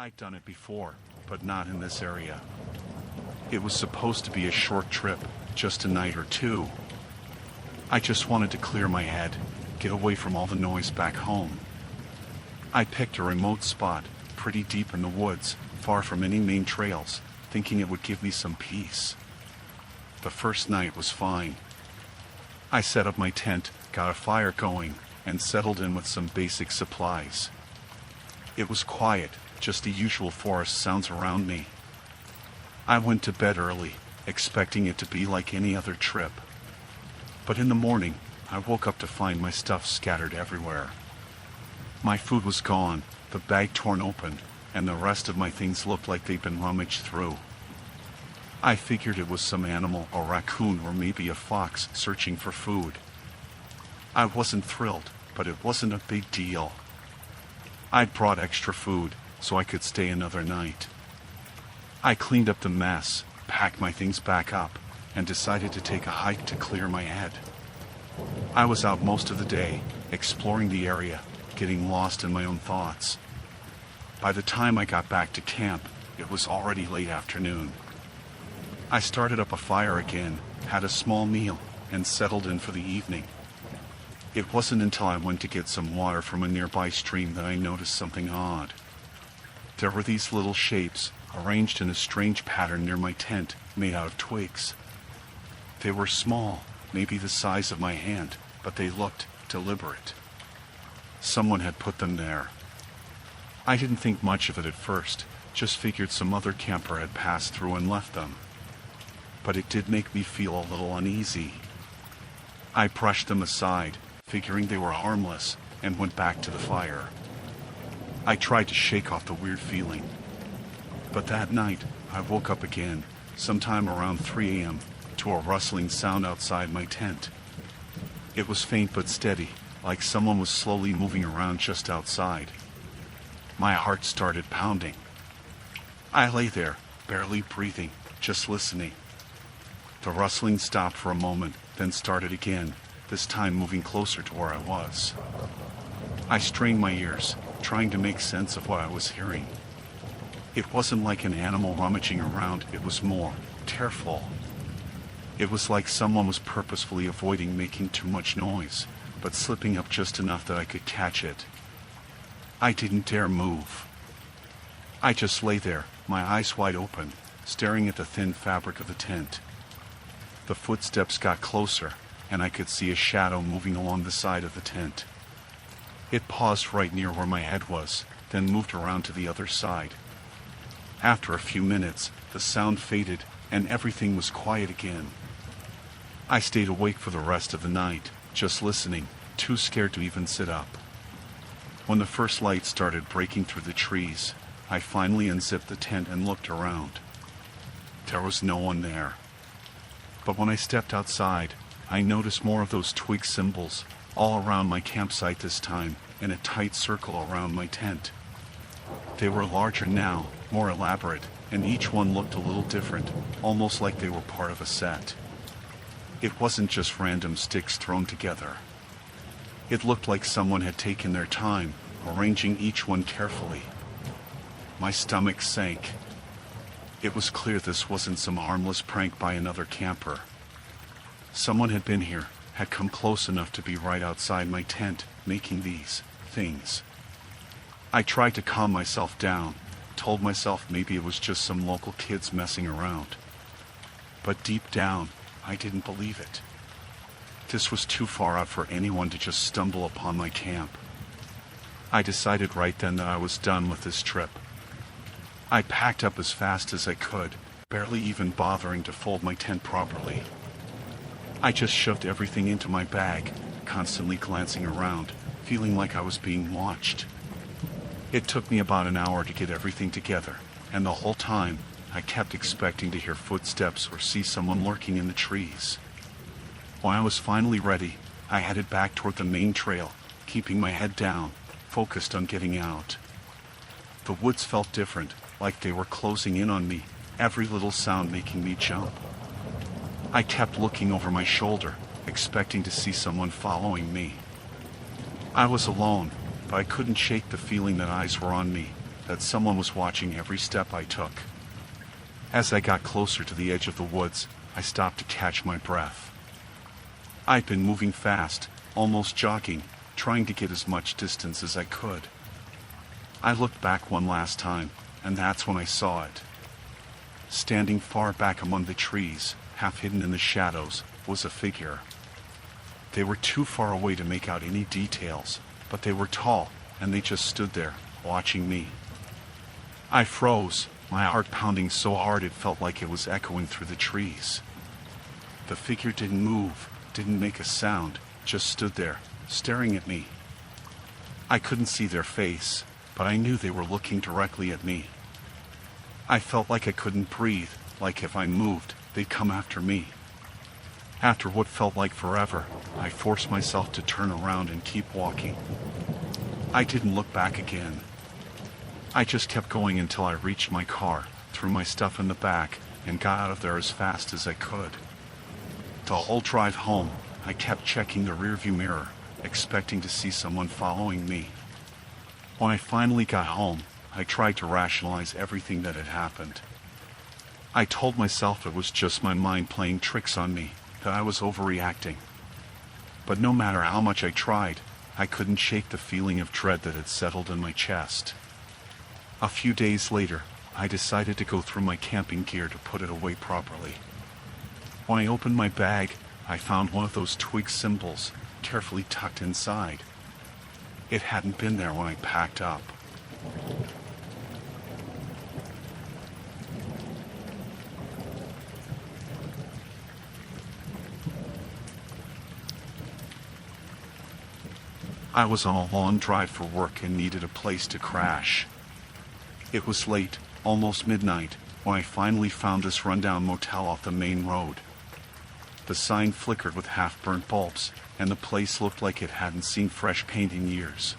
I'd done it before, but not in this area. It was supposed to be a short trip, just a night or two. I just wanted to clear my head, get away from all the noise back home. I picked a remote spot, pretty deep in the woods, far from any main trails, thinking it would give me some peace. The first night was fine. I set up my tent, got a fire going, and settled in with some basic supplies. It was quiet, just the usual forest sounds around me. I went to bed early, expecting it to be like any other trip. But in the morning, I woke up to find my stuff scattered everywhere. My food was gone, the bag torn open, and the rest of my things looked like they'd been rummaged through. I figured it was some animal, a raccoon or maybe a fox, searching for food. I wasn't thrilled, but it wasn't a big deal. I'd brought extra food, so I could stay another night. I cleaned up the mess, packed my things back up, and decided to take a hike to clear my head. I was out most of the day, exploring the area, getting lost in my own thoughts. By the time I got back to camp, it was already late afternoon. I started up a fire again, had a small meal, and settled in for the evening. It wasn't until I went to get some water from a nearby stream that I noticed something odd. There were these little shapes, arranged in a strange pattern near my tent, made out of twigs. They were small, maybe the size of my hand, but they looked deliberate. Someone had put them there. I didn't think much of it at first, just figured some other camper had passed through and left them. But it did make me feel a little uneasy. I brushed them aside, figuring they were harmless, and went back to the fire. I tried to shake off the weird feeling. But that night, I woke up again, sometime around 3 a.m., to a rustling sound outside my tent. It was faint but steady, like someone was slowly moving around just outside. My heart started pounding. I lay there, barely breathing, just listening. The rustling stopped for a moment, then started again, this time moving closer to where I was. I strained my ears, trying to make sense of what I was hearing. It wasn't like an animal rummaging around, it was more tearful. It was like someone was purposefully avoiding making too much noise, but slipping up just enough that I could catch it. I didn't dare move. I just lay there, my eyes wide open, staring at the thin fabric of the tent. The footsteps got closer, and I could see a shadow moving along the side of the tent. It paused right near where my head was, then moved around to the other side. After a few minutes, the sound faded, and everything was quiet again. I stayed awake for the rest of the night, just listening, too scared to even sit up. When the first light started breaking through the trees, I finally unzipped the tent and looked around. There was no one there. But when I stepped outside, I noticed more of those twig symbols, all around my campsite this time, in a tight circle around my tent. They were larger now, more elaborate, and each one looked a little different, almost like they were part of a set. It wasn't just random sticks thrown together. It looked like someone had taken their time, arranging each one carefully. My stomach sank. It was clear this wasn't some harmless prank by another camper. Someone had been here, had come close enough to be right outside my tent, making these things. I tried to calm myself down, told myself maybe it was just some local kids messing around. But deep down, I didn't believe it. This was too far out for anyone to just stumble upon my camp. I decided right then that I was done with this trip. I packed up as fast as I could, barely even bothering to fold my tent properly. I just shoved everything into my bag, constantly glancing around, feeling like I was being watched. It took me about an hour to get everything together, and the whole time, I kept expecting to hear footsteps or see someone lurking in the trees. When I was finally ready, I headed back toward the main trail, keeping my head down, focused on getting out. The woods felt different, like they were closing in on me, every little sound making me jump. I kept looking over my shoulder, expecting to see someone following me. I was alone, but I couldn't shake the feeling that eyes were on me, that someone was watching every step I took. As I got closer to the edge of the woods, I stopped to catch my breath. I'd been moving fast, almost jogging, trying to get as much distance as I could. I looked back one last time, and that's when I saw it. Standing far back among the trees, half hidden in the shadows, was a figure. They were too far away to make out any details, but they were tall, and they just stood there, watching me. I froze, my heart pounding so hard it felt like it was echoing through the trees. The figure didn't move, didn't make a sound, just stood there, staring at me. I couldn't see their face, but I knew they were looking directly at me. I felt like I couldn't breathe, like if I moved, they'd come after me. After what felt like forever, I forced myself to turn around and keep walking. I didn't look back again. I just kept going until I reached my car, threw my stuff in the back, and got out of there as fast as I could. The whole drive home, I kept checking the rearview mirror, expecting to see someone following me. When I finally got home, I tried to rationalize everything that had happened. I told myself it was just my mind playing tricks on me, that I was overreacting. But no matter how much I tried, I couldn't shake the feeling of dread that had settled in my chest. A few days later, I decided to go through my camping gear to put it away properly. When I opened my bag, I found one of those twig symbols carefully tucked inside. It hadn't been there when I packed up. I was on a long drive for work and needed a place to crash. It was late, almost midnight, when I finally found this rundown motel off the main road. The sign flickered with half-burnt bulbs, and the place looked like it hadn't seen fresh paint in years.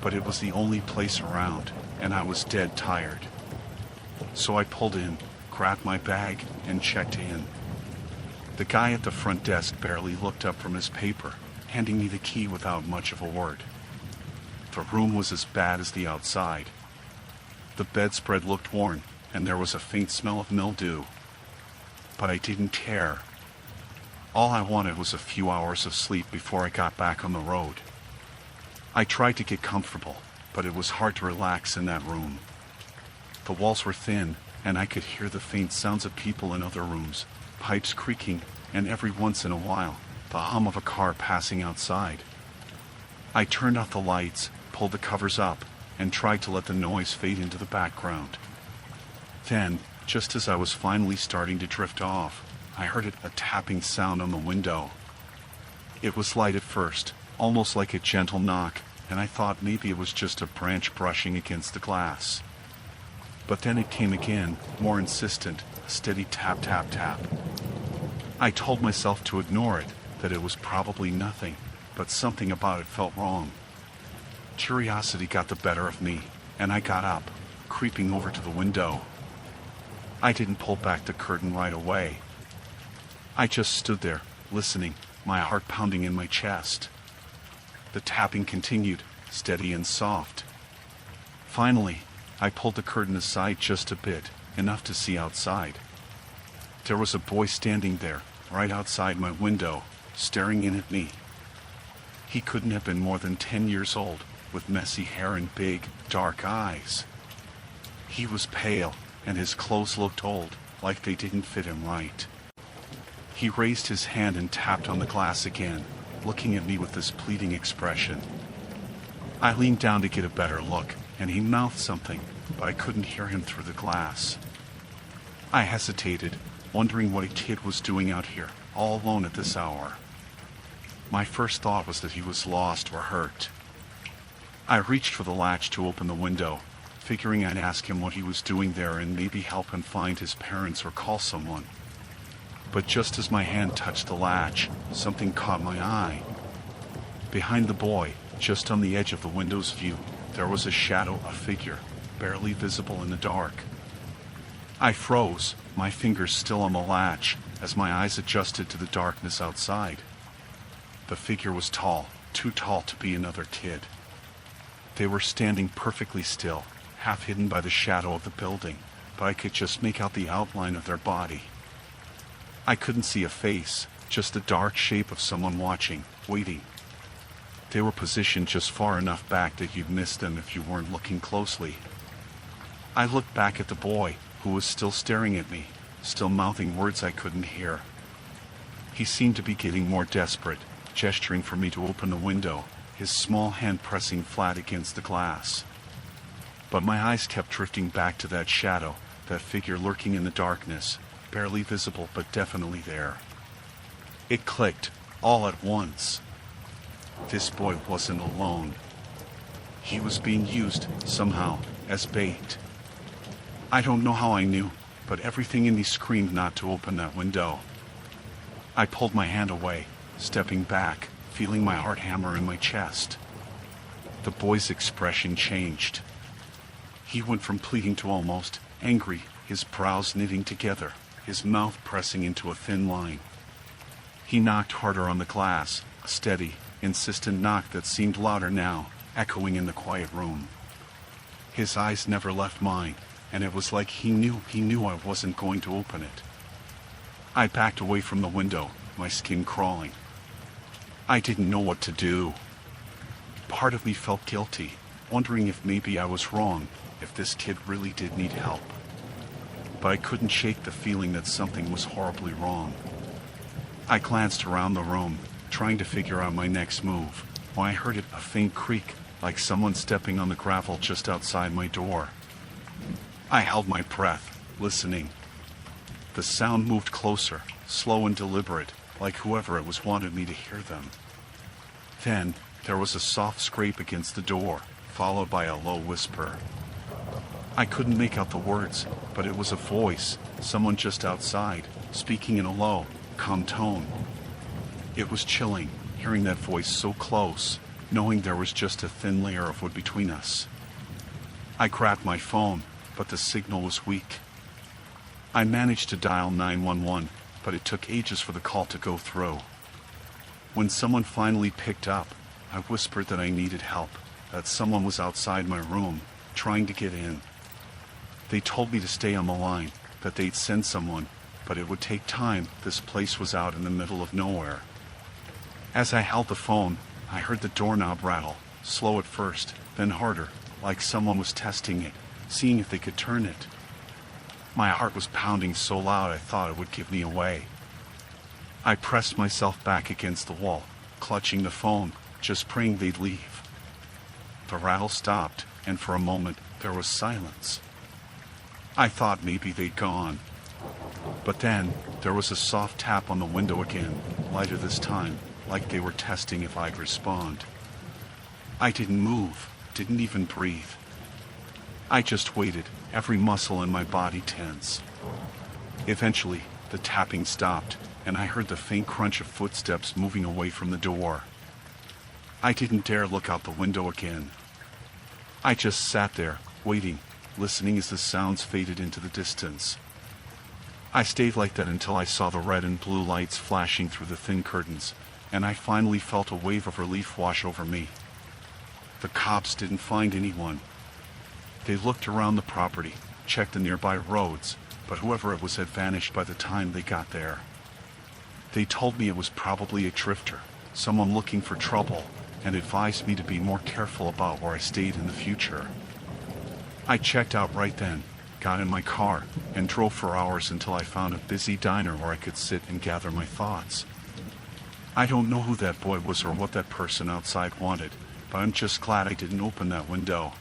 But it was the only place around, and I was dead tired. So I pulled in, grabbed my bag, and checked in. The guy at the front desk barely looked up from his paper, handing me the key without much of a word. The room was as bad as the outside. The bedspread looked worn, and there was a faint smell of mildew. But I didn't care. All I wanted was a few hours of sleep before I got back on the road. I tried to get comfortable, but it was hard to relax in that room. The walls were thin, and I could hear the faint sounds of people in other rooms, pipes creaking, and every once in a while, the hum of a car passing outside. I turned off the lights, pulled the covers up, and tried to let the noise fade into the background. Then, just as I was finally starting to drift off, I heard a tapping sound on the window. It was light at first, almost like a gentle knock, and I thought maybe it was just a branch brushing against the glass. But then it came again, more insistent, a steady tap, tap, tap. I told myself to ignore it, that it was probably nothing, but something about it felt wrong. Curiosity got the better of me, and I got up, creeping over to the window. I didn't pull back the curtain right away. I just stood there, listening, my heart pounding in my chest. The tapping continued, steady and soft. Finally, I pulled the curtain aside just a bit, enough to see outside. There was a boy standing there, right outside my window, staring in at me. He couldn't have been more than 10 years old, with messy hair and big, dark eyes. He was pale, and his clothes looked old, like they didn't fit him right. He raised his hand and tapped on the glass again, looking at me with this pleading expression. I leaned down to get a better look, and he mouthed something, but I couldn't hear him through the glass. I hesitated, wondering what a kid was doing out here, all alone at this hour. My first thought was that he was lost or hurt. I reached for the latch to open the window, figuring I'd ask him what he was doing there and maybe help him find his parents or call someone. But just as my hand touched the latch, something caught my eye. Behind the boy, just on the edge of the window's view, there was a shadow, a figure, barely visible in the dark. I froze, my fingers still on the latch, as my eyes adjusted to the darkness outside. The figure was tall, too tall to be another kid. They were standing perfectly still, half hidden by the shadow of the building, but I could just make out the outline of their body. I couldn't see a face, just the dark shape of someone watching, waiting. They were positioned just far enough back that you'd miss them if you weren't looking closely. I looked back at the boy, who was still staring at me, still mouthing words I couldn't hear. He seemed to be getting more desperate, gesturing for me to open the window, his small hand pressing flat against the glass. But my eyes kept drifting back to that shadow, that figure lurking in the darkness, barely visible but definitely there. It clicked, all at once. This boy wasn't alone. He was being used, somehow, as bait. I don't know how I knew, but everything in me screamed not to open that window. I pulled my hand away, stepping back, feeling my heart hammer in my chest. The boy's expression changed. He went from pleading to almost angry, his brows knitting together, his mouth pressing into a thin line. He knocked harder on the glass, a steady, insistent knock that seemed louder now, echoing in the quiet room. His eyes never left mine, and it was like he knew I wasn't going to open it. I backed away from the window, my skin crawling. I didn't know what to do. Part of me felt guilty, wondering if maybe I was wrong, if this kid really did need help. But I couldn't shake the feeling that something was horribly wrong. I glanced around the room, trying to figure out my next move, when I heard a faint creak, like someone stepping on the gravel just outside my door. I held my breath, listening. The sound moved closer, slow and deliberate, like whoever it was wanted me to hear them. Then, there was a soft scrape against the door, followed by a low whisper. I couldn't make out the words, but it was a voice, someone just outside, speaking in a low, calm tone. It was chilling, hearing that voice so close, knowing there was just a thin layer of wood between us. I grabbed my phone, but the signal was weak. I managed to dial 911, but it took ages for the call to go through. When someone finally picked up, I whispered that I needed help, that someone was outside my room, trying to get in. They told me to stay on the line, that they'd send someone, but it would take time. This place was out in the middle of nowhere. As I held the phone, I heard the doorknob rattle, slow at first, then harder, like someone was testing it, seeing if they could turn it. My heart was pounding so loud I thought it would give me away. I pressed myself back against the wall, clutching the phone, just praying they'd leave. The rattle stopped, and for a moment there was silence. I thought maybe they'd gone. But then, there was a soft tap on the window again, lighter this time, like they were testing if I'd respond. I didn't move, didn't even breathe. I just waited, every muscle in my body tense. Eventually, the tapping stopped, and I heard the faint crunch of footsteps moving away from the door. I didn't dare look out the window again. I just sat there, waiting, listening as the sounds faded into the distance. I stayed like that until I saw the red and blue lights flashing through the thin curtains, and I finally felt a wave of relief wash over me. The cops didn't find anyone. They looked around the property, checked the nearby roads, but whoever it was had vanished by the time they got there. They told me it was probably a drifter, someone looking for trouble, and advised me to be more careful about where I stayed in the future. I checked out right then, got in my car, and drove for hours until I found a busy diner where I could sit and gather my thoughts. I don't know who that boy was or what that person outside wanted, but I'm just glad I didn't open that window.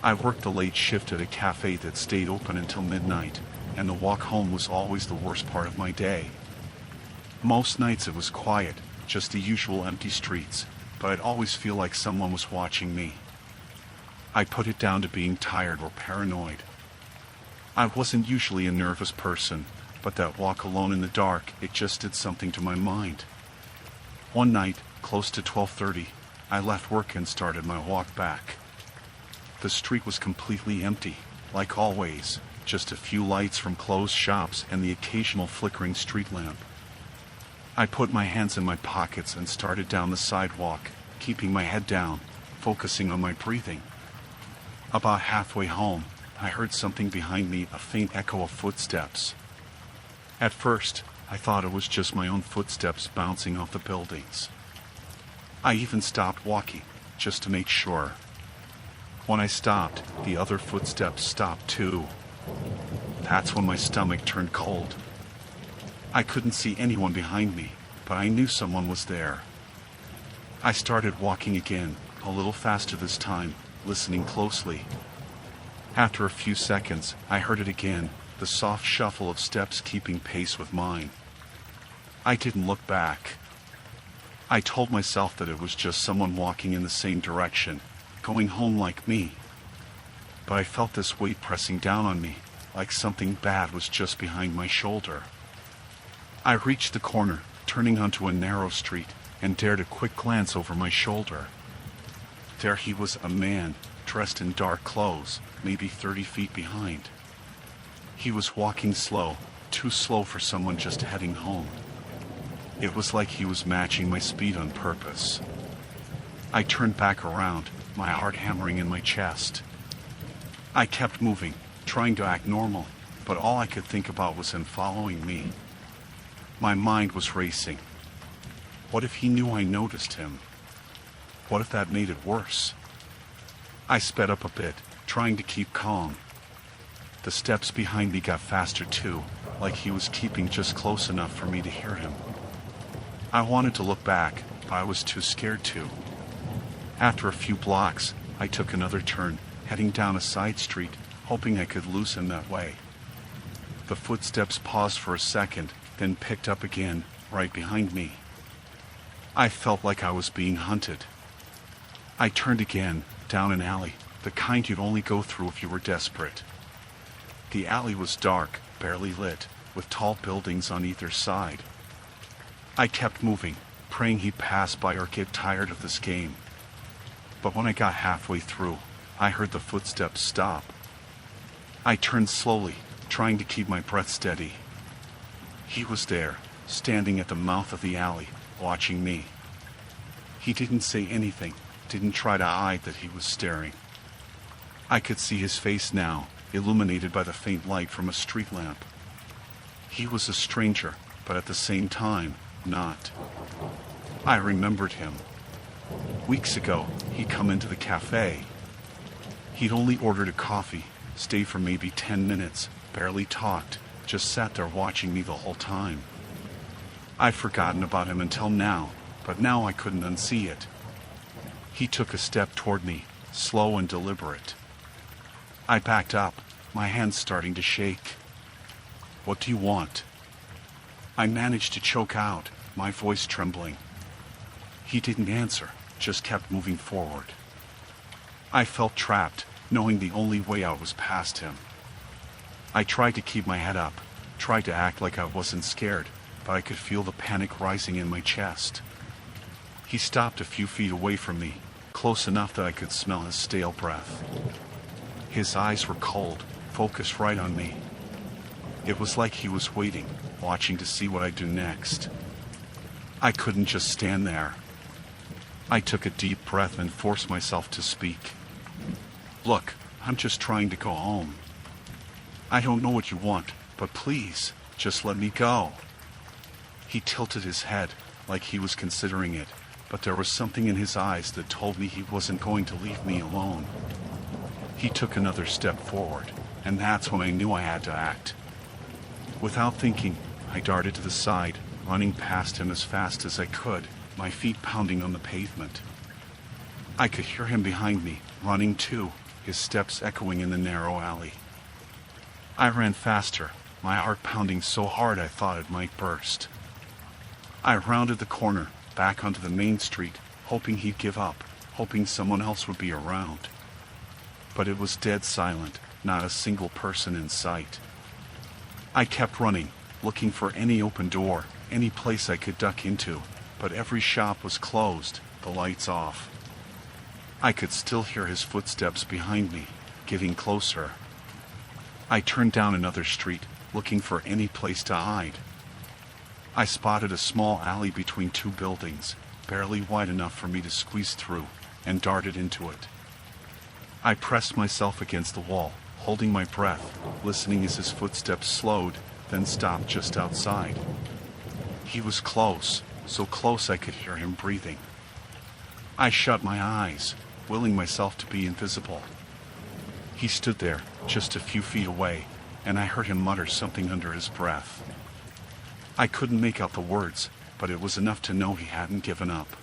I worked the late shift at a cafe that stayed open until midnight, and the walk home was always the worst part of my day. Most nights it was quiet, just the usual empty streets, but I'd always feel like someone was watching me. I put it down to being tired or paranoid. I wasn't usually a nervous person, but that walk alone in the dark, it just did something to my mind. One night, close to 12:30, I left work and started my walk back. The street was completely empty, like always, just a few lights from closed shops and the occasional flickering street lamp. I put my hands in my pockets and started down the sidewalk, keeping my head down, focusing on my breathing. About halfway home, I heard something behind me, a faint echo of footsteps. At first, I thought it was just my own footsteps bouncing off the buildings. I even stopped walking, just to make sure. When I stopped, the other footsteps stopped too. That's when my stomach turned cold. I couldn't see anyone behind me, but I knew someone was there. I started walking again, a little faster this time, listening closely. After a few seconds, I heard it again, the soft shuffle of steps keeping pace with mine. I didn't look back. I told myself that it was just someone walking in the same direction, going home like me. But I felt this weight pressing down on me, like something bad was just behind my shoulder. I reached the corner, turning onto a narrow street, and dared a quick glance over my shoulder. There he was, a man, dressed in dark clothes, maybe 30 feet behind. He was walking slow, too slow for someone just heading home. It was like he was matching my speed on purpose. I turned back around, my heart hammering in my chest. I kept moving, trying to act normal, but all I could think about was him following me. My mind was racing. What if he knew I noticed him? What if that made it worse? I sped up a bit, trying to keep calm. The steps behind me got faster too, like he was keeping just close enough for me to hear him. I wanted to look back, but I was too scared to. After a few blocks, I took another turn, heading down a side street, hoping I could lose him that way. The footsteps paused for a second, then picked up again, right behind me. I felt like I was being hunted. I turned again, down an alley, the kind you'd only go through if you were desperate. The alley was dark, barely lit, with tall buildings on either side. I kept moving, praying he'd pass by or get tired of this game. But when I got halfway through, I heard the footsteps stop. I turned slowly, trying to keep my breath steady. He was there, standing at the mouth of the alley, watching me. He didn't say anything, didn't try to hide that he was staring. I could see his face now, illuminated by the faint light from a street lamp. He was a stranger, but at the same time, not. I remembered him. Weeks ago, he'd come into the cafe. He'd only ordered a coffee, stayed for maybe 10 minutes, barely talked, just sat there watching me the whole time. I'd forgotten about him until now, but now I couldn't unsee it. He took a step toward me, slow and deliberate. I backed up, my hands starting to shake. "What do you want?" I managed to choke out, my voice trembling. He didn't answer, just kept moving forward. I felt trapped, knowing the only way out was past him. I tried to keep my head up, tried to act like I wasn't scared, but I could feel the panic rising in my chest. He stopped a few feet away from me, close enough that I could smell his stale breath. His eyes were cold, focused right on me. It was like he was waiting, watching to see what I'd do next. I couldn't just stand there. I took a deep breath and forced myself to speak. "Look, I'm just trying to go home. I don't know what you want, but please, just let me go." He tilted his head, like he was considering it, but there was something in his eyes that told me he wasn't going to leave me alone. He took another step forward, and that's when I knew I had to act. Without thinking, I darted to the side, running past him as fast as I could, my feet pounding on the pavement. I could hear him behind me, running too, his steps echoing in the narrow alley. I ran faster, my heart pounding so hard I thought it might burst. I rounded the corner, back onto the main street, hoping he'd give up, hoping someone else would be around. But it was dead silent, not a single person in sight. I kept running, looking for any open door, any place I could duck into, but every shop was closed, the lights off. I could still hear his footsteps behind me, getting closer. I turned down another street, looking for any place to hide. I spotted a small alley between two buildings, barely wide enough for me to squeeze through, and darted into it. I pressed myself against the wall, holding my breath, listening as his footsteps slowed, then stopped just outside. He was close, so close I could hear him breathing. I shut my eyes, willing myself to be invisible. He stood there, just a few feet away, and I heard him mutter something under his breath. I couldn't make out the words, but it was enough to know he hadn't given up.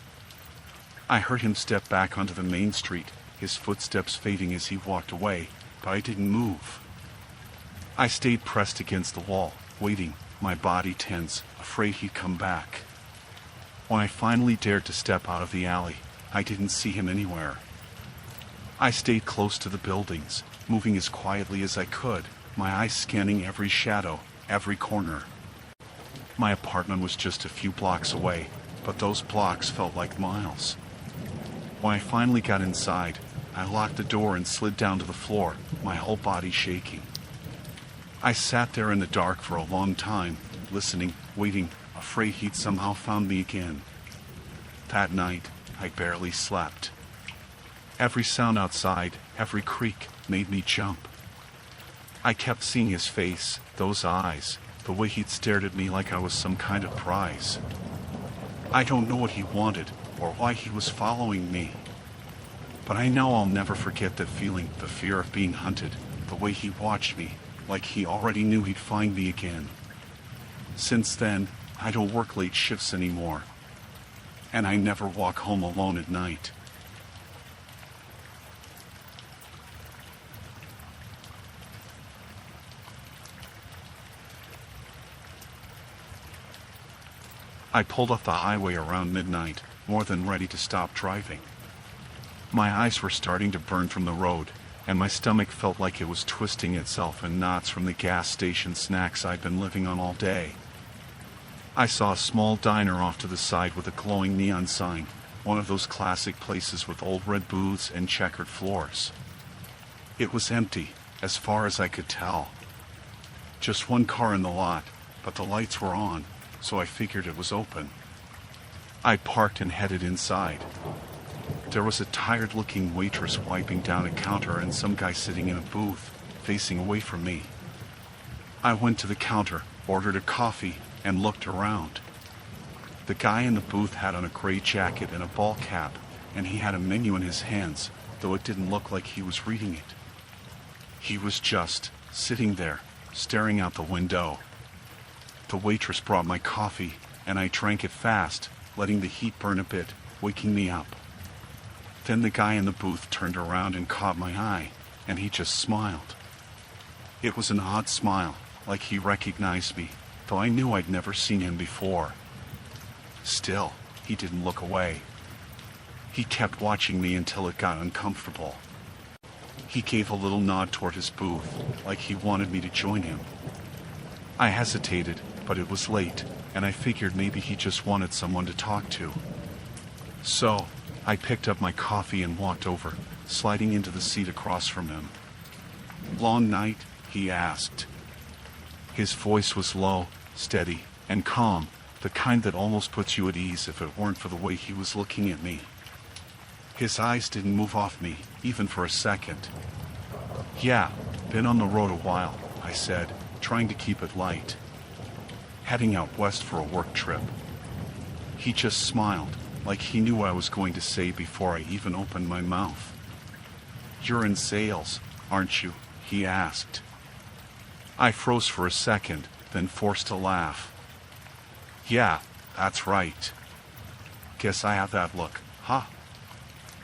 I heard him step back onto the main street, his footsteps fading as he walked away, but I didn't move. I stayed pressed against the wall, waiting, my body tense, afraid he'd come back. When I finally dared to step out of the alley, I didn't see him anywhere. I stayed close to the buildings, moving as quietly as I could, my eyes scanning every shadow, every corner. My apartment was just a few blocks away, but those blocks felt like miles. When I finally got inside, I locked the door and slid down to the floor, my whole body shaking. I sat there in the dark for a long time, listening, waiting, afraid he'd somehow found me again. That night, I barely slept. Every sound outside, every creak, made me jump. I kept seeing his face, those eyes, the way he'd stared at me like I was some kind of prize. I don't know what he wanted, or why he was following me. But I know I'll never forget that feeling, the fear of being hunted, the way he watched me, like he already knew he'd find me again. Since then, I don't work late shifts anymore. And I never walk home alone at night. I pulled off the highway around midnight, more than ready to stop driving. My eyes were starting to burn from the road, and my stomach felt like it was twisting itself in knots from the gas station snacks I'd been living on all day. I saw a small diner off to the side with a glowing neon sign, one of those classic places with old red booths and checkered floors. It was empty, as far as I could tell. Just one car in the lot, but the lights were on, so I figured it was open. I parked and headed inside. There was a tired-looking waitress wiping down a counter and some guy sitting in a booth, facing away from me. I went to the counter, ordered a coffee, and looked around. The guy in the booth had on a gray jacket and a ball cap, and he had a menu in his hands, though it didn't look like he was reading it. He was just sitting there, staring out the window. The waitress brought my coffee, and I drank it fast, letting the heat burn a bit, waking me up. Then the guy in the booth turned around and caught my eye, and he just smiled. It was an odd smile, like he recognized me, though I knew I'd never seen him before. Still, he didn't look away. He kept watching me until it got uncomfortable. He gave a little nod toward his booth, like he wanted me to join him. I hesitated, but it was late, and I figured maybe he just wanted someone to talk to. So, I picked up my coffee and walked over, sliding into the seat across from him. "Long night?" he asked. His voice was low, steady, and calm, the kind that almost puts you at ease if it weren't for the way he was looking at me. His eyes didn't move off me, even for a second. "Yeah, been on the road a while," I said, trying to keep it light. "Heading out west for a work trip." He just smiled, like he knew what I was going to say before I even opened my mouth. "You're in sales, aren't you?" he asked. I froze for a second, then forced a laugh. "Yeah, that's right. Guess I have that look, huh?"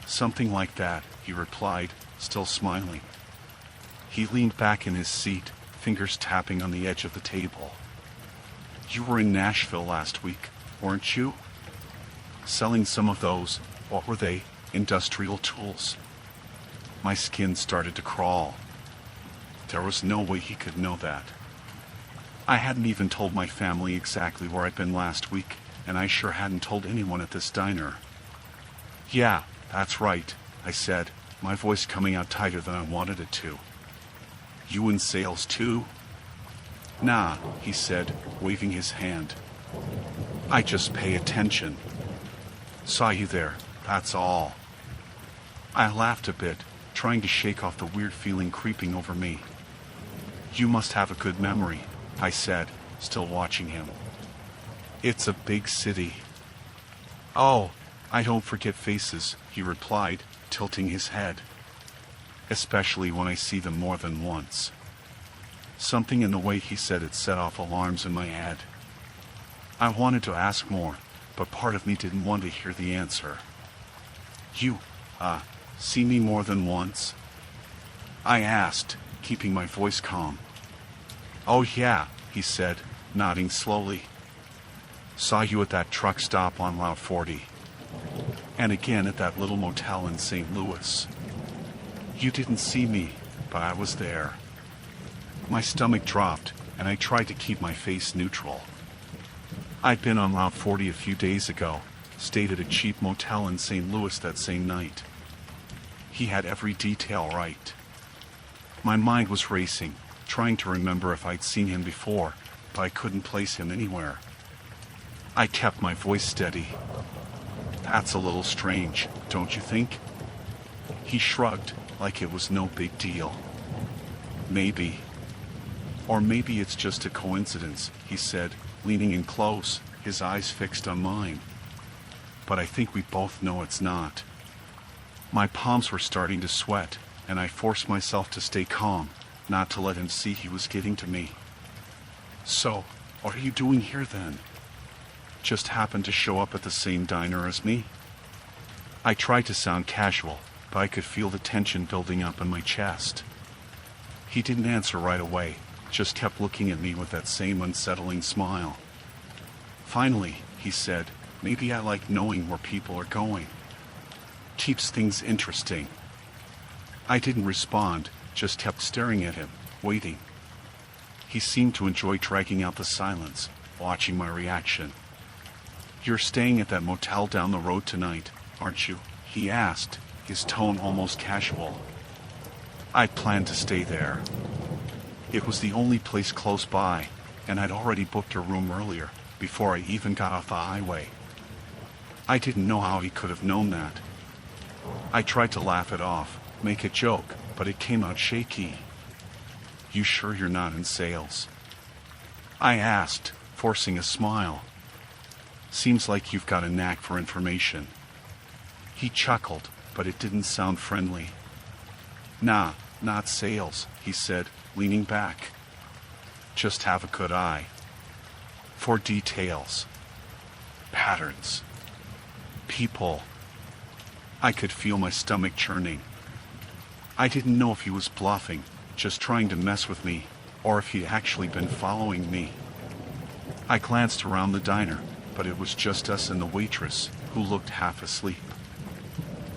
"Something like that," he replied, still smiling. He leaned back in his seat, fingers tapping on the edge of the table. "You were in Nashville last week, weren't you? Selling some of those, what were they, industrial tools?" My skin started to crawl. There was no way he could know that. I hadn't even told my family exactly where I'd been last week, and I sure hadn't told anyone at this diner. "Yeah, that's right," I said, my voice coming out tighter than I wanted it to. You in sales too? Nah, he said, waving his hand. I just pay attention. Saw you there, that's all. I laughed a bit, trying to shake off the weird feeling creeping over me. You must have a good memory, I said, still watching him. It's a big city. Oh, I don't forget faces, he replied, tilting his head. Especially when I see them more than once. Something in the way he said it set off alarms in my head. I wanted to ask more, but part of me didn't want to hear the answer. You, see me more than once? I asked, keeping my voice calm. Oh yeah, he said, nodding slowly. Saw you at that truck stop on Route 40. And again at that little motel in St. Louis. You didn't see me, but I was there. My stomach dropped, and I tried to keep my face neutral. I'd been on Route 40 a few days ago, stayed at a cheap motel in St. Louis that same night. He had every detail right. My mind was racing, trying to remember if I'd seen him before, but I couldn't place him anywhere. I kept my voice steady. That's a little strange, don't you think? He shrugged, like it was no big deal. Maybe. Or maybe it's just a coincidence, he said, leaning in close, his eyes fixed on mine. But I think we both know it's not. My palms were starting to sweat, and I forced myself to stay calm, not to let him see he was getting to me. So, what are you doing here then? Just happened to show up at the same diner as me? I tried to sound casual, but I could feel the tension building up in my chest. He didn't answer right away, just kept looking at me with that same unsettling smile. Finally, he said, maybe I like knowing where people are going. Keeps things interesting. I didn't respond, just kept staring at him, waiting. He seemed to enjoy dragging out the silence, watching my reaction. You're staying at that motel down the road tonight, aren't you? He asked, his tone almost casual. I'd planned to stay there. It was the only place close by, and I'd already booked a room earlier, before I even got off the highway. I didn't know how he could have known that. I tried to laugh it off, make a joke, but it came out shaky. You sure you're not in sales? I asked, forcing a smile. Seems like you've got a knack for information. He chuckled, but it didn't sound friendly. Nah, not sales, he said, leaning back. Just have a good eye. For details. Patterns. People. I could feel my stomach churning. I didn't know if he was bluffing, just trying to mess with me, or if he'd actually been following me. I glanced around the diner, but it was just us and the waitress, who looked half asleep.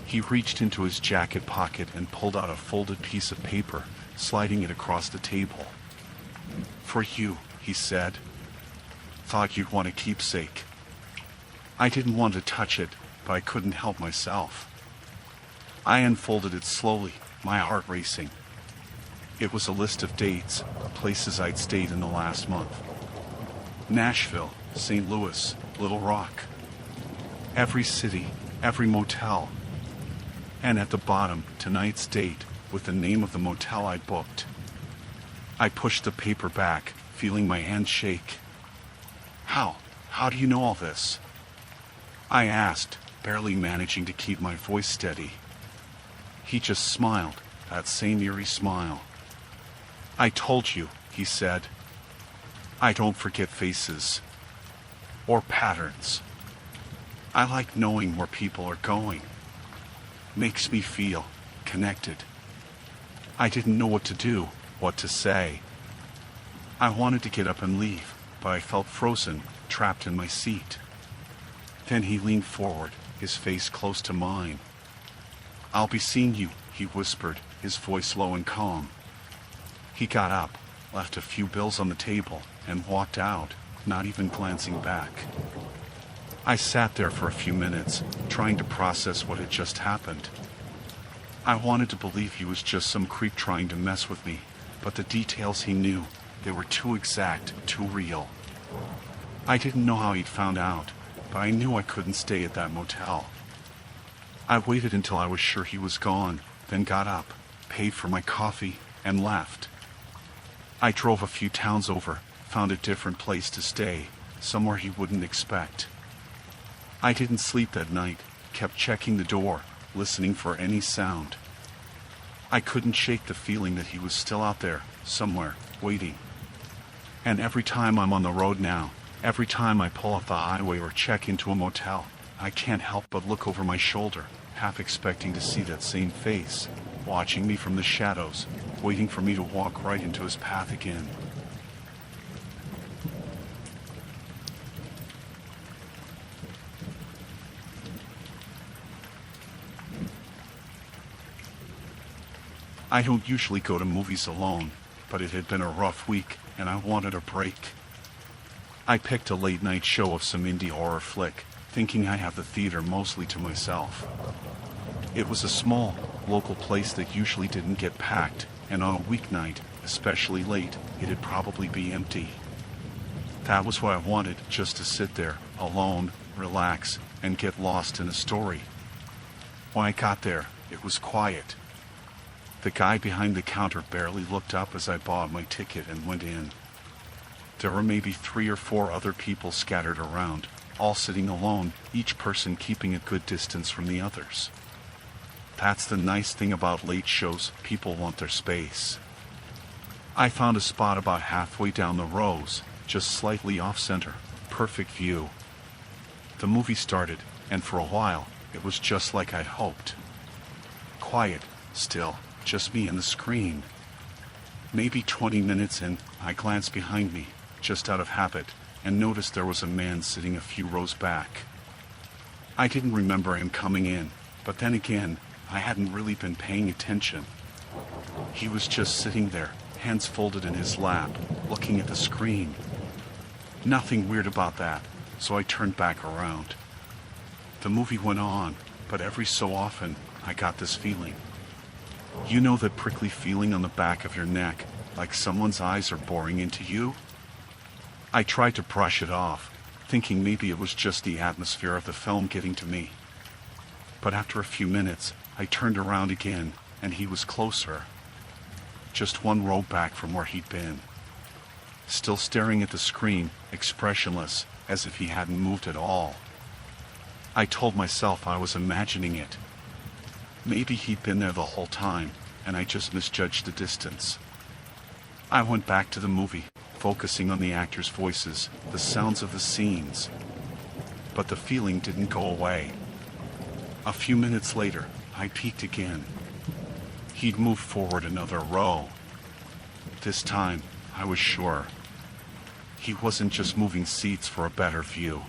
He reached into his jacket pocket and pulled out a folded piece of paper, sliding it across the table. For you, he said. Thought you'd want a keepsake. I didn't want to touch it, but I couldn't help myself. I unfolded it slowly, my heart racing. It was a list of dates, places I'd stayed in the last month. Nashville, St. Louis, Little Rock. Every city, every motel. And at the bottom, tonight's date, with the name of the motel I'd booked. I pushed the paper back, feeling my hand shake. How do you know all this? I asked, barely managing to keep my voice steady. He just smiled, that same eerie smile. I told you, he said. I don't forget faces. Or patterns. I like knowing where people are going. Makes me feel connected. I didn't know what to do, what to say. I wanted to get up and leave, but I felt frozen, trapped in my seat. Then he leaned forward, his face close to mine. I'll be seeing you, he whispered, his voice low and calm. He got up, left a few bills on the table, and walked out, not even glancing back. I sat there for a few minutes, trying to process what had just happened. I wanted to believe he was just some creep trying to mess with me, but the details he knew, they were too exact, too real. I didn't know how he'd found out, but I knew I couldn't stay at that motel. I waited until I was sure he was gone, then got up, paid for my coffee, and left. I drove a few towns over, found a different place to stay, somewhere he wouldn't expect. I didn't sleep that night, kept checking the door, listening for any sound. I couldn't shake the feeling that he was still out there, somewhere, waiting. And every time I'm on the road now, every time I pull off the highway or check into a motel, I can't help but look over my shoulder, half expecting to see that same face, watching me from the shadows, waiting for me to walk right into his path again. I don't usually go to movies alone, but it had been a rough week and I wanted a break. I picked a late night show of some indie horror flick, thinking I have the theater mostly to myself. It was a small, local place that usually didn't get packed, and on a weeknight, especially late, it'd probably be empty. That was what I wanted, just to sit there, alone, relax, and get lost in a story. When I got there, it was quiet. The guy behind the counter barely looked up as I bought my ticket and went in. There were maybe 3 or 4 other people scattered around, all sitting alone, each person keeping a good distance from the others. That's the nice thing about late shows, people want their space. I found a spot about halfway down the rows, just slightly off-center, perfect view. The movie started, and for a while, it was just like I'd hoped. Quiet, still, just me and the screen. Maybe 20 minutes in, I glanced behind me, just out of habit, and noticed there was a man sitting a few rows back. I didn't remember him coming in, but then again, I hadn't really been paying attention. He was just sitting there, hands folded in his lap, looking at the screen. Nothing weird about that, so I turned back around. The movie went on, but every so often, I got this feeling. You know that prickly feeling on the back of your neck, like someone's eyes are boring into you? I tried to brush it off, thinking maybe it was just the atmosphere of the film getting to me. But after a few minutes, I turned around again, and he was closer. Just one row back from where he'd been. Still staring at the screen, expressionless, as if he hadn't moved at all. I told myself I was imagining it. Maybe he'd been there the whole time, and I just misjudged the distance. I went back to the movie, focusing on the actors' voices, the sounds of the scenes. But the feeling didn't go away. A few minutes later, I peeked again. He'd moved forward another row. This time, I was sure. He wasn't just moving seats for a better view.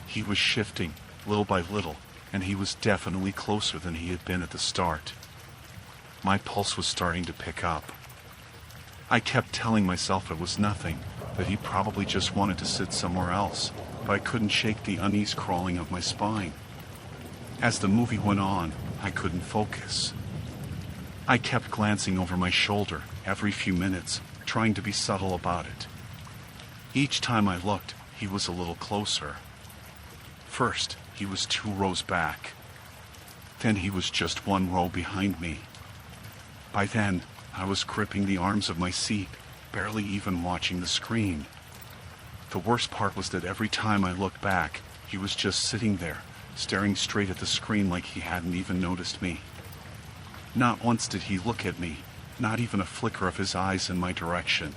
He was shifting, little by little, and he was definitely closer than he had been at the start. My pulse was starting to pick up. I kept telling myself it was nothing, that he probably just wanted to sit somewhere else, but I couldn't shake the unease crawling up my spine. As the movie went on, I couldn't focus. I kept glancing over my shoulder every few minutes, trying to be subtle about it. Each time I looked, he was a little closer. First, he was 2 rows back. Then he was just 1 row behind me. By then, I was gripping the arms of my seat, barely even watching the screen. The worst part was that every time I looked back, he was just sitting there, staring straight at the screen like he hadn't even noticed me. Not once did he look at me, not even a flicker of his eyes in my direction.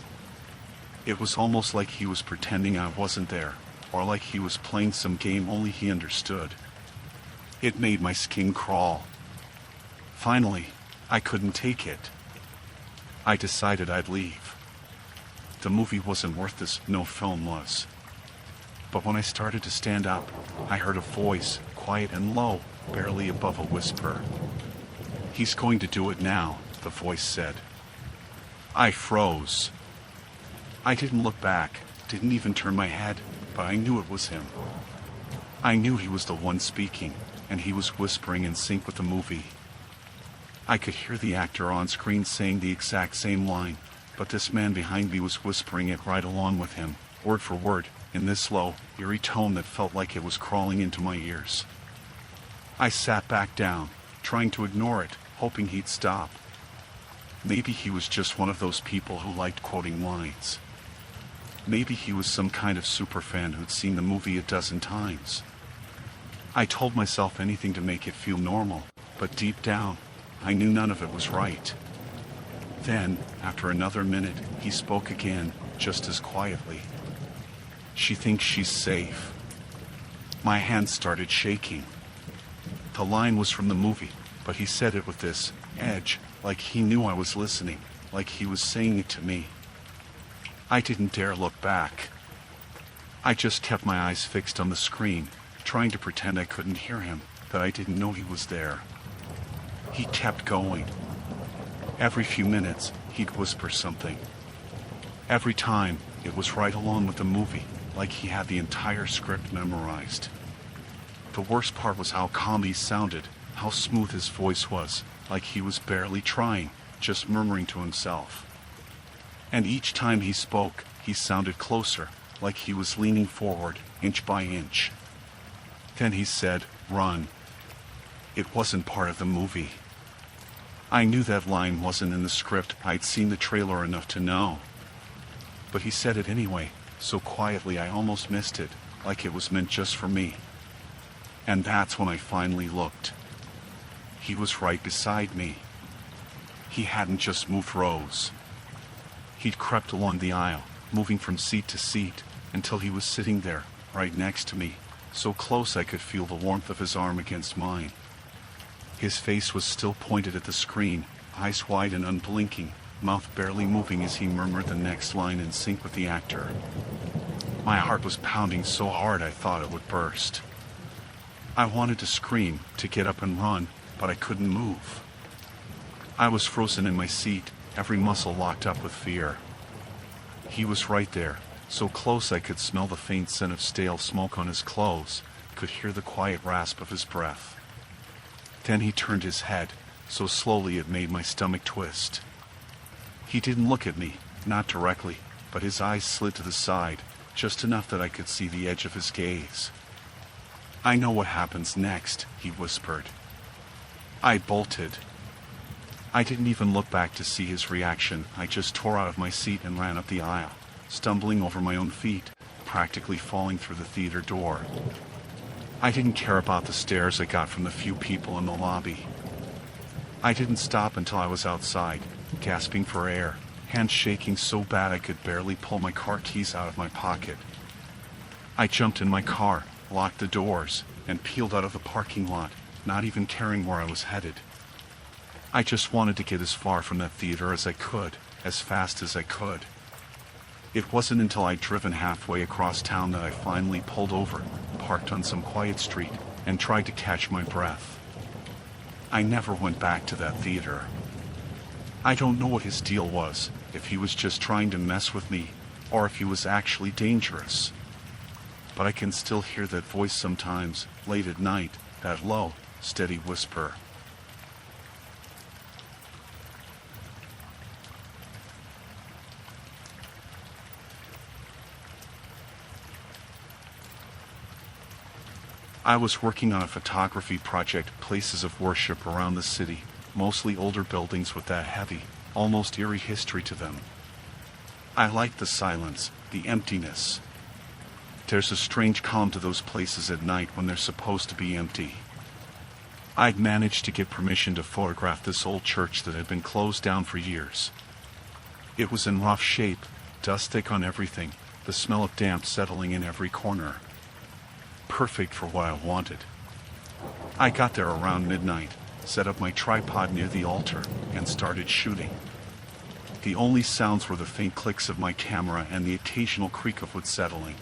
It was almost like he was pretending I wasn't there, or like he was playing some game only he understood. It made my skin crawl. Finally, I couldn't take it. I decided I'd leave. The movie wasn't worth this, no film was. But when I started to stand up, I heard a voice, quiet and low, barely above a whisper. "He's going to do it now," the voice said. I froze. I didn't look back, didn't even turn my head, but I knew it was him. I knew he was the one speaking, and he was whispering in sync with the movie. I could hear the actor on screen saying the exact same line, but this man behind me was whispering it right along with him, word for word, in this low, eerie tone that felt like it was crawling into my ears. I sat back down, trying to ignore it, hoping he'd stop. Maybe he was just one of those people who liked quoting lines. Maybe he was some kind of superfan who'd seen the movie a dozen times. I told myself anything to make it feel normal, but deep down, I knew none of it was right. Then, after another minute, he spoke again, just as quietly. "She thinks she's safe." My hands started shaking. The line was from the movie, but he said it with this edge, like he knew I was listening, like he was saying it to me. I didn't dare look back. I just kept my eyes fixed on the screen, trying to pretend I couldn't hear him, that I didn't know he was there. He kept going. Every few minutes, he'd whisper something. Every time, it was right along with the movie, like he had the entire script memorized. The worst part was how calm he sounded, how smooth his voice was, like he was barely trying, just murmuring to himself. And each time he spoke, he sounded closer, like he was leaning forward, inch by inch. Then he said, "Run." It wasn't part of the movie. I knew that line wasn't in the script. I'd seen the trailer enough to know. But he said it anyway, so quietly I almost missed it, like it was meant just for me. And that's when I finally looked. He was right beside me. He hadn't just moved rows. He'd crept along the aisle, moving from seat to seat, until he was sitting there, right next to me, so close I could feel the warmth of his arm against mine. His face was still pointed at the screen, eyes wide and unblinking, mouth barely moving as he murmured the next line in sync with the actor. My heart was pounding so hard I thought it would burst. I wanted to scream, to get up and run, but I couldn't move. I was frozen in my seat, every muscle locked up with fear. He was right there, so close I could smell the faint scent of stale smoke on his clothes, could hear the quiet rasp of his breath. Then he turned his head, so slowly it made my stomach twist. He didn't look at me, not directly, but his eyes slid to the side, just enough that I could see the edge of his gaze. "I know what happens next," he whispered. I bolted. I didn't even look back to see his reaction. I just tore out of my seat and ran up the aisle, stumbling over my own feet, practically falling through the theater door. I didn't care about the stares I got from the few people in the lobby. I didn't stop until I was outside, gasping for air, hands shaking so bad I could barely pull my car keys out of my pocket. I jumped in my car, locked the doors, and peeled out of the parking lot, not even caring where I was headed. I just wanted to get as far from that theater as I could, as fast as I could. It wasn't until I'd driven halfway across town that I finally pulled over, parked on some quiet street, and tried to catch my breath. I never went back to that theater. I don't know what his deal was, if he was just trying to mess with me, or if he was actually dangerous. But I can still hear that voice sometimes, late at night, that low, steady whisper. I was working on a photography project, places of worship around the city, mostly older buildings with that heavy, almost eerie history to them. I liked the silence, the emptiness. There's a strange calm to those places at night when they're supposed to be empty. I'd managed to get permission to photograph this old church that had been closed down for years. It was in rough shape, dust thick on everything, the smell of damp settling in every corner. Perfect for what I wanted. I got there around midnight, set up my tripod near the altar, and started shooting. The only sounds were the faint clicks of my camera and the occasional creak of wood settling.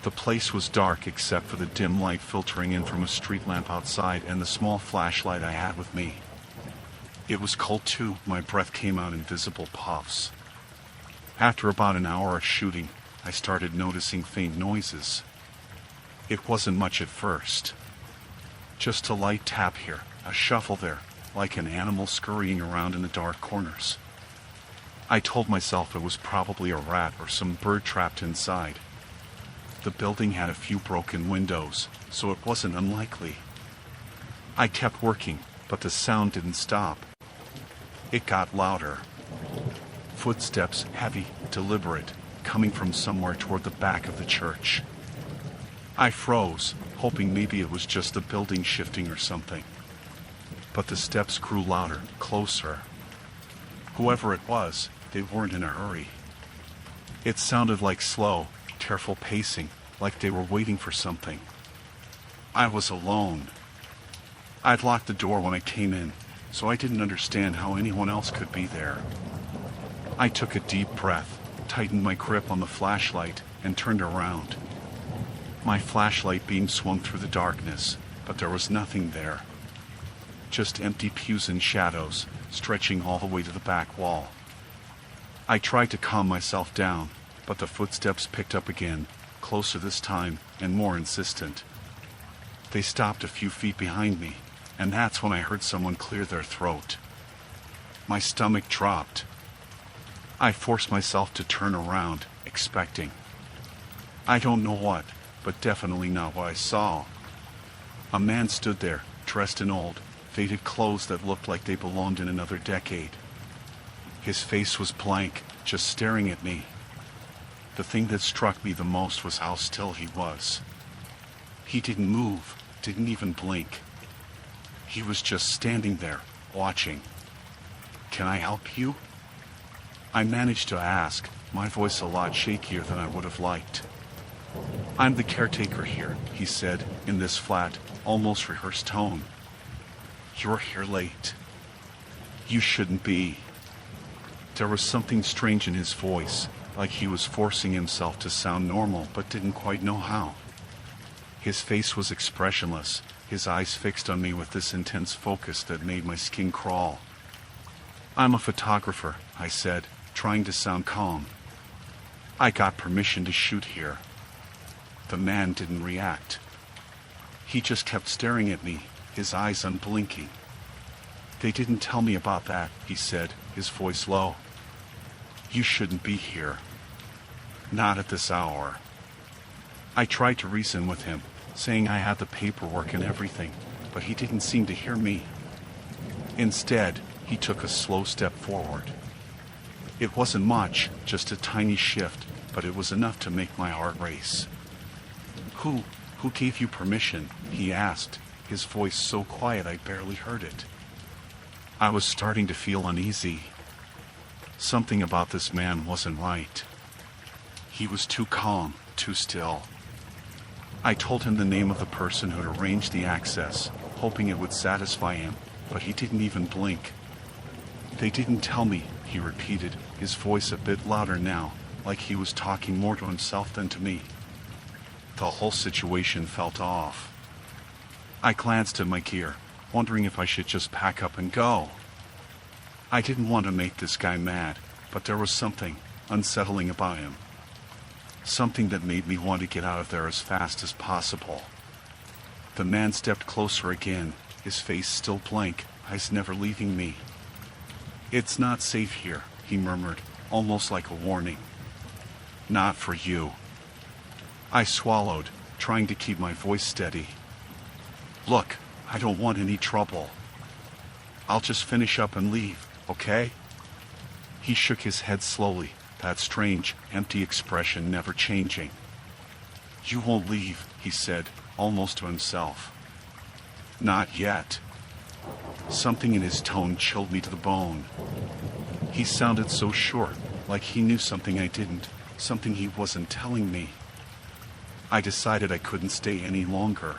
The place was dark except for the dim light filtering in from a street lamp outside and the small flashlight I had with me. It was cold too. My breath came out in visible puffs. After about an hour of shooting, I started noticing faint noises. It wasn't much at first. Just a light tap here, a shuffle there, like an animal scurrying around in the dark corners. I told myself it was probably a rat or some bird trapped inside. The building had a few broken windows, so it wasn't unlikely. I kept working, but the sound didn't stop. It got louder. Footsteps, heavy, deliberate, coming from somewhere toward the back of the church. I froze, hoping maybe it was just the building shifting or something. But the steps grew louder, closer. Whoever it was, they weren't in a hurry. It sounded like slow, careful pacing, like they were waiting for something. I was alone. I'd locked the door when I came in, so I didn't understand how anyone else could be there. I took a deep breath, tightened my grip on the flashlight, and turned around. My flashlight beam swung through the darkness, but there was nothing there. Just empty pews and shadows, stretching all the way to the back wall. I tried to calm myself down, but the footsteps picked up again, closer this time and more insistent. They stopped a few feet behind me, and that's when I heard someone clear their throat. My stomach dropped. I forced myself to turn around, expecting. I don't know what, but definitely not what I saw. A man stood there, dressed in old, faded clothes that looked like they belonged in another decade. His face was blank, just staring at me. The thing that struck me the most was how still he was. He didn't move, didn't even blink. He was just standing there, watching. "Can I help you?" I managed to ask, my voice a lot shakier than I would have liked. "I'm the caretaker here," he said, in this flat, almost rehearsed tone. "You're here late. You shouldn't be." There was something strange in his voice, like he was forcing himself to sound normal but didn't quite know how. His face was expressionless, his eyes fixed on me with this intense focus that made my skin crawl. "I'm a photographer," I said, trying to sound calm. "I got permission to shoot here." The man didn't react. He just kept staring at me, his eyes unblinking. "They didn't tell me about that," he said, his voice low. "You shouldn't be here. Not at this hour." I tried to reason with him, saying I had the paperwork and everything, but he didn't seem to hear me. Instead, he took a slow step forward. It wasn't much, just a tiny shift, but it was enough to make my heart race. Who gave you permission?" he asked, his voice so quiet I barely heard it. I was starting to feel uneasy. Something about this man wasn't right. He was too calm, too still. I told him the name of the person who'd arranged the access, hoping it would satisfy him, but he didn't even blink. "They didn't tell me," he repeated, his voice a bit louder now, like he was talking more to himself than to me. The whole situation felt off. I glanced at my gear, wondering if I should just pack up and go. I didn't want to make this guy mad, but there was something unsettling about him. Something that made me want to get out of there as fast as possible. The man stepped closer again, his face still blank, eyes never leaving me. "It's not safe here," he murmured, almost like a warning. "Not for you." I swallowed, trying to keep my voice steady. "Look, I don't want any trouble. I'll just finish up and leave, okay?" He shook his head slowly, that strange, empty expression never changing. "You won't leave," he said, almost to himself. "Not yet." Something in his tone chilled me to the bone. He sounded so sure, like he knew something I didn't, something he wasn't telling me. I decided I couldn't stay any longer.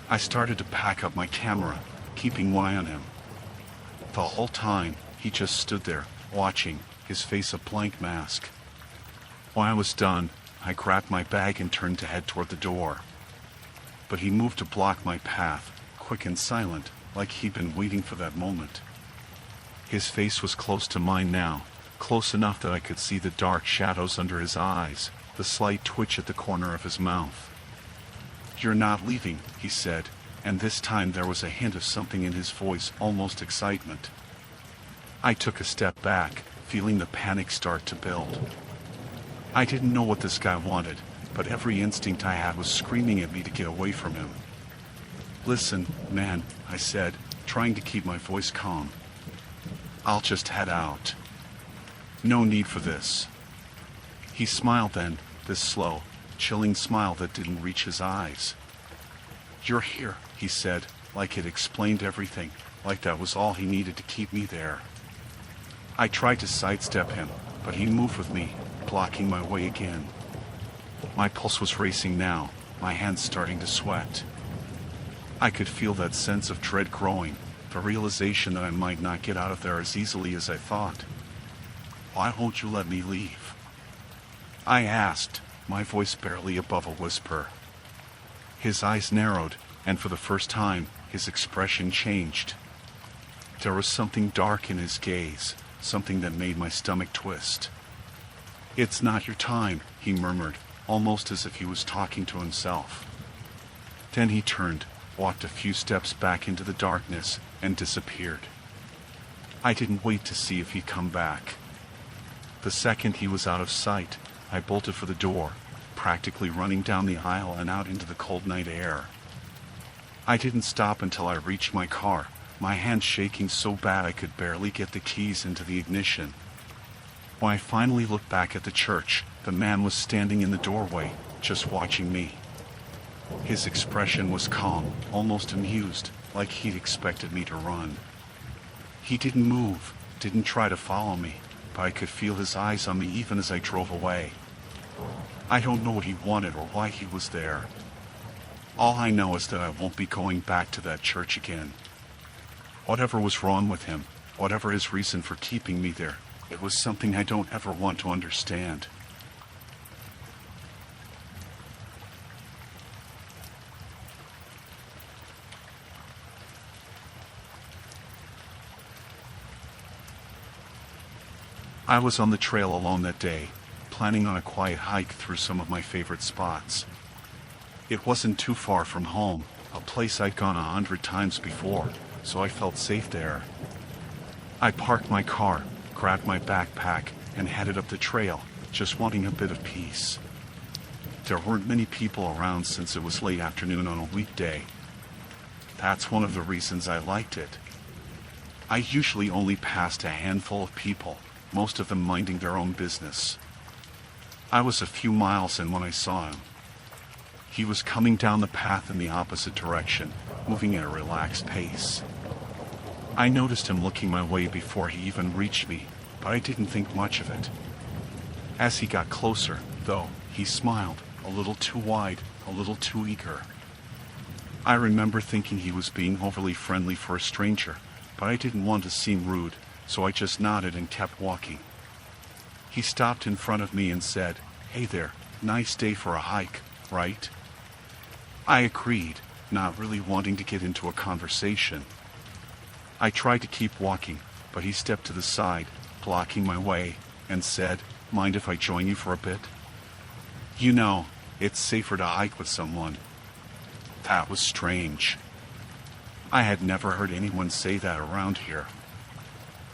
I started to pack up my camera, keeping one eye on him. The whole time, he just stood there, watching, his face a blank mask. When I was done, I grabbed my bag and turned to head toward the door. But he moved to block my path, quick and silent, like he'd been waiting for that moment. His face was close to mine now, close enough that I could see the dark shadows under his eyes, the slight twitch at the corner of his mouth. "You're not leaving," he said, and this time there was a hint of something in his voice, almost excitement. I took a step back, feeling the panic start to build. I didn't know what this guy wanted, but every instinct I had was screaming at me to get away from him. "Listen, man," I said, trying to keep my voice calm. "I'll just head out. No need for this." He smiled then, this slow, chilling smile that didn't reach his eyes. "You're here," he said, like it explained everything, like that was all he needed to keep me there. I tried to sidestep him, but he moved with me, blocking my way again. My pulse was racing now, my hands starting to sweat. I could feel that sense of dread growing, the realization that I might not get out of there as easily as I thought. "Why won't you let me leave?" I asked, my voice barely above a whisper. His eyes narrowed, and for the first time, his expression changed. There was something dark in his gaze, something that made my stomach twist. "It's not your time," he murmured, almost as if he was talking to himself. Then he turned, walked a few steps back into the darkness, and disappeared. I didn't wait to see if he'd come back. The second he was out of sight, I bolted for the door, practically running down the aisle and out into the cold night air. I didn't stop until I reached my car, my hands shaking so bad I could barely get the keys into the ignition. When I finally looked back at the church, the man was standing in the doorway, just watching me. His expression was calm, almost amused, like he'd expected me to run. He didn't move, didn't try to follow me, but I could feel his eyes on me even as I drove away. I don't know what he wanted or why he was there. All I know is that I won't be going back to that church again. Whatever was wrong with him, whatever his reason for keeping me there, it was something I don't ever want to understand. I was on the trail alone that day, planning on a quiet hike through some of my favorite spots. It wasn't too far from home, a place I'd gone 100 times before, so I felt safe there. I parked my car, grabbed my backpack, and headed up the trail, just wanting a bit of peace. There weren't many people around since it was late afternoon on a weekday. That's one of the reasons I liked it. I usually only passed a handful of people, most of them minding their own business. I was a few miles in when I saw him. He was coming down the path in the opposite direction, moving at a relaxed pace. I noticed him looking my way before he even reached me, but I didn't think much of it. As he got closer, though, he smiled, a little too wide, a little too eager. I remember thinking he was being overly friendly for a stranger, but I didn't want to seem rude, so I just nodded and kept walking. He stopped in front of me and said, "Hey there, nice day for a hike, right?" I agreed, not really wanting to get into a conversation. I tried to keep walking, but he stepped to the side, blocking my way, and said, "Mind if I join you for a bit? You know, it's safer to hike with someone." That was strange. I had never heard anyone say that around here.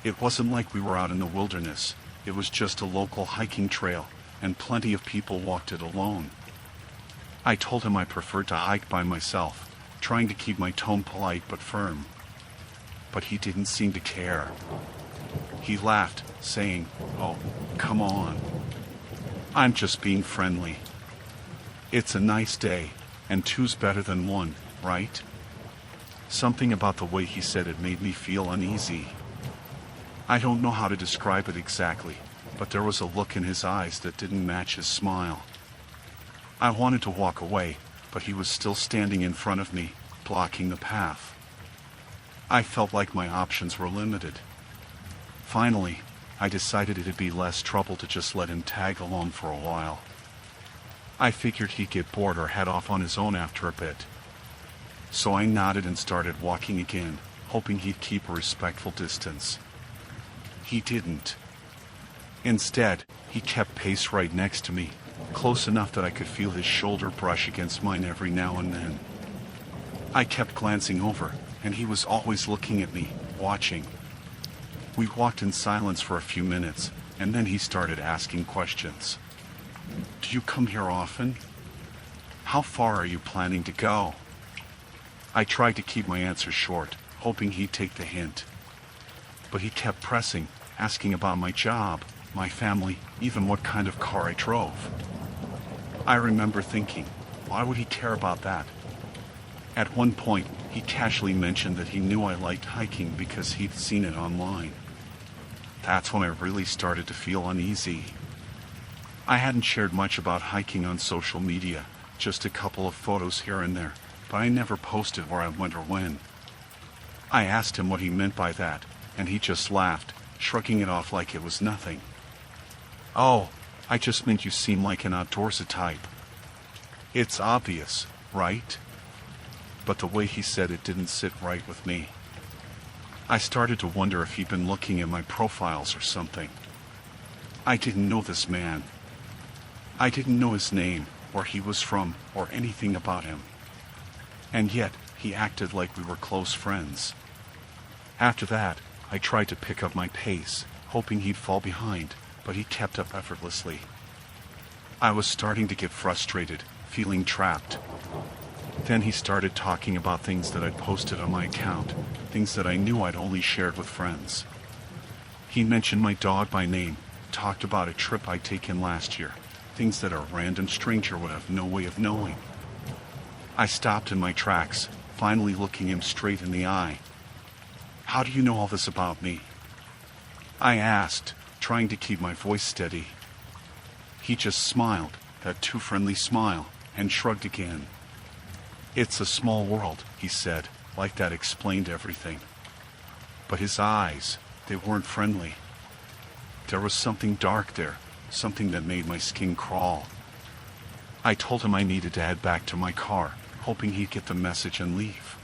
It wasn't like we were out in the wilderness. It was just a local hiking trail, and plenty of people walked it alone. I told him I preferred to hike by myself, trying to keep my tone polite but firm. But he didn't seem to care. He laughed, saying, "Oh, come on. I'm just being friendly. It's a nice day, and two's better than one, right?" Something about the way he said it made me feel uneasy. I don't know how to describe it exactly, but there was a look in his eyes that didn't match his smile. I wanted to walk away, but he was still standing in front of me, blocking the path. I felt like my options were limited. Finally, I decided it'd be less trouble to just let him tag along for a while. I figured he'd get bored or head off on his own after a bit. So I nodded and started walking again, hoping he'd keep a respectful distance. He didn't. Instead, he kept pace right next to me, close enough that I could feel his shoulder brush against mine every now and then. I kept glancing over, and he was always looking at me, watching. We walked in silence for a few minutes, and then he started asking questions. Do you come here often? How far are you planning to go? I tried to keep my answers short, hoping he'd take the hint. But he kept pressing, asking about my job, my family, even what kind of car I drove. I remember thinking, why would he care about that? At one point, he casually mentioned that he knew I liked hiking because he'd seen it online. That's when I really started to feel uneasy. I hadn't shared much about hiking on social media, just a couple of photos here and there, but I never posted where I went or when. I asked him what he meant by that, and he just laughed, shrugging it off like it was nothing. Oh, I just meant you seem like an outdoorsy type. It's obvious, right? But the way he said it didn't sit right with me. I started to wonder if he'd been looking at my profiles or something. I didn't know this man. I didn't know his name, where he was from, or anything about him. And yet, he acted like we were close friends. After that, I tried to pick up my pace, hoping he'd fall behind, but he kept up effortlessly. I was starting to get frustrated, feeling trapped. Then he started talking about things that I'd posted on my account, things that I knew I'd only shared with friends. He mentioned my dog by name, talked about a trip I'd taken last year, things that a random stranger would have no way of knowing. I stopped in my tracks, finally looking him straight in the eye. How do you know all this about me? I asked, trying to keep my voice steady. He just smiled, that too friendly smile, and shrugged again. It's a small world, he said, like that explained everything. But his eyes, they weren't friendly. There was something dark there, something that made my skin crawl. I told him I needed to head back to my car, hoping he'd get the message and leave.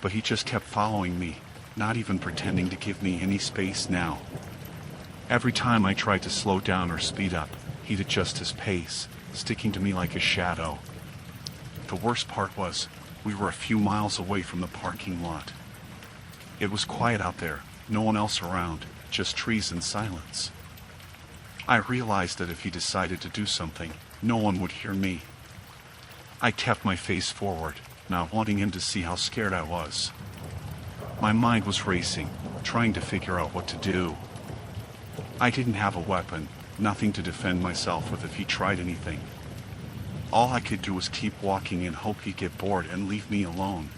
But he just kept following me, not even pretending to give me any space now. Every time I tried to slow down or speed up, he'd adjust his pace, sticking to me like a shadow. The worst part was, we were a few miles away from the parking lot. It was quiet out there, no one else around, just trees and silence. I realized that if he decided to do something, no one would hear me. I kept my face forward, not wanting him to see how scared I was. My mind was racing, trying to figure out what to do. I didn't have a weapon, nothing to defend myself with if he tried anything. All I could do was keep walking and hope he'd get bored and leave me alone.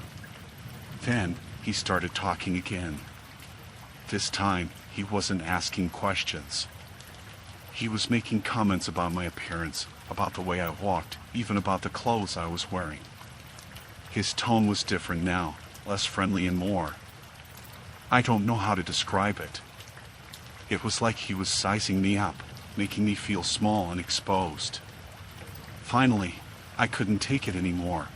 Then he started talking again. This time, he wasn't asking questions. He was making comments about my appearance, about the way I walked, even about the clothes I was wearing. His tone was different now, less friendly and more. I don't know how to describe it. It was like he was sizing me up, making me feel small and exposed. Finally, I couldn't take it anymore.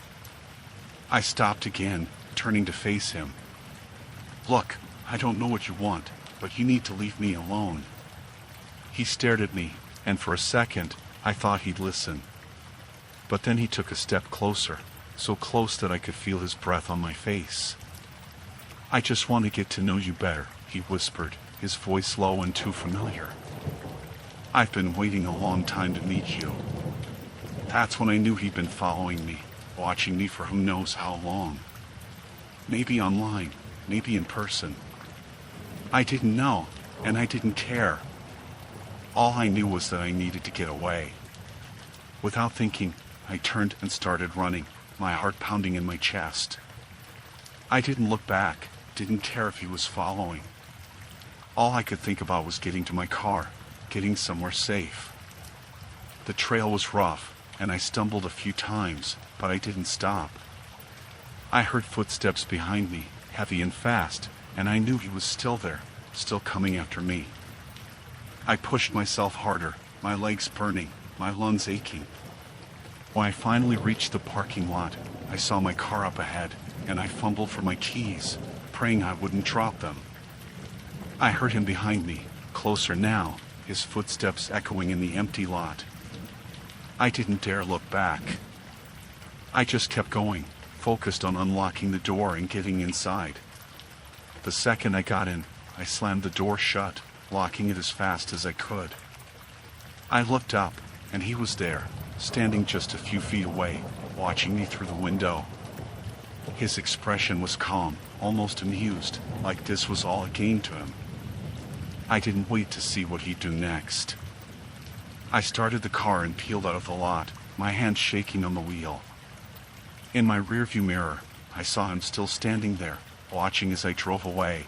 I stopped again, turning to face him. Look, I don't know what you want, but you need to leave me alone. He stared at me, and for a second, I thought he'd listen. But then he took a step closer, so close that I could feel his breath on my face. I just want to get to know you better, he whispered, his voice low and too familiar. I've been waiting a long time to meet you. That's when I knew he'd been following me, watching me for who knows how long. Maybe online, maybe in person. I didn't know, and I didn't care. All I knew was that I needed to get away. Without thinking, I turned and started running, my heart pounding in my chest. I didn't look back, didn't care if he was following. All I could think about was getting to my car, getting somewhere safe. The trail was rough, and I stumbled a few times, but I didn't stop. I heard footsteps behind me, heavy and fast, and I knew he was still there, still coming after me. I pushed myself harder, my legs burning, my lungs aching. When I finally reached the parking lot, I saw my car up ahead, and I fumbled for my keys, praying I wouldn't drop them. I heard him behind me, closer now, his footsteps echoing in the empty lot. I didn't dare look back. I just kept going, focused on unlocking the door and getting inside. The second I got in, I slammed the door shut, locking it as fast as I could. I looked up, and he was there, standing just a few feet away, watching me through the window. His expression was calm, almost amused, like this was all a game to him. I didn't wait to see what he'd do next. I started the car and peeled out of the lot, my hands shaking on the wheel. In my rearview mirror, I saw him still standing there, watching as I drove away.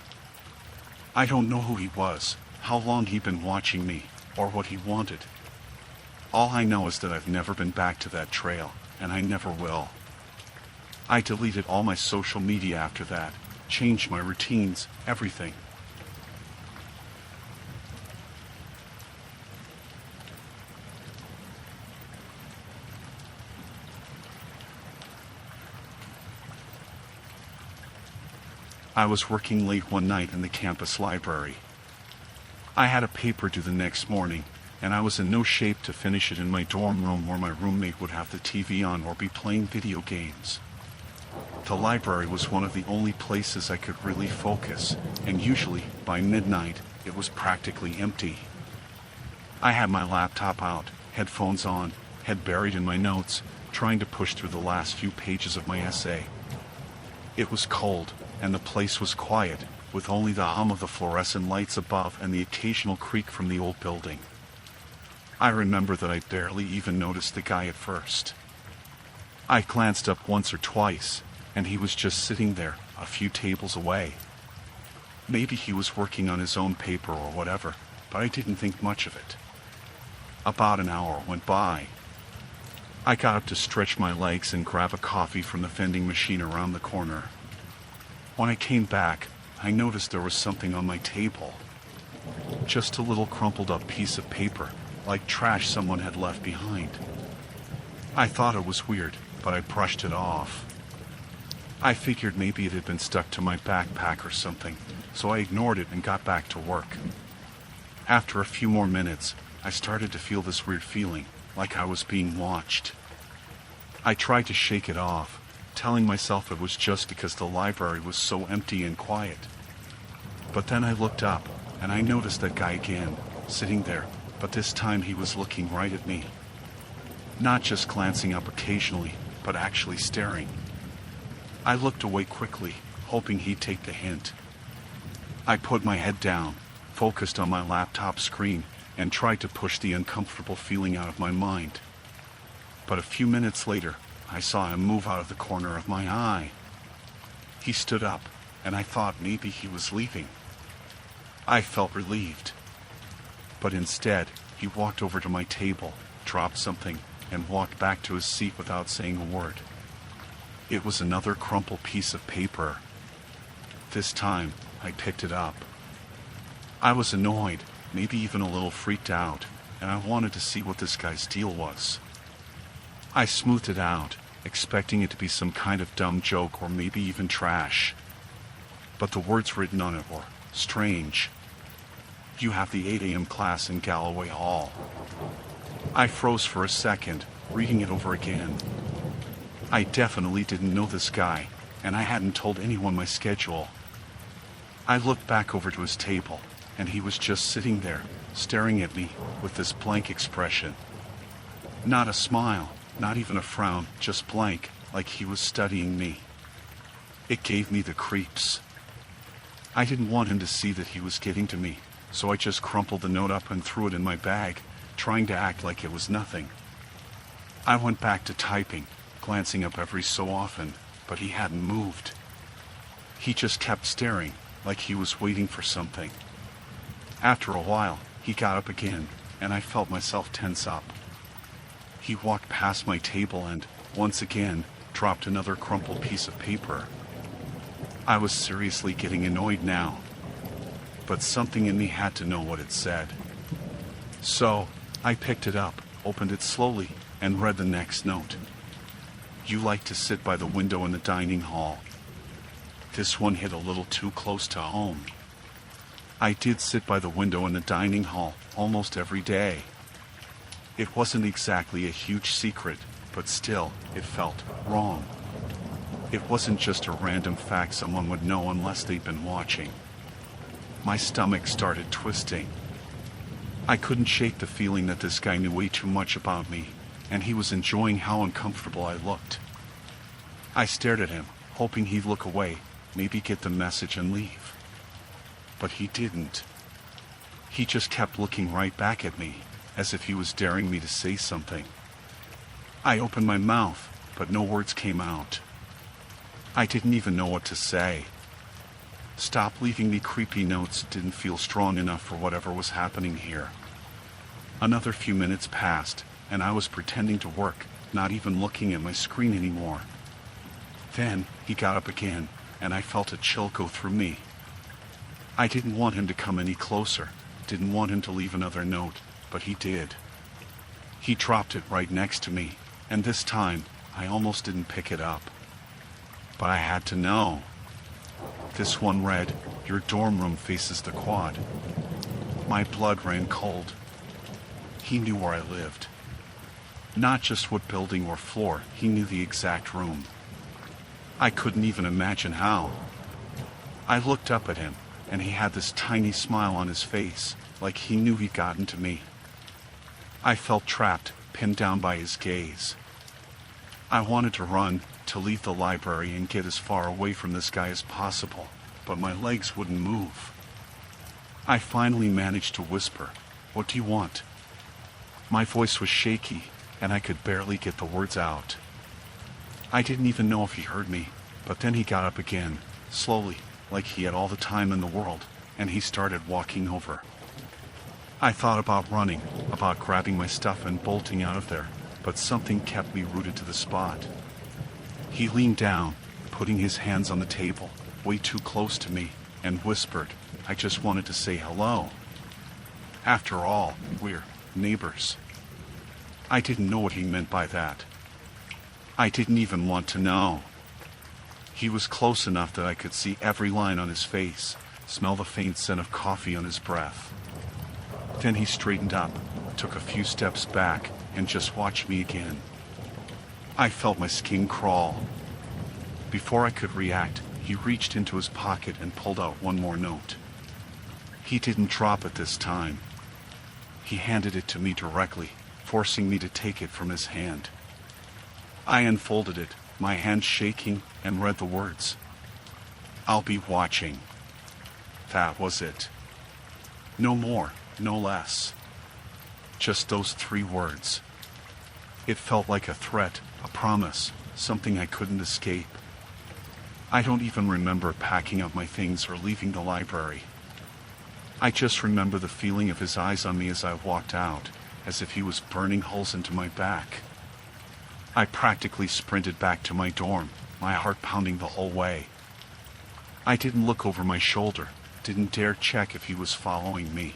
I don't know who he was, how long he'd been watching me, or what he wanted. All I know is that I've never been back to that trail, and I never will. I deleted all my social media after that, changed my routines, everything. I was working late one night in the campus library. I had a paper due the next morning, and I was in no shape to finish it in my dorm room where my roommate would have the TV on or be playing video games. The library was one of the only places I could really focus, and usually, by midnight, it was practically empty. I had my laptop out, headphones on, head buried in my notes, trying to push through the last few pages of my essay. It was cold, and the place was quiet, with only the hum of the fluorescent lights above and the occasional creak from the old building. I remember that I barely even noticed the guy at first. I glanced up once or twice, and he was just sitting there, a few tables away. Maybe he was working on his own paper or whatever, but I didn't think much of it. About an hour went by. I got up to stretch my legs and grab a coffee from the vending machine around the corner. When I came back, I noticed there was something on my table. Just a little crumpled up piece of paper, like trash someone had left behind. I thought it was weird, but I brushed it off. I figured maybe it had been stuck to my backpack or something, so I ignored it and got back to work. After a few more minutes, I started to feel this weird feeling, like I was being watched. I tried to shake it off, telling myself it was just because the library was so empty and quiet. But then I looked up, and I noticed that guy again, sitting there, but this time he was looking right at me. Not just glancing up occasionally, but actually staring. I looked away quickly, hoping he'd take the hint. I put my head down, focused on my laptop screen, and tried to push the uncomfortable feeling out of my mind. But a few minutes later, I saw him move out of the corner of my eye. He stood up, and I thought maybe he was leaving. I felt relieved. But instead, he walked over to my table, dropped something, and walked back to his seat without saying a word. It was another crumpled piece of paper. This time, I picked it up. I was annoyed, maybe even a little freaked out, and I wanted to see what this guy's deal was. I smoothed it out, expecting it to be some kind of dumb joke or maybe even trash. But the words written on it were strange. You have the 8 a.m. class in Galloway Hall. I froze for a second, reading it over again. I definitely didn't know this guy, and I hadn't told anyone my schedule. I looked back over to his table, and he was just sitting there, staring at me with this blank expression. Not a smile, not even a frown, just blank, like he was studying me. It gave me the creeps. I didn't want him to see that he was getting to me, so I just crumpled the note up and threw it in my bag, trying to act like it was nothing. I went back to typing, glancing up every so often, but he hadn't moved. He just kept staring, like he was waiting for something. After a while, he got up again, and I felt myself tense up. He walked past my table and, once again, dropped another crumpled piece of paper. I was seriously getting annoyed now, but something in me had to know what it said. So, I picked it up, opened it slowly, and read the next note. You like to sit by the window in the dining hall. This one hit a little too close to home. I did sit by the window in the dining hall almost every day. It wasn't exactly a huge secret, but still, it felt wrong. It wasn't just a random fact someone would know unless they'd been watching. My stomach started twisting. I couldn't shake the feeling that this guy knew way too much about me, and he was enjoying how uncomfortable I looked. I stared at him, hoping he'd look away, maybe get the message and leave. But he didn't. He just kept looking right back at me, as if he was daring me to say something. I opened my mouth, but no words came out. I didn't even know what to say. Stop leaving me creepy notes didn't feel strong enough for whatever was happening here. Another few minutes passed, and I was pretending to work, not even looking at my screen anymore. Then he got up again, and I felt a chill go through me. I didn't want him to come any closer, didn't want him to leave another note, but he did. He dropped it right next to me, and this time I almost didn't pick it up. But I had to know. This one read, "Your dorm room faces the quad." My blood ran cold. He knew where I lived. Not just what building or floor, he knew the exact room. I couldn't even imagine how. I looked up at him, and he had this tiny smile on his face, like he knew he'd gotten to me. I felt trapped, pinned down by his gaze. I wanted to run, to leave the library and get as far away from this guy as possible, but my legs wouldn't move. I finally managed to whisper, "What do you want?" My voice was shaky, and I could barely get the words out. I didn't even know if he heard me, but then he got up again, slowly, like he had all the time in the world, and he started walking over. I thought about running, about grabbing my stuff and bolting out of there, but something kept me rooted to the spot. He leaned down, putting his hands on the table, way too close to me, and whispered, "I just wanted to say hello. After all, we're neighbors." I didn't know what he meant by that. I didn't even want to know. He was close enough that I could see every line on his face, smell the faint scent of coffee on his breath. Then he straightened up, took a few steps back, and just watched me again. I felt my skin crawl. Before I could react, he reached into his pocket and pulled out one more note. He didn't drop it this time. He handed it to me directly, forcing me to take it from his hand. I unfolded it, my hand shaking, and read the words. "I'll be watching." That was it. No more, no less. Just those 3 words. It felt like a threat, a promise, something I couldn't escape. I don't even remember packing up my things or leaving the library. I just remember the feeling of his eyes on me as I walked out, as if he was burning holes into my back. I practically sprinted back to my dorm, my heart pounding the whole way. I didn't look over my shoulder, didn't dare check if he was following me.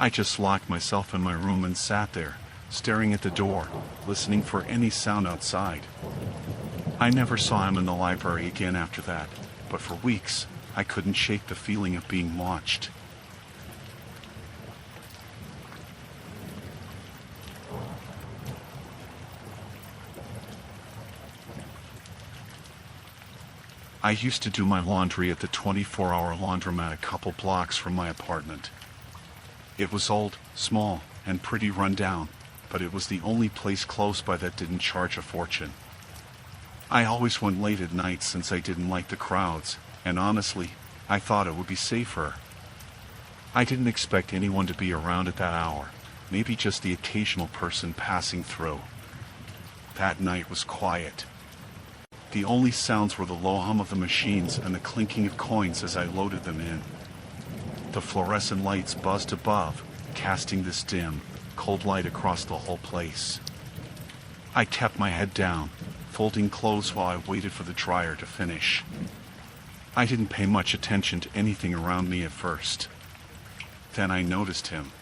I just locked myself in my room and sat there, staring at the door, listening for any sound outside. I never saw him in the library again after that, but for weeks, I couldn't shake the feeling of being watched. I used to do my laundry at the 24-hour laundromat a couple blocks from my apartment. It was old, small, and pretty run down, but it was the only place close by that didn't charge a fortune. I always went late at night since I didn't like the crowds, and honestly, I thought it would be safer. I didn't expect anyone to be around at that hour, maybe just the occasional person passing through. That night was quiet. The only sounds were the low hum of the machines and the clinking of coins as I loaded them in. The fluorescent lights buzzed above, casting this dim, cold light across the whole place. I kept my head down, folding clothes while I waited for the dryer to finish. I didn't pay much attention to anything around me at first. Then I noticed him.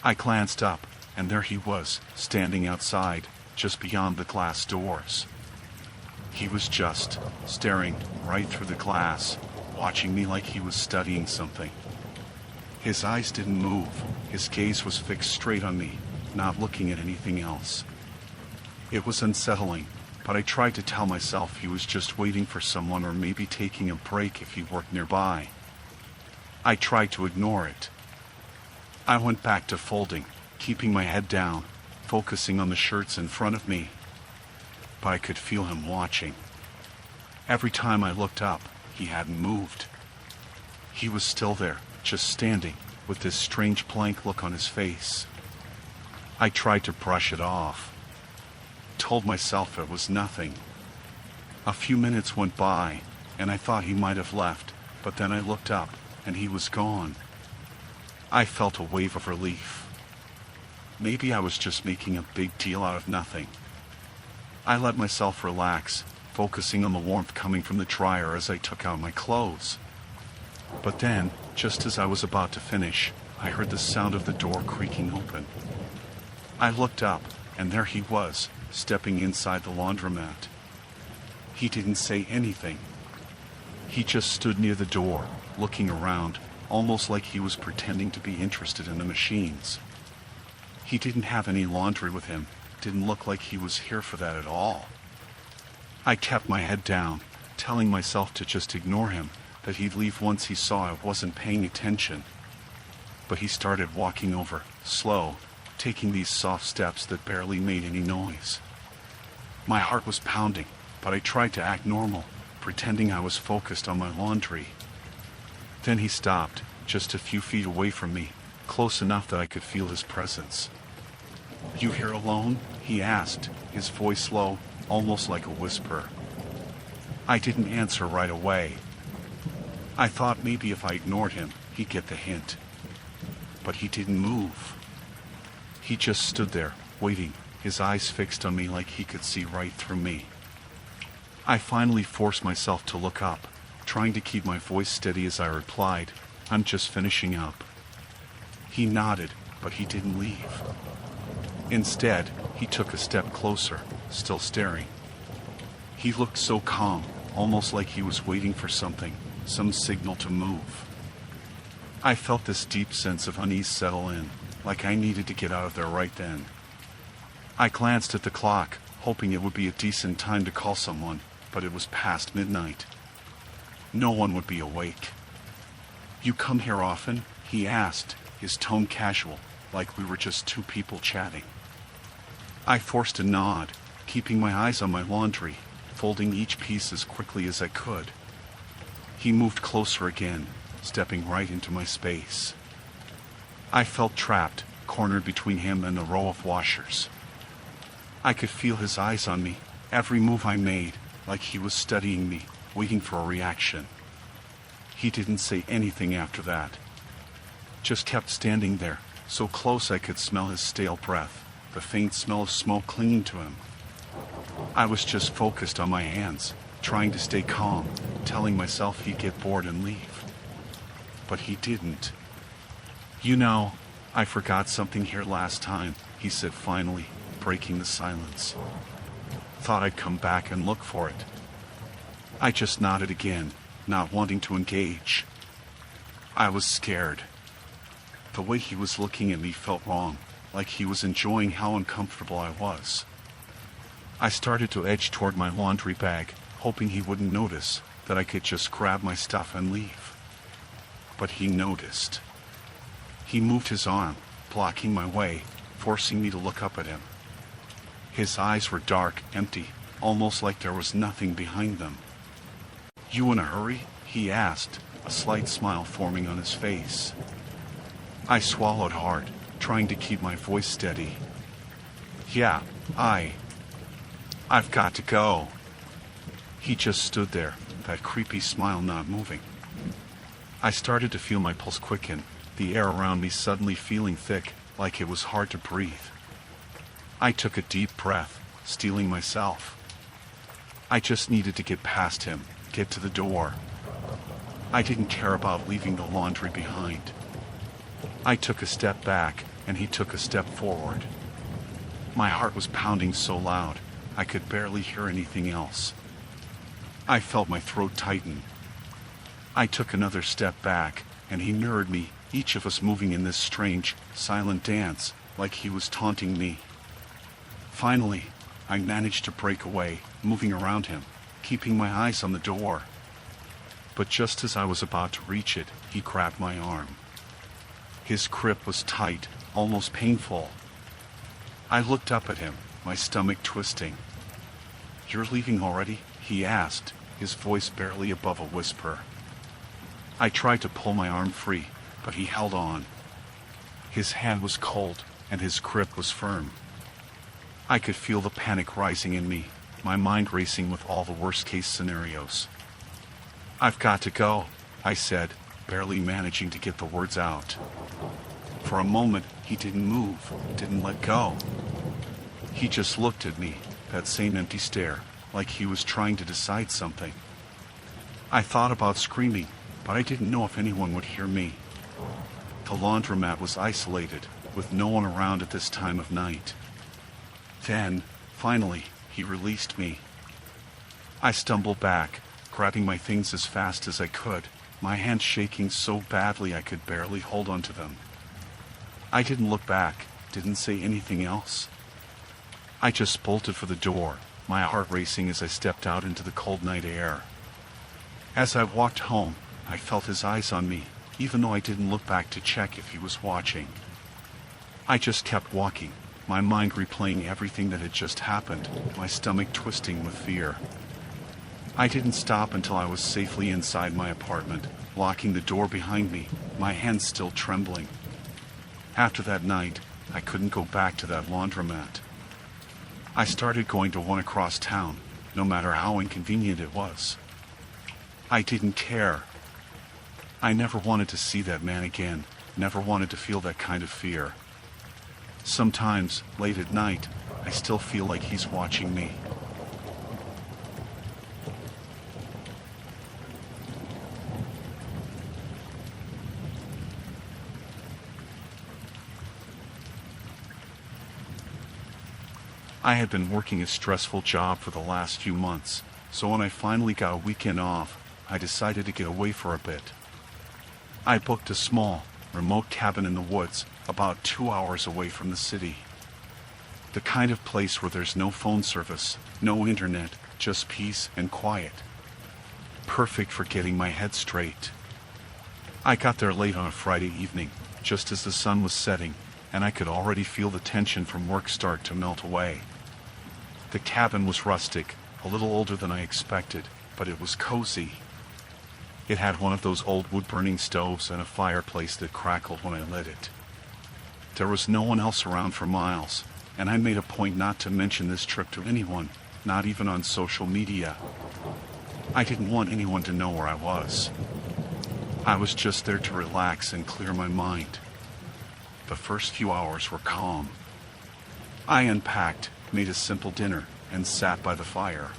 I glanced up, and there he was, standing outside, just beyond the glass doors. He was just staring right through the glass, watching me like he was studying something. His eyes didn't move. His gaze was fixed straight on me, not looking at anything else. It was unsettling, but I tried to tell myself he was just waiting for someone or maybe taking a break if he worked nearby. I tried to ignore it. I went back to folding, keeping my head down, focusing on the shirts in front of me. But I could feel him watching. Every time I looked up, he hadn't moved. He was still there, just standing, with this strange blank look on his face. I tried to brush it off. Told myself it was nothing. A few minutes went by, and I thought he might have left, but then I looked up, and he was gone. I felt a wave of relief. Maybe I was just making a big deal out of nothing. I let myself relax, focusing on the warmth coming from the dryer as I took out my clothes. But then, just as I was about to finish, I heard the sound of the door creaking open. I looked up, and there he was, stepping inside the laundromat. He didn't say anything. He just stood near the door, looking around, almost like he was pretending to be interested in the machines. He didn't have any laundry with him, didn't look like he was here for that at all. I kept my head down, telling myself to just ignore him, that he'd leave once he saw I wasn't paying attention. But he started walking over, slow, taking these soft steps that barely made any noise. My heart was pounding, but I tried to act normal, pretending I was focused on my laundry. Then he stopped, just a few feet away from me, close enough that I could feel his presence. "You here alone?" he asked, his voice low, almost like a whisper. I didn't answer right away. I thought maybe if I ignored him, he'd get the hint. But he didn't move. He just stood there, waiting, his eyes fixed on me like he could see right through me. I finally forced myself to look up, trying to keep my voice steady as I replied, "I'm just finishing up." He nodded, but he didn't leave. Instead, he took a step closer, still staring. He looked so calm, almost like he was waiting for something, some signal to move. I felt this deep sense of unease settle in, like I needed to get out of there right then. I glanced at the clock, hoping it would be a decent time to call someone, but it was past midnight. No one would be awake. "You come here often?" he asked, his tone casual, like we were just two people chatting. I forced a nod, keeping my eyes on my laundry, folding each piece as quickly as I could. He moved closer again, stepping right into my space. I felt trapped, cornered between him and the row of washers. I could feel his eyes on me, every move I made, like he was studying me, waiting for a reaction. He didn't say anything after that. Just kept standing there, so close I could smell his stale breath, the faint smell of smoke clinging to him. I was just focused on my hands, trying to stay calm, telling myself he'd get bored and leave. But he didn't. "You know, I forgot something here last time," he said finally, breaking the silence. "Thought I'd come back and look for it." I just nodded again, not wanting to engage. I was scared. The way he was looking at me felt wrong, like he was enjoying how uncomfortable I was. I started to edge toward my laundry bag, hoping he wouldn't notice, that I could just grab my stuff and leave. But he noticed. He moved his arm, blocking my way, forcing me to look up at him. His eyes were dark, empty, almost like there was nothing behind them. "You in a hurry?" he asked, a slight smile forming on his face. I swallowed hard, trying to keep my voice steady. "Yeah, I've got to go." He just stood there, that creepy smile not moving. I started to feel my pulse quicken, the air around me suddenly feeling thick, like it was hard to breathe. I took a deep breath, steeling myself. I just needed to get past him, get to the door. I didn't care about leaving the laundry behind. I took a step back, and he took a step forward. My heart was pounding so loud, I could barely hear anything else. I felt my throat tighten. I took another step back, and he mirrored me, each of us moving in this strange, silent dance, like he was taunting me. Finally, I managed to break away, moving around him, keeping my eyes on the door. But just as I was about to reach it, he grabbed my arm. His grip was tight, almost painful. I looked up at him, my stomach twisting. "You're leaving already?" he asked, his voice barely above a whisper. I tried to pull my arm free, but he held on. His hand was cold, and his grip was firm. I could feel the panic rising in me, my mind racing with all the worst-case scenarios. "I've got to go," I said, barely managing to get the words out. For a moment, he didn't move, didn't let go. He just looked at me, that same empty stare, like he was trying to decide something. I thought about screaming, but I didn't know if anyone would hear me. The laundromat was isolated, with no one around at this time of night. Then, finally, he released me. I stumbled back, grabbing my things as fast as I could, my hands shaking so badly I could barely hold onto them. I didn't look back, didn't say anything else. I just bolted for the door, my heart racing as I stepped out into the cold night air. As I walked home, I felt his eyes on me, even though I didn't look back to check if he was watching. I just kept walking, my mind replaying everything that had just happened, my stomach twisting with fear. I didn't stop until I was safely inside my apartment, locking the door behind me, my hands still trembling. After that night, I couldn't go back to that laundromat. I started going to one across town, no matter how inconvenient it was. I didn't care. I never wanted to see that man again, never wanted to feel that kind of fear. Sometimes, late at night, I still feel like he's watching me. I had been working a stressful job for the last few months, so when I finally got a weekend off, I decided to get away for a bit. I booked a small, remote cabin in the woods, about 2 hours away from the city. The kind of place where there's no phone service, no internet, just peace and quiet. Perfect for getting my head straight. I got there late on a Friday evening, just as the sun was setting, and I could already feel the tension from work start to melt away. The cabin was rustic, a little older than I expected, but it was cozy. It had one of those old wood-burning stoves and a fireplace that crackled when I lit it. There was no one else around for miles, and I made a point not to mention this trip to anyone, not even on social media. I didn't want anyone to know where I was. I was just there to relax and clear my mind. The first few hours were calm. I unpacked, made a simple dinner, and sat by the fire.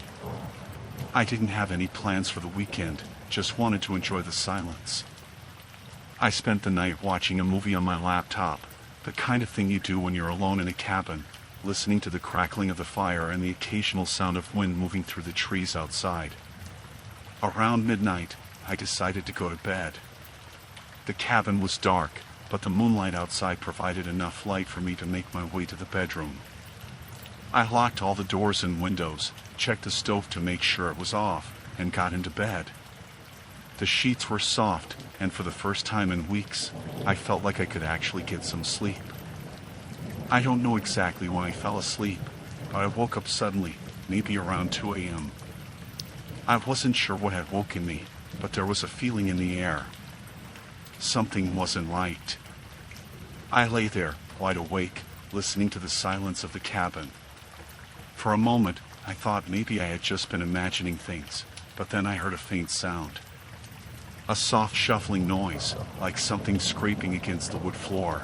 I didn't have any plans for the weekend, just wanted to enjoy the silence. I spent the night watching a movie on my laptop, the kind of thing you do when you're alone in a cabin, listening to the crackling of the fire and the occasional sound of wind moving through the trees outside. Around midnight, I decided to go to bed. The cabin was dark, but the moonlight outside provided enough light for me to make my way to the bedroom. I locked all the doors and windows, checked the stove to make sure it was off, and got into bed. The sheets were soft, and for the first time in weeks, I felt like I could actually get some sleep. I don't know exactly when I fell asleep, but I woke up suddenly, maybe around 2 a.m. I wasn't sure what had woken me, but there was a feeling in the air. Something wasn't right. I lay there, wide awake, listening to the silence of the cabin. For a moment, I thought maybe I had just been imagining things, but then I heard a faint sound. A soft shuffling noise, like something scraping against the wood floor.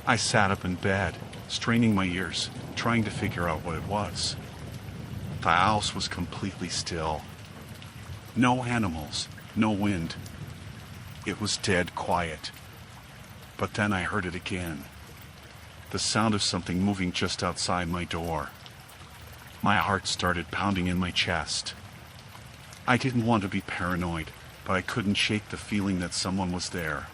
I sat up in bed, straining my ears, trying to figure out what it was. The house was completely still. No animals, no wind. It was dead quiet. But then I heard it again. The sound of something moving just outside my door. My heart started pounding in my chest. I didn't want to be paranoid, but I couldn't shake the feeling that someone was there.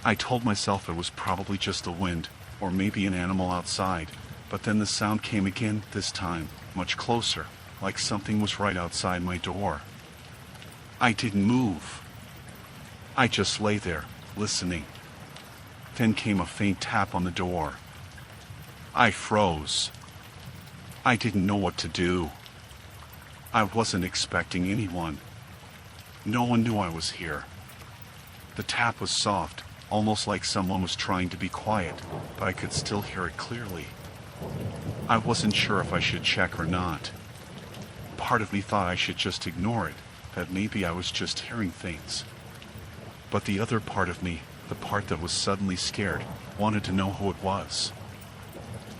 I told myself it was probably just the wind, or maybe an animal outside, But then the sound came again, this time, much closer, like something was right outside my door. I didn't move. I just lay there, listening. Then came a faint tap on the door. I froze. I didn't know what to do. I wasn't expecting anyone. No one knew I was here. The tap was soft, almost like someone was trying to be quiet, but I could still hear it clearly. I wasn't sure if I should check or not. Part of me thought I should just ignore it, that maybe I was just hearing things. But the other part of me, the part that was suddenly scared, wanted to know who it was.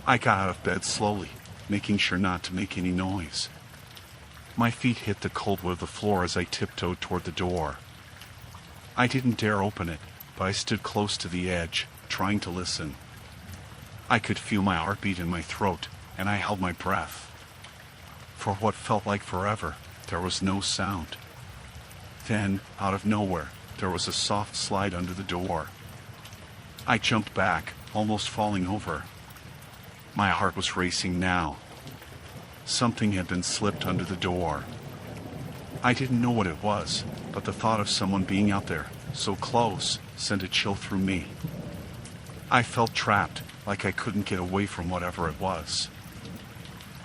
I got out of bed slowly, making sure not to make any noise. My feet hit the cold wood of the floor as I tiptoed toward the door. I didn't dare open it, but I stood close to the edge, trying to listen. I could feel my heartbeat in my throat, and I held my breath. For what felt like forever, there was no sound. Then, out of nowhere, there was a soft slide under the door. I jumped back, almost falling over. My heart was racing now. Something had been slipped under the door. I didn't know what it was, but the thought of someone being out there, so close, sent a chill through me. I felt trapped, like I couldn't get away from whatever it was.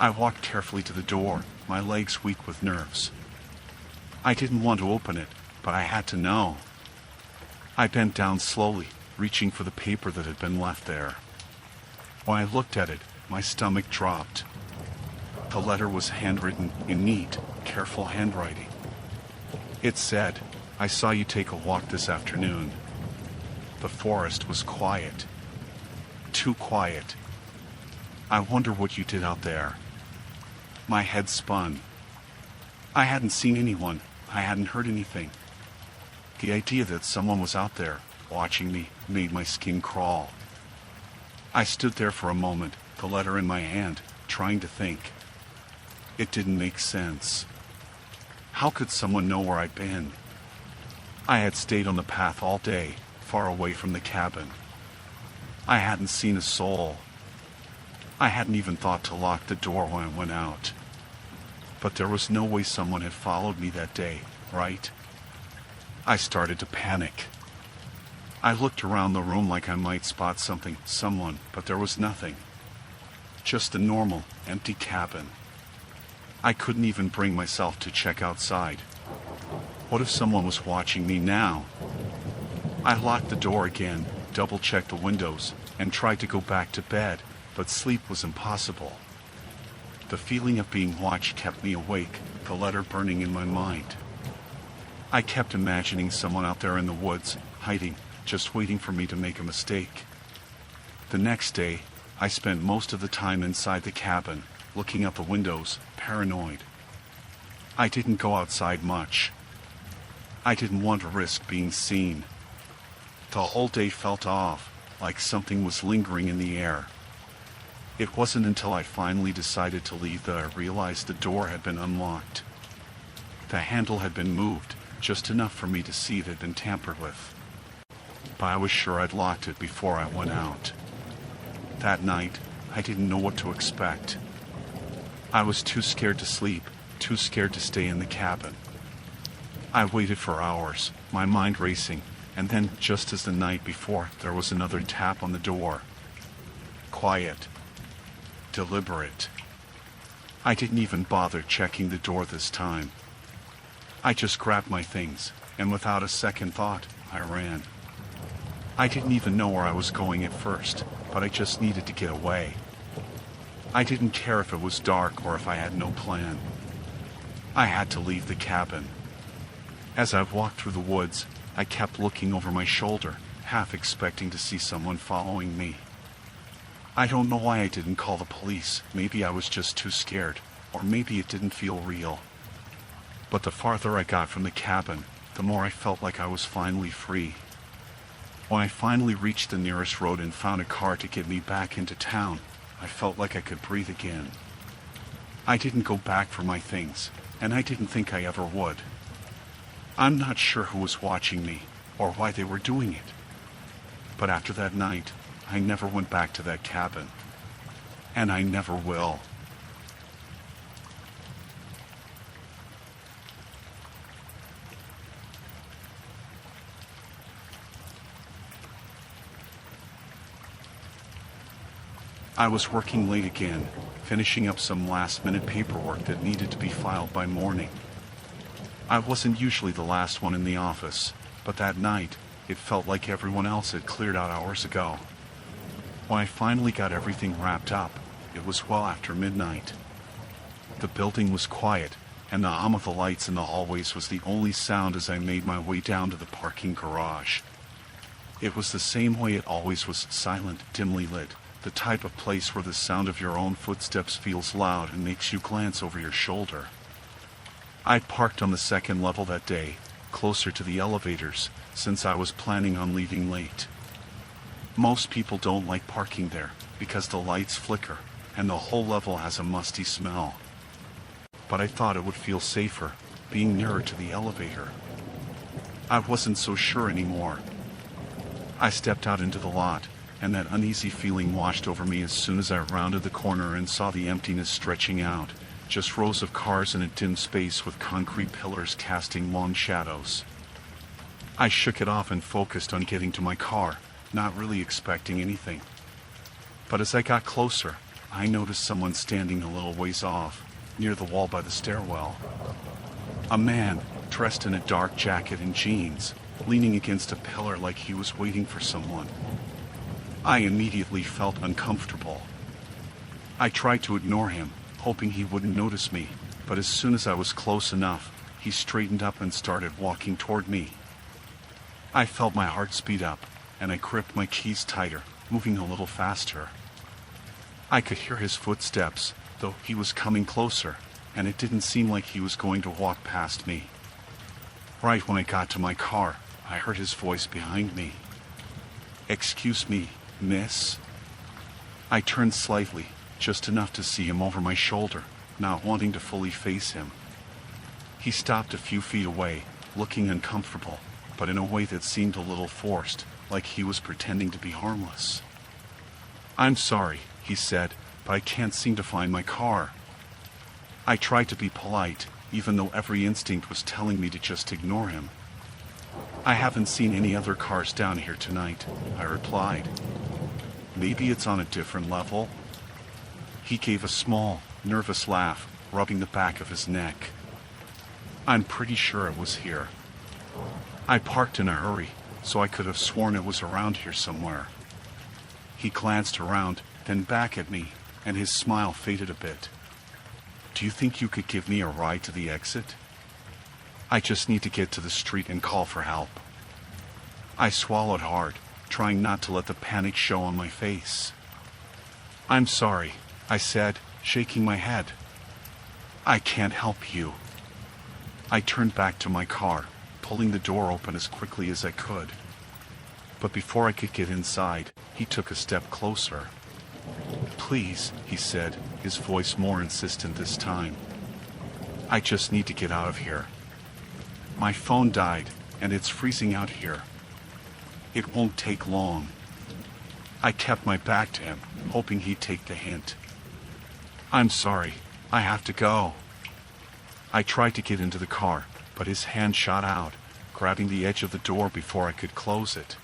I walked carefully to the door, my legs weak with nerves. I didn't want to open it, but I had to know. I bent down slowly, reaching for the paper that had been left there. When I looked at it, my stomach dropped. The letter was handwritten in neat, careful handwriting. It said, "I saw you take a walk this afternoon. The forest was quiet. Too quiet. I wonder what you did out there." My head spun. I hadn't seen anyone. I hadn't heard anything. The idea that someone was out there, watching me, made my skin crawl. I stood there for a moment, the letter in my hand, trying to think. It didn't make sense. How could someone know where I'd been? I had stayed on the path all day, far away from the cabin. I hadn't seen a soul. I hadn't even thought to lock the door when I went out. But there was no way someone had followed me that day, right? I started to panic. I looked around the room like I might spot something, someone, but there was nothing. Just a normal, empty cabin. I couldn't even bring myself to check outside. What if someone was watching me now? I locked the door again, double-checked the windows, and tried to go back to bed, but sleep was impossible. The feeling of being watched kept me awake, the letter burning in my mind. I kept imagining someone out there in the woods, hiding, just waiting for me to make a mistake. The next day, I spent most of the time inside the cabin, looking out the windows, paranoid. I didn't go outside much. I didn't want to risk being seen. The whole day felt off, like something was lingering in the air. It wasn't until I finally decided to leave that I realized the door had been unlocked. The handle had been moved, just enough for me to see it had been tampered with. But I was sure I'd locked it before I went out. That night, I didn't know what to expect. I was too scared to sleep, too scared to stay in the cabin. I waited for hours, my mind racing, and then, just as the night before, there was another tap on the door. Quiet. Deliberate. I didn't even bother checking the door this time. I just grabbed my things, and without a second thought, I ran. I didn't even know where I was going at first, but I just needed to get away. I didn't care if it was dark or if I had no plan. I had to leave the cabin. As I walked through the woods, I kept looking over my shoulder, half expecting to see someone following me. I don't know why I didn't call the police. Maybe I was just too scared, or maybe it didn't feel real. But the farther I got from the cabin, the more I felt like I was finally free. When I finally reached the nearest road and found a car to get me back into town, I felt like I could breathe again. I didn't go back for my things, and I didn't think I ever would. I'm not sure who was watching me, or why they were doing it. But after that night, I never went back to that cabin. And I never will. I was working late again, finishing up some last-minute paperwork that needed to be filed by morning. I wasn't usually the last one in the office, but that night, it felt like everyone else had cleared out hours ago. When I finally got everything wrapped up, it was well after midnight. The building was quiet, and the hum of the lights in the hallways was the only sound as I made my way down to the parking garage. It was the same way it always was, silent, dimly lit, the type of place where the sound of your own footsteps feels loud and makes you glance over your shoulder. I'd parked on the second level that day, closer to the elevators, since I was planning on leaving late. Most people don't like parking there, because the lights flicker, and the whole level has a musty smell. But I thought it would feel safer, being nearer to the elevator. I wasn't so sure anymore. I stepped out into the lot, and that uneasy feeling washed over me as soon as I rounded the corner and saw the emptiness stretching out, just rows of cars in a dim space with concrete pillars casting long shadows. I shook it off and focused on getting to my car, not really expecting anything. But as I got closer, I noticed someone standing a little ways off, near the wall by the stairwell. A man, dressed in a dark jacket and jeans, leaning against a pillar like he was waiting for someone. I immediately felt uncomfortable. I tried to ignore him, hoping he wouldn't notice me, but as soon as I was close enough, he straightened up and started walking toward me. I felt my heart speed up, and I gripped my keys tighter, moving a little faster. I could hear his footsteps, though he was coming closer, and it didn't seem like he was going to walk past me. Right when I got to my car, I heard his voice behind me. "Excuse me, miss?" I turned slightly, just enough to see him over my shoulder, not wanting to fully face him. He stopped a few feet away, looking uncomfortable, but in a way that seemed a little forced, like he was pretending to be harmless. "I'm sorry," he said, "but I can't seem to find my car." I tried to be polite, even though every instinct was telling me to just ignore him. "I haven't seen any other cars down here tonight," I replied. "Maybe it's on a different level?" He gave a small, nervous laugh, rubbing the back of his neck. "I'm pretty sure it was here. I parked in a hurry, so I could have sworn it was around here somewhere." He glanced around, then back at me, and his smile faded a bit. "Do you think you could give me a ride to the exit? I just need to get to the street and call for help." I swallowed hard, trying not to let the panic show on my face. "I'm sorry," I said, shaking my head. "I can't help you." I turned back to my car, pulling the door open as quickly as I could. But before I could get inside, he took a step closer. "Please," he said, his voice more insistent this time. "I just need to get out of here. My phone died, and it's freezing out here. It won't take long." I kept my back to him, hoping he'd take the hint. "I'm sorry, I have to go." I tried to get into the car, but his hand shot out, grabbing the edge of the door before I could close it.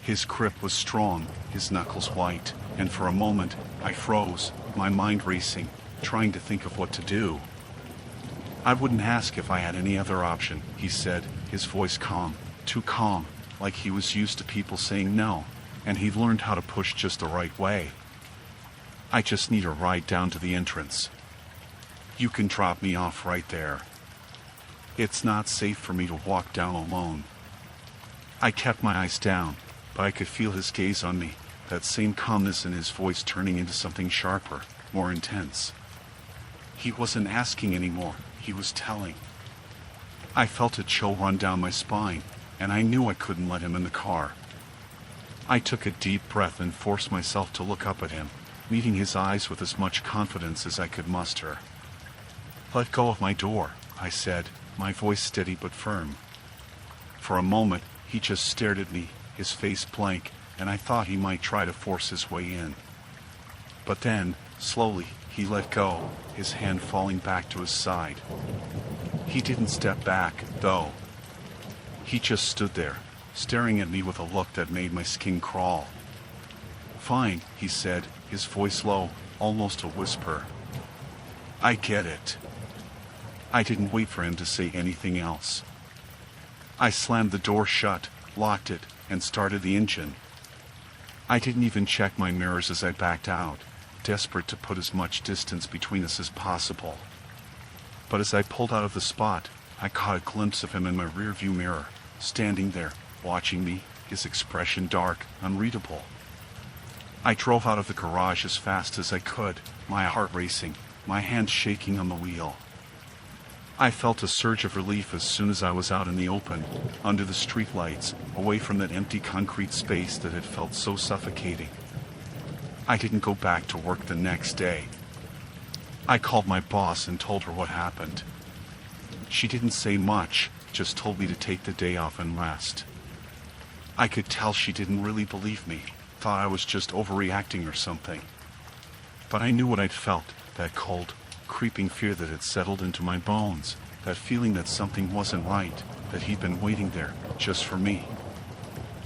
His grip was strong, his knuckles white, and for a moment, I froze, my mind racing, trying to think of what to do. "I wouldn't ask if I had any other option," he said, his voice calm, too calm, like he was used to people saying no, and he'd learned how to push just the right way. "I just need a ride down to the entrance. You can drop me off right there. It's not safe for me to walk down alone." I kept my eyes down, but I could feel his gaze on me, that same calmness in his voice turning into something sharper, more intense. He wasn't asking anymore, he was telling. I felt a chill run down my spine, and I knew I couldn't let him in the car. I took a deep breath and forced myself to look up at him, meeting his eyes with as much confidence as I could muster. "Let go of my door," I said, my voice steady but firm. For a moment, he just stared at me, his face blank, and I thought he might try to force his way in. But then, slowly, he let go, his hand falling back to his side. He didn't step back, though. He just stood there, staring at me with a look that made my skin crawl. "Fine," he said, his voice low, almost a whisper. "I get it." I didn't wait for him to say anything else. I slammed the door shut, locked it, and started the engine. I didn't even check my mirrors as I backed out, desperate to put as much distance between us as possible. But as I pulled out of the spot, I caught a glimpse of him in my rearview mirror, standing there, watching me, his expression dark, unreadable. I drove out of the garage as fast as I could, my heart racing, my hands shaking on the wheel. I felt a surge of relief as soon as I was out in the open, under the streetlights, away from that empty concrete space that had felt so suffocating. I didn't go back to work the next day. I called my boss and told her what happened. She didn't say much, just told me to take the day off and rest. I could tell she didn't really believe me, thought I was just overreacting or something. But I knew what I'd felt, that cold, creeping fear that had settled into my bones, that feeling that something wasn't right, that he'd been waiting there, just for me.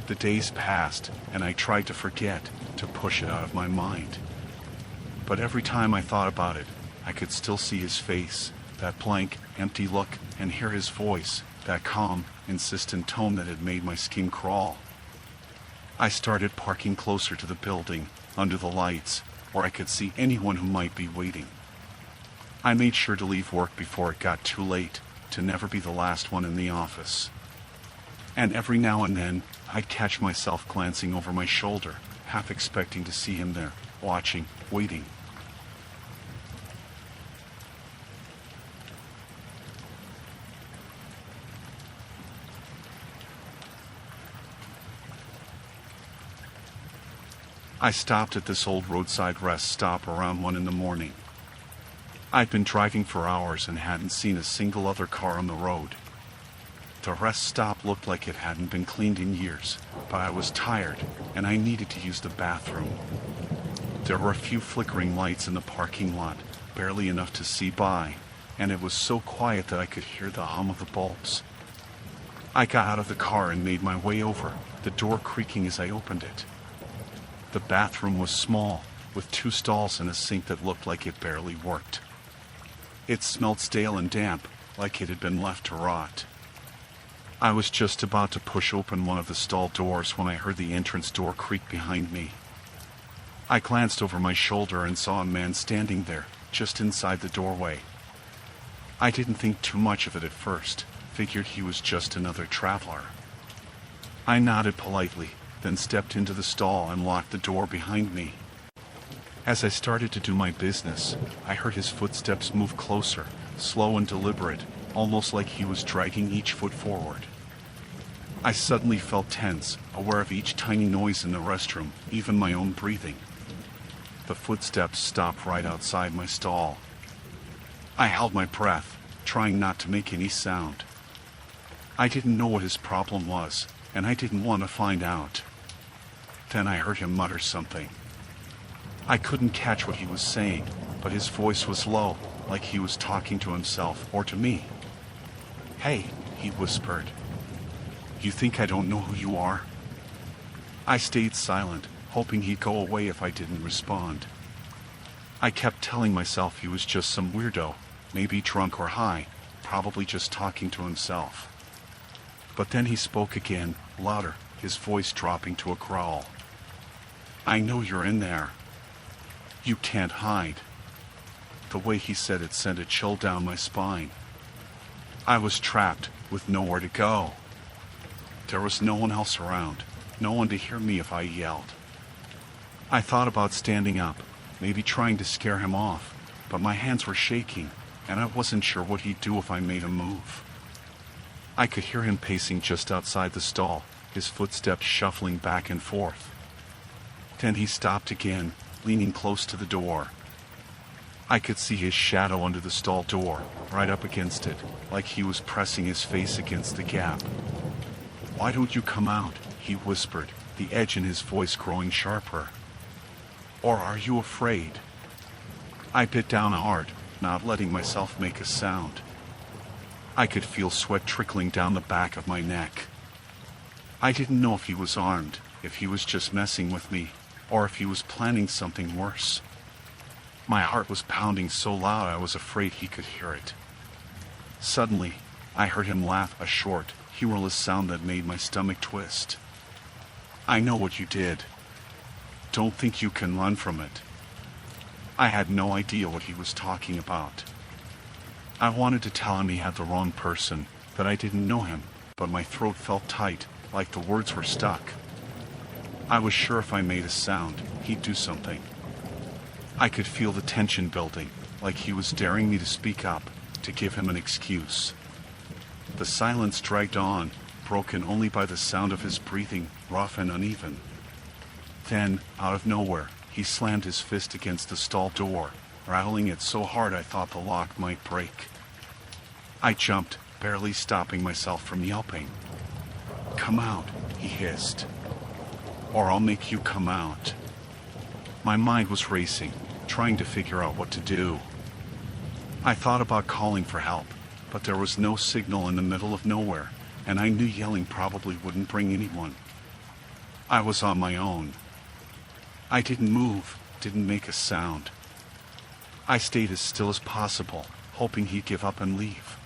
The days passed, and I tried to forget, to push it out of my mind. But every time I thought about it, I could still see his face, that blank, empty look, and hear his voice, that calm, insistent tone that had made my skin crawl. I started parking closer to the building, under the lights, where I could see anyone who might be waiting. I made sure to leave work before it got too late, to never be the last one in the office. And every now and then, I'd catch myself glancing over my shoulder, half expecting to see him there, watching, waiting. I stopped at this old roadside rest stop around 1 a.m. I'd been driving for hours and hadn't seen a single other car on the road. The rest stop looked like it hadn't been cleaned in years, but I was tired and I needed to use the bathroom. There were a few flickering lights in the parking lot, barely enough to see by, and it was so quiet that I could hear the hum of the bulbs. I got out of the car and made my way over, the door creaking as I opened it. The bathroom was small, with 2 stalls and a sink that looked like it barely worked. It smelled stale and damp, like it had been left to rot. I was just about to push open one of the stall doors when I heard the entrance door creak behind me. I glanced over my shoulder and saw a man standing there, just inside the doorway. I didn't think too much of it at first, figured he was just another traveler. I nodded politely, then stepped into the stall and locked the door behind me. As I started to do my business, I heard his footsteps move closer, slow and deliberate, almost like he was dragging each foot forward. I suddenly felt tense, aware of each tiny noise in the restroom, even my own breathing. The footsteps stopped right outside my stall. I held my breath, trying not to make any sound. I didn't know what his problem was, and I didn't want to find out. Then I heard him mutter something. I couldn't catch what he was saying, but his voice was low, like he was talking to himself or to me. "Hey," he whispered. "You think I don't know who you are?" I stayed silent, hoping he'd go away if I didn't respond. I kept telling myself he was just some weirdo, maybe drunk or high, probably just talking to himself. But then he spoke again, louder, his voice dropping to a growl. "I know you're in there. You can't hide." The way he said it sent a chill down my spine. I was trapped, with nowhere to go. There was no one else around, no one to hear me if I yelled. I thought about standing up, maybe trying to scare him off, but my hands were shaking, and I wasn't sure what he'd do if I made a move. I could hear him pacing just outside the stall, his footsteps shuffling back and forth. Then he stopped again, leaning close to the door. I could see his shadow under the stall door, right up against it, like he was pressing his face against the gap. "Why don't you come out?" he whispered, the edge in his voice growing sharper. Or are you afraid? I bit down hard, not letting myself make a sound. I could feel sweat trickling down the back of my neck. I didn't know if he was armed, if he was just messing with me, or if he was planning something worse. My heart was pounding so loud I was afraid he could hear it. Suddenly, I heard him laugh, a short, humorless sound that made my stomach twist. I know what you did. Don't think you can run from it. I had no idea what he was talking about. I wanted to tell him he had the wrong person, that I didn't know him, but my throat felt tight, like the words were stuck. I was sure if I made a sound, he'd do something. I could feel the tension building, like he was daring me to speak up, to give him an excuse. The silence dragged on, broken only by the sound of his breathing, rough and uneven. Then, out of nowhere, he slammed his fist against the stall door, rattling it so hard I thought the lock might break. I jumped, barely stopping myself from yelping. "Come out," he hissed. "Or I'll make you come out." My mind was racing, trying to figure out what to do. I thought about calling for help, but there was no signal in the middle of nowhere, and I knew yelling probably wouldn't bring anyone. I was on my own. I didn't move, didn't make a sound. I stayed as still as possible, hoping he'd give up and leave.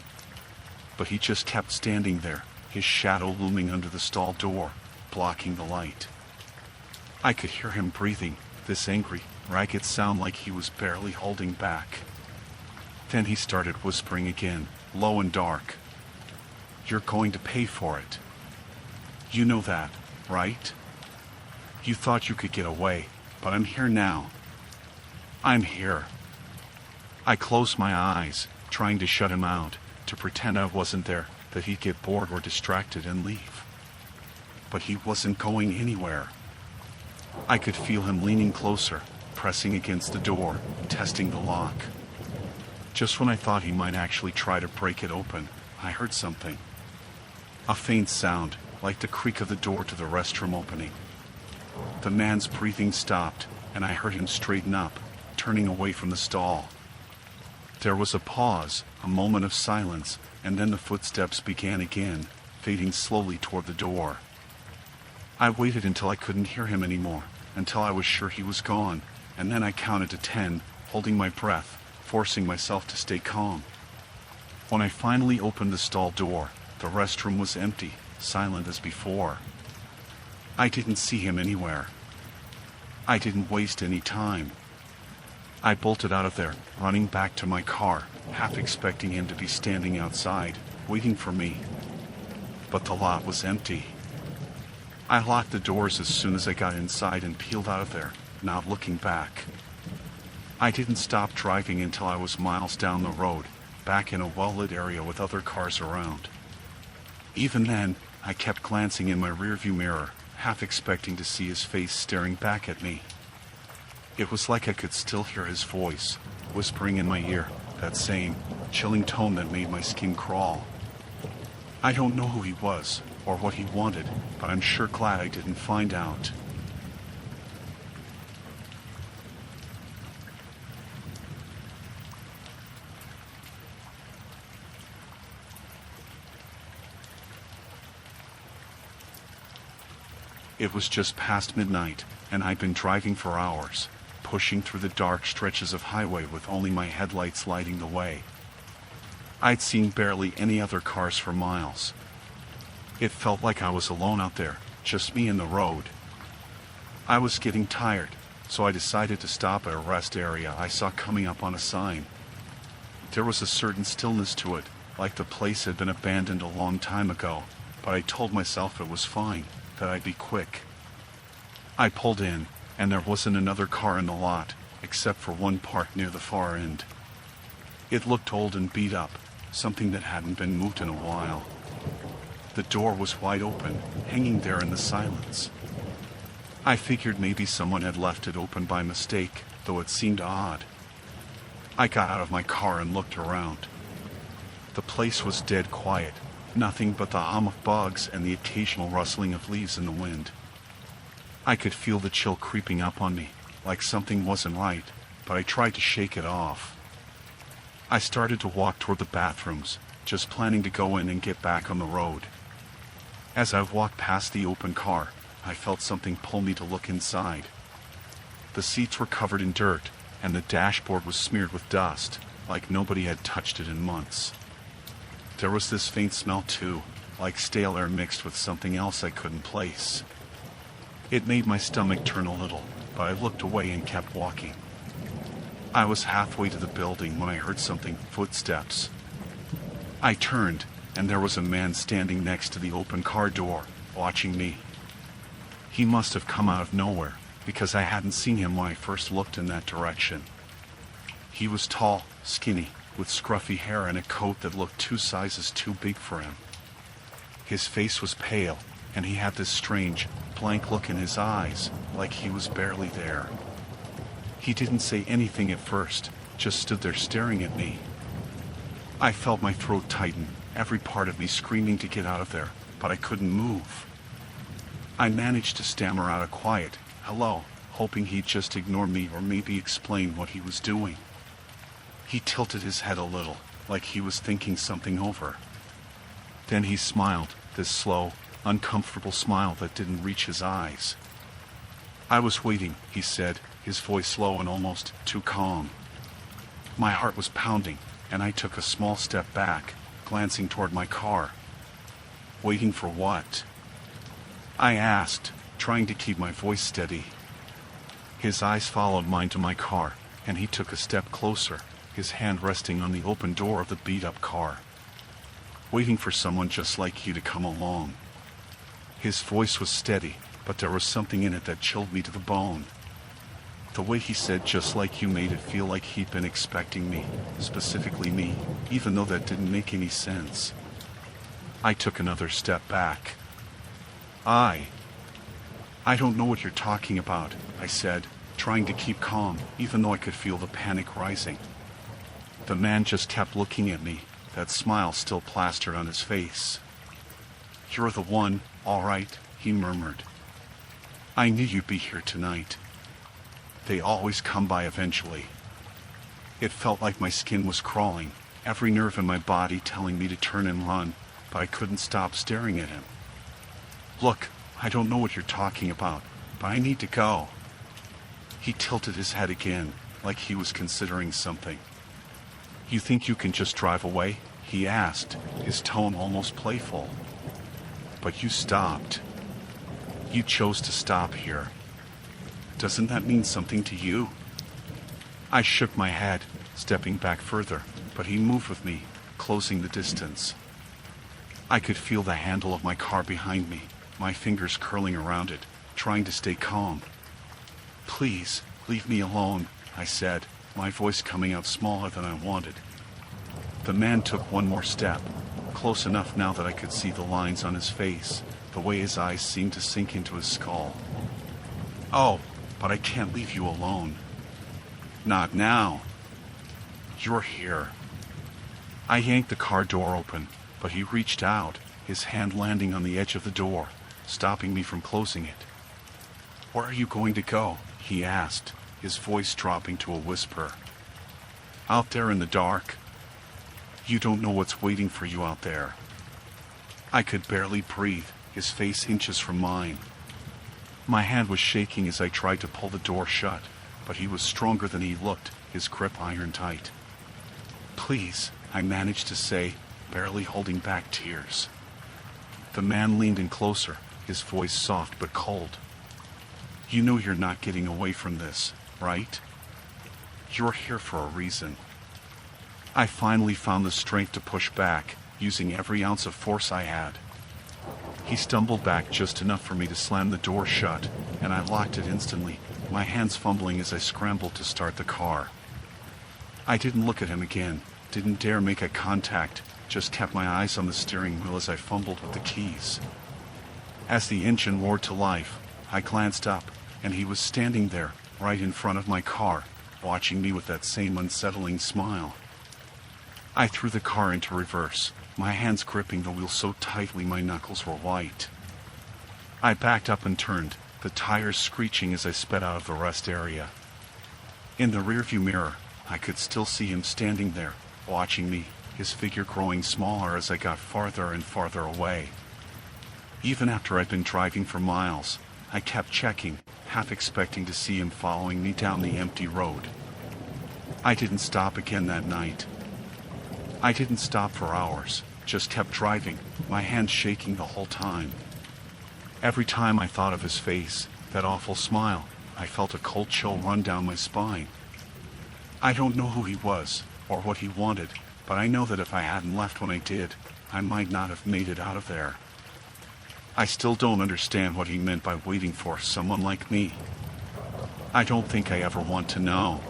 But he just kept standing there, his shadow looming under the stall door, blocking the light. I could hear him breathing, this angry, ragged sound like he was barely holding back. Then he started whispering again, low and dark. "You're going to pay for it. You know that, right? You thought you could get away, but I'm here now. I'm here." I closed my eyes, trying to shut him out, to pretend I wasn't there, that he'd get bored or distracted and leave. But he wasn't going anywhere. I could feel him leaning closer, pressing against the door, testing the lock. Just when I thought he might actually try to break it open, I heard something. A faint sound, like the creak of the door to the restroom opening. The man's breathing stopped, and I heard him straighten up, turning away from the stall. There was a pause, a moment of silence, and then the footsteps began again, fading slowly toward the door. I waited until I couldn't hear him anymore, until I was sure he was gone, and then I counted to 10, holding my breath, forcing myself to stay calm. When I finally opened the stall door, the restroom was empty, silent as before. I didn't see him anywhere. I didn't waste any time. I bolted out of there, running back to my car, half expecting him to be standing outside, waiting for me. But the lot was empty. I locked the doors as soon as I got inside and peeled out of there, not looking back. I didn't stop driving until I was miles down the road, back in a well-lit area with other cars around. Even then, I kept glancing in my rearview mirror, half expecting to see his face staring back at me. It was like I could still hear his voice, whispering in my ear, that same, chilling tone that made my skin crawl. I don't know who he was, or what he wanted, but I'm sure glad I didn't find out. It was just past midnight, and I'd been driving for hours, pushing through the dark stretches of highway with only my headlights lighting the way. I'd seen barely any other cars for miles. It felt like I was alone out there, just me and the road. I was getting tired, so I decided to stop at a rest area I saw coming up on a sign. There was a certain stillness to it, like the place had been abandoned a long time ago, but I told myself it was fine, that I'd be quick. I pulled in, and there wasn't another car in the lot, except for one parked near the far end. It looked old and beat up, something that hadn't been moved in a while. The door was wide open, hanging there in the silence. I figured maybe someone had left it open by mistake, though it seemed odd. I got out of my car and looked around. The place was dead quiet, nothing but the hum of bugs and the occasional rustling of leaves in the wind. I could feel the chill creeping up on me, like something wasn't right, but I tried to shake it off. I started to walk toward the bathrooms, just planning to go in and get back on the road. As I walked past the open car, I felt something pull me to look inside. The seats were covered in dirt, and the dashboard was smeared with dust, like nobody had touched it in months. There was this faint smell too, like stale air mixed with something else I couldn't place. It made my stomach turn a little, but I looked away and kept walking. I was halfway to the building when I heard something, footsteps. I turned, and there was a man standing next to the open car door, watching me. He must have come out of nowhere, because I hadn't seen him when I first looked in that direction. He was tall, skinny, with scruffy hair and a coat that looked 2 sizes too big for him. His face was pale, and he had this strange, blank look in his eyes, like he was barely there. He didn't say anything at first, just stood there staring at me. I felt my throat tighten, every part of me screaming to get out of there, but I couldn't move. I managed to stammer out a quiet, "Hello," hoping he'd just ignore me or maybe explain what he was doing. He tilted his head a little, like he was thinking something over. Then he smiled, this slow, uncomfortable smile that didn't reach his eyes. "I was waiting," he said, his voice low and almost too calm. My heart was pounding, and I took a small step back, glancing toward my car. "Waiting for what?" I asked, trying to keep my voice steady. His eyes followed mine to my car, and he took a step closer, his hand resting on the open door of the beat-up car. "Waiting for someone just like you to come along." His voice was steady, but there was something in it that chilled me to the bone. The way he said "just like you" made it feel like he'd been expecting me, specifically me, even though that didn't make any sense. I took another step back. I don't know what you're talking about," I said, trying to keep calm, even though I could feel the panic rising. The man just kept looking at me, that smile still plastered on his face. "You're the one, all right," he murmured. "I knew you'd be here tonight. They always come by eventually." It felt like my skin was crawling, every nerve in my body telling me to turn and run, but I couldn't stop staring at him. "Look, I don't know what you're talking about, but I need to go." He tilted his head again, like he was considering something. "You think you can just drive away?" he asked, his tone almost playful. "But you stopped. You chose to stop here. Doesn't that mean something to you?" I shook my head, stepping back further, but he moved with me, closing the distance. I could feel the handle of my car behind me, my fingers curling around it, trying to stay calm. "Please, leave me alone," I said, my voice coming out smaller than I wanted. The man took one more step, close enough now that I could see the lines on his face, the way his eyes seemed to sink into his skull. "Oh, but I can't leave you alone." "Not now." "You're here." I yanked the car door open, but he reached out, his hand landing on the edge of the door, stopping me from closing it. "Where are you going to go?" he asked, his voice dropping to a whisper. "Out there in the dark. You don't know what's waiting for you out there." I could barely breathe, his face inches from mine. My hand was shaking as I tried to pull the door shut, but he was stronger than he looked, his grip iron tight. "Please," I managed to say, barely holding back tears. The man leaned in closer, his voice soft but cold. "You know you're not getting away from this, right? You're here for a reason." I finally found the strength to push back, using every ounce of force I had. He stumbled back just enough for me to slam the door shut, and I locked it instantly, my hands fumbling as I scrambled to start the car. I didn't look at him again, didn't dare make eye contact, just kept my eyes on the steering wheel as I fumbled with the keys. As the engine roared to life, I glanced up, and he was standing there, right in front of my car, watching me with that same unsettling smile. I threw the car into reverse, my hands gripping the wheel so tightly my knuckles were white. I backed up and turned, the tires screeching as I sped out of the rest area. In the rearview mirror, I could still see him standing there, watching me, his figure growing smaller as I got farther and farther away. Even after I'd been driving for miles, I kept checking, half expecting to see him following me down the empty road. I didn't stop again that night. I didn't stop for hours, just kept driving, my hands shaking the whole time. Every time I thought of his face, that awful smile, I felt a cold chill run down my spine. I don't know who he was, or what he wanted, but I know that if I hadn't left when I did, I might not have made it out of there. I still don't understand what he meant by waiting for someone like me. I don't think I ever want to know.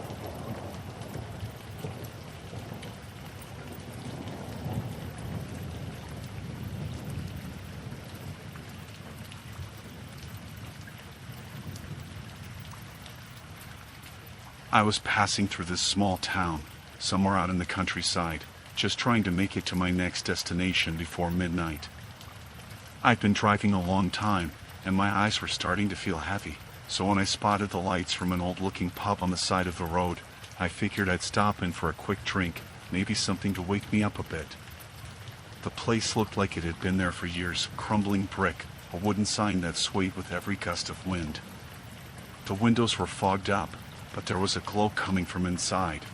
I was passing through this small town, somewhere out in the countryside, just trying to make it to my next destination before midnight. I'd been driving a long time, and my eyes were starting to feel heavy, so when I spotted the lights from an old-looking pub on the side of the road, I figured I'd stop in for a quick drink, maybe something to wake me up a bit. The place looked like it had been there for years, crumbling brick, a wooden sign that swayed with every gust of wind. The windows were fogged up, but there was a glow coming from inside.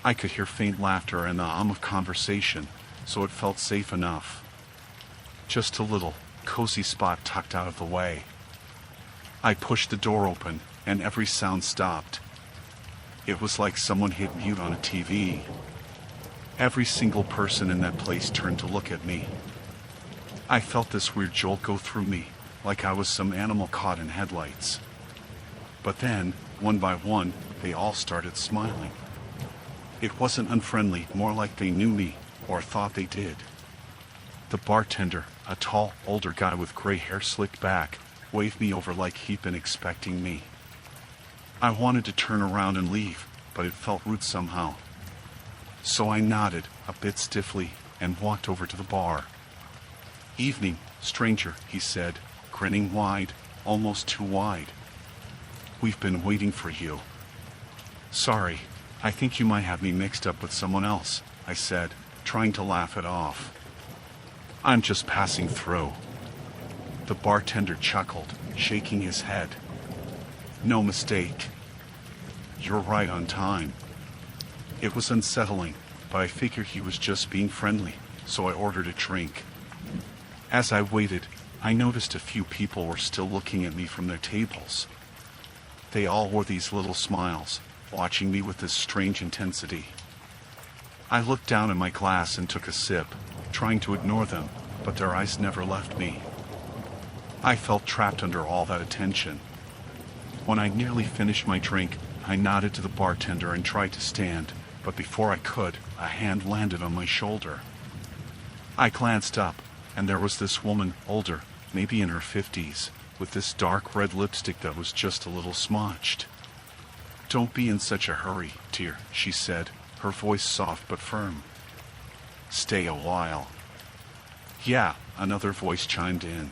I could hear faint laughter and the hum of conversation, so it felt safe enough. Just a little, cozy spot tucked out of the way. I pushed the door open, and every sound stopped. It was like someone hit mute on a TV. Every single person in that place turned to look at me. I felt this weird jolt go through me, like I was some animal caught in headlights. But then, one by one, they all started smiling. It wasn't unfriendly, more like they knew me, or thought they did. The bartender, a tall, older guy with gray hair slicked back, waved me over like he'd been expecting me. I wanted to turn around and leave, but it felt rude somehow. So I nodded, a bit stiffly, and walked over to the bar. "Evening, stranger," he said, grinning wide, almost too wide. "We've been waiting for you." "Sorry, I think you might have me mixed up with someone else," I said, trying to laugh it off. "I'm just passing through." The bartender chuckled, shaking his head. "No mistake. You're right on time." It was unsettling, but I figured he was just being friendly, so I ordered a drink. As I waited, I noticed a few people were still looking at me from their tables. They all wore these little smiles, watching me with this strange intensity. I looked down at my glass and took a sip, trying to ignore them, but their eyes never left me. I felt trapped under all that attention. When I nearly finished my drink, I nodded to the bartender and tried to stand, but before I could, a hand landed on my shoulder. I glanced up, and there was this woman, older, maybe in her 50s, with this dark red lipstick that was just a little smudged. "Don't be in such a hurry, dear," she said, her voice soft but firm. "Stay a while." "Yeah," another voice chimed in.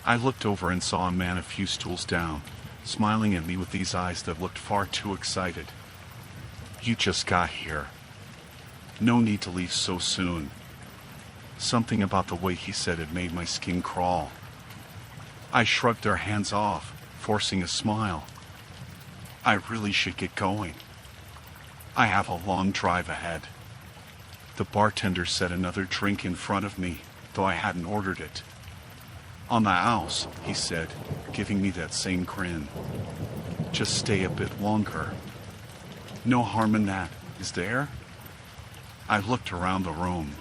I looked over and saw a man a few stools down, smiling at me with these eyes that looked far too excited. "You just got here. No need to leave so soon." Something about the way he said it made my skin crawl. I shrugged their hands off, forcing a smile. I really should get going. I have a long drive ahead. The bartender set another drink in front of me, though I hadn't ordered it. "On the house," he said, giving me that same grin. "Just stay a bit longer. No harm in that, is there?" I looked around the room.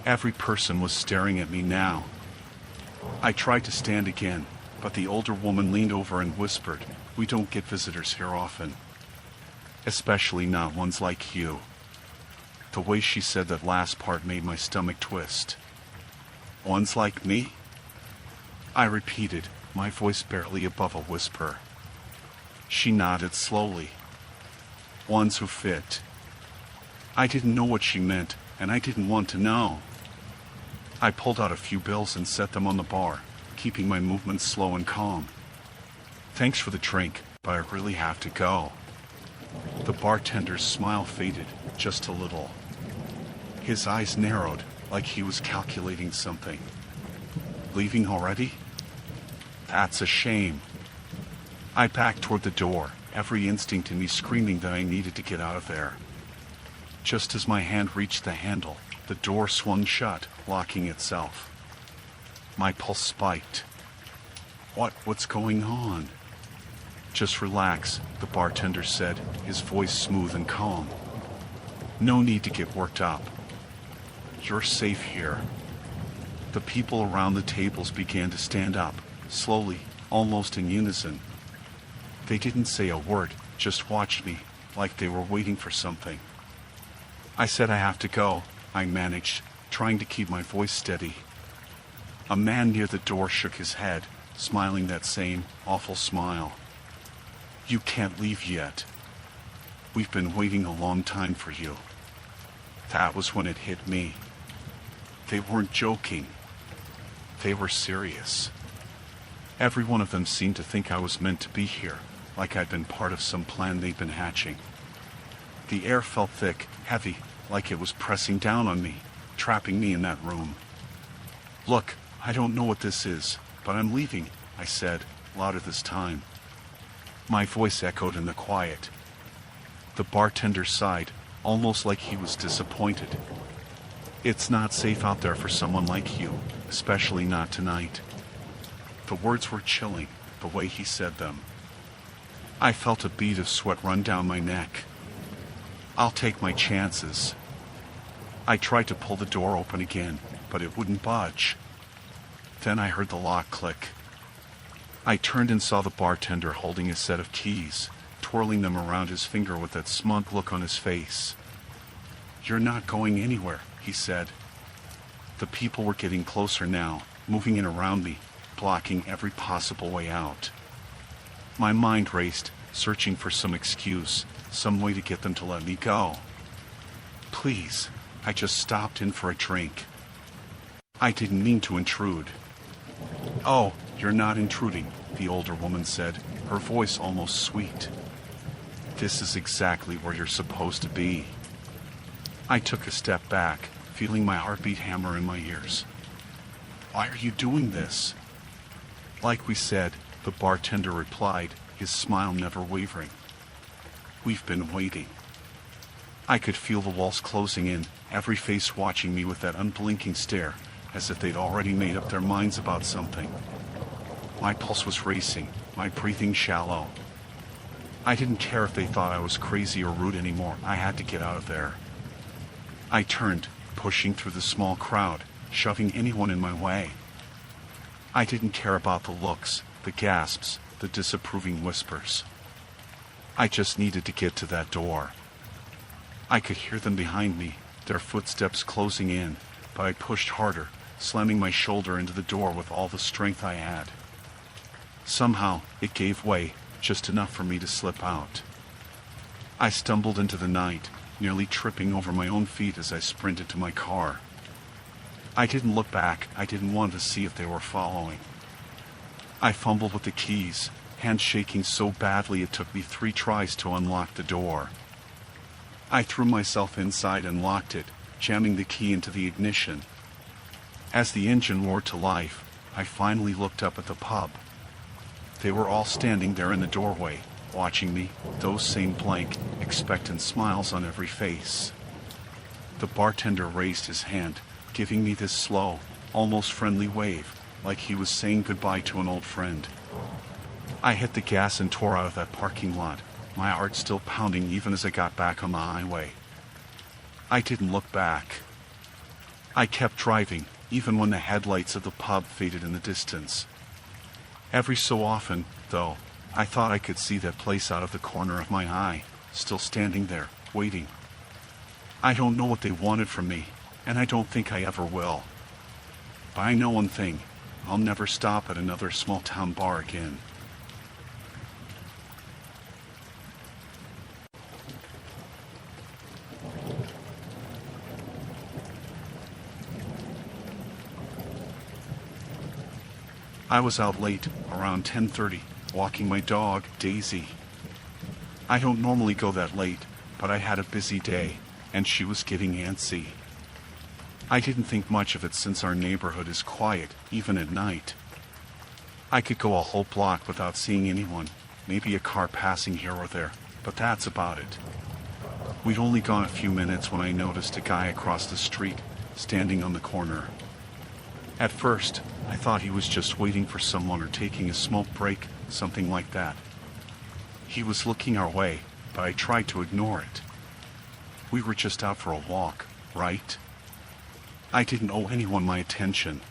Every person was staring at me now. I tried to stand again, but the older woman leaned over and whispered, "We don't get visitors here often. Especially not ones like you." The way she said that last part made my stomach twist. "Ones like me?" I repeated, my voice barely above a whisper. She nodded slowly. "Ones who fit." I didn't know what she meant, and I didn't want to know. I pulled out a few bills and set them on the bar, keeping my movements slow and calm. Thanks for the drink, but I really have to go. The bartender's smile faded just a little. His eyes narrowed, like he was calculating something. Leaving already? That's a shame. I backed toward the door, every instinct in me screaming that I needed to get out of there. Just as my hand reached the handle, the door swung shut, locking itself. My pulse spiked. What's going on? Just relax, the bartender said, his voice smooth and calm. No need to get worked up. You're safe here. The people around the tables began to stand up, slowly, almost in unison. They didn't say a word, just watched me, like they were waiting for something. I said I have to go, I managed, trying to keep my voice steady. A man near the door shook his head, smiling that same awful smile. You can't leave yet. We've been waiting a long time for you. That was when it hit me. They weren't joking. They were serious. Every one of them seemed to think I was meant to be here, like I'd been part of some plan they'd been hatching. The air felt thick, heavy, like it was pressing down on me, trapping me in that room. Look, I don't know what this is, but I'm leaving, I said, louder this time. My voice echoed in the quiet. The bartender sighed, almost like he was disappointed. It's not safe out there for someone like you, especially not tonight. The words were chilling, the way he said them. I felt a bead of sweat run down my neck. I'll take my chances. I tried to pull the door open again, but it wouldn't budge. Then I heard the lock click. I turned and saw the bartender holding a set of keys, twirling them around his finger with that smug look on his face. You're not going anywhere, he said. The people were getting closer now, moving in around me, blocking every possible way out. My mind raced, searching for some excuse, some way to get them to let me go. Please, I just stopped in for a drink. I didn't mean to intrude. Oh, you're not intruding, the older woman said, her voice almost sweet. This is exactly where you're supposed to be. I took a step back, feeling my heartbeat hammer in my ears. Why are you doing this? Like we said, the bartender replied, his smile never wavering. We've been waiting. I could feel the walls closing in, every face watching me with that unblinking stare, as if they'd already made up their minds about something. My pulse was racing, my breathing shallow. I didn't care if they thought I was crazy or rude anymore. I had to get out of there. I turned, pushing through the small crowd, shoving anyone in my way. I didn't care about the looks, the gasps, the disapproving whispers. I just needed to get to that door. I could hear them behind me, their footsteps closing in, but I pushed harder, slamming my shoulder into the door with all the strength I had. Somehow, it gave way, just enough for me to slip out. I stumbled into the night, nearly tripping over my own feet as I sprinted to my car. I didn't look back. I didn't want to see if they were following. I fumbled with the keys, hands shaking so badly it took me 3 tries to unlock the door. I threw myself inside and locked it, jamming the key into the ignition. As the engine roared to life, I finally looked up at the pub. They were all standing there in the doorway, watching me, those same blank, expectant smiles on every face. The bartender raised his hand, giving me this slow, almost friendly wave, like he was saying goodbye to an old friend. I hit the gas and tore out of that parking lot, my heart still pounding even as I got back on the highway. I didn't look back. I kept driving, even when the headlights of the pub faded in the distance. Every so often, though, I thought I could see that place out of the corner of my eye, still standing there, waiting. I don't know what they wanted from me, and I don't think I ever will. But I know one thing, I'll never stop at another small-town bar again. I was out late, around 10:30, walking my dog, Daisy. I don't normally go that late, but I had a busy day, and she was getting antsy. I didn't think much of it since our neighborhood is quiet, even at night. I could go a whole block without seeing anyone, maybe a car passing here or there, but that's about it. We'd only gone a few minutes when I noticed a guy across the street, standing on the corner. At first, I thought he was just waiting for someone or taking a smoke break, something like that. He was looking our way, but I tried to ignore it. We were just out for a walk, right? I didn't owe anyone my attention.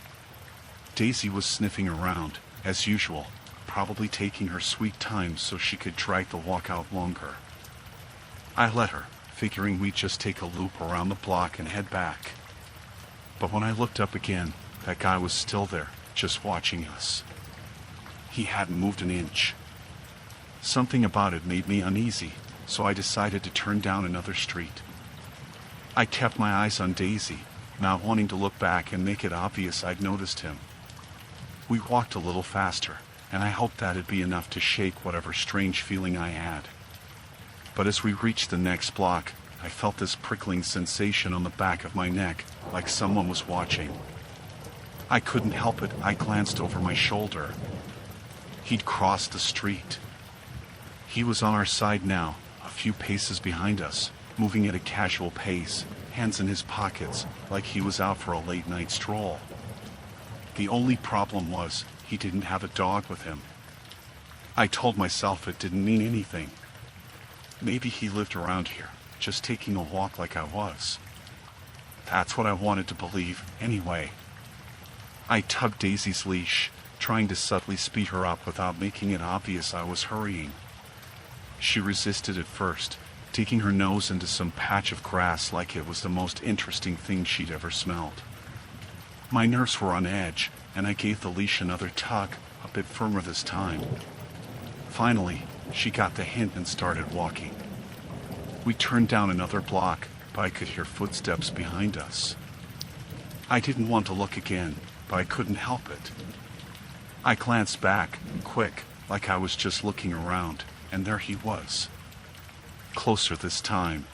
Daisy was sniffing around, as usual, probably taking her sweet time so she could drag the walk out longer. I let her, figuring we'd just take a loop around the block and head back. But when I looked up again, that guy was still there, just watching us. He hadn't moved an inch. Something about it made me uneasy, so I decided to turn down another street. I kept my eyes on Daisy, not wanting to look back and make it obvious I'd noticed him. We walked a little faster, and I hoped that'd be enough to shake whatever strange feeling I had. But as we reached the next block, I felt this prickling sensation on the back of my neck, like someone was watching. I couldn't help it. I glanced over my shoulder. He'd crossed the street. He was on our side now, a few paces behind us, moving at a casual pace, hands in his pockets, like he was out for a late-night stroll. The only problem was, he didn't have a dog with him. I told myself it didn't mean anything. Maybe he lived around here, just taking a walk like I was. That's what I wanted to believe, anyway. I tugged Daisy's leash, trying to subtly speed her up without making it obvious I was hurrying. She resisted at first, taking her nose into some patch of grass like it was the most interesting thing she'd ever smelled. My nerves were on edge, and I gave the leash another tug, a bit firmer this time. Finally, she got the hint and started walking. We turned down another block, but I could hear footsteps behind us. I didn't want to look again, but I couldn't help it. I glanced back, quick, like I was just looking around, and there he was. Closer this time.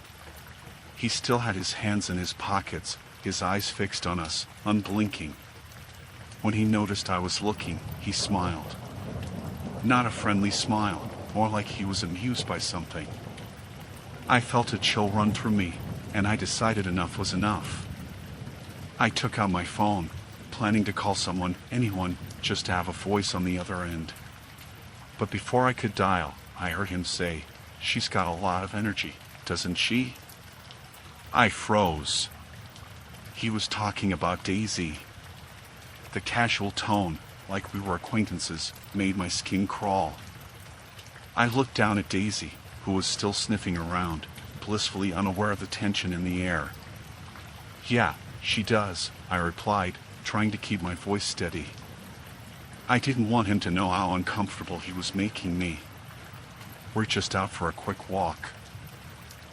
He still had his hands in his pockets, his eyes fixed on us, unblinking. When he noticed I was looking, he smiled. Not a friendly smile, more like he was amused by something. I felt a chill run through me, and I decided enough was enough. I took out my phone, planning to call someone, anyone, just to have a voice on the other end. But before I could dial, I heard him say, "She's got a lot of energy, doesn't she?" I froze. He was talking about Daisy. The casual tone, like we were acquaintances, made my skin crawl. I looked down at Daisy, who was still sniffing around, blissfully unaware of the tension in the air. "Yeah, she does," I replied, trying to keep my voice steady. I didn't want him to know how uncomfortable he was making me. "We're just out for a quick walk."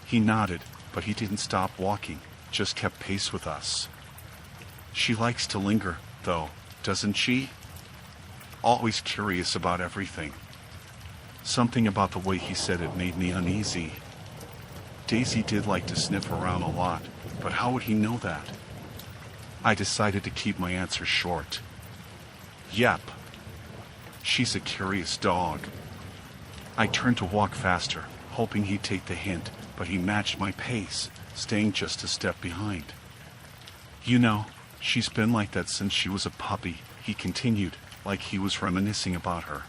He nodded, but he didn't stop walking, just kept pace with us. "She likes to linger, though, doesn't she? Always curious about everything." Something about the way he said it made me uneasy. Daisy did like to sniff around a lot, but how would he know that? I decided to keep my answer short. "Yep. She's a curious dog." I turned to walk faster, hoping he'd take the hint, but he matched my pace, staying just a step behind. "You know, she's been like that since she was a puppy," he continued, like he was reminiscing about her.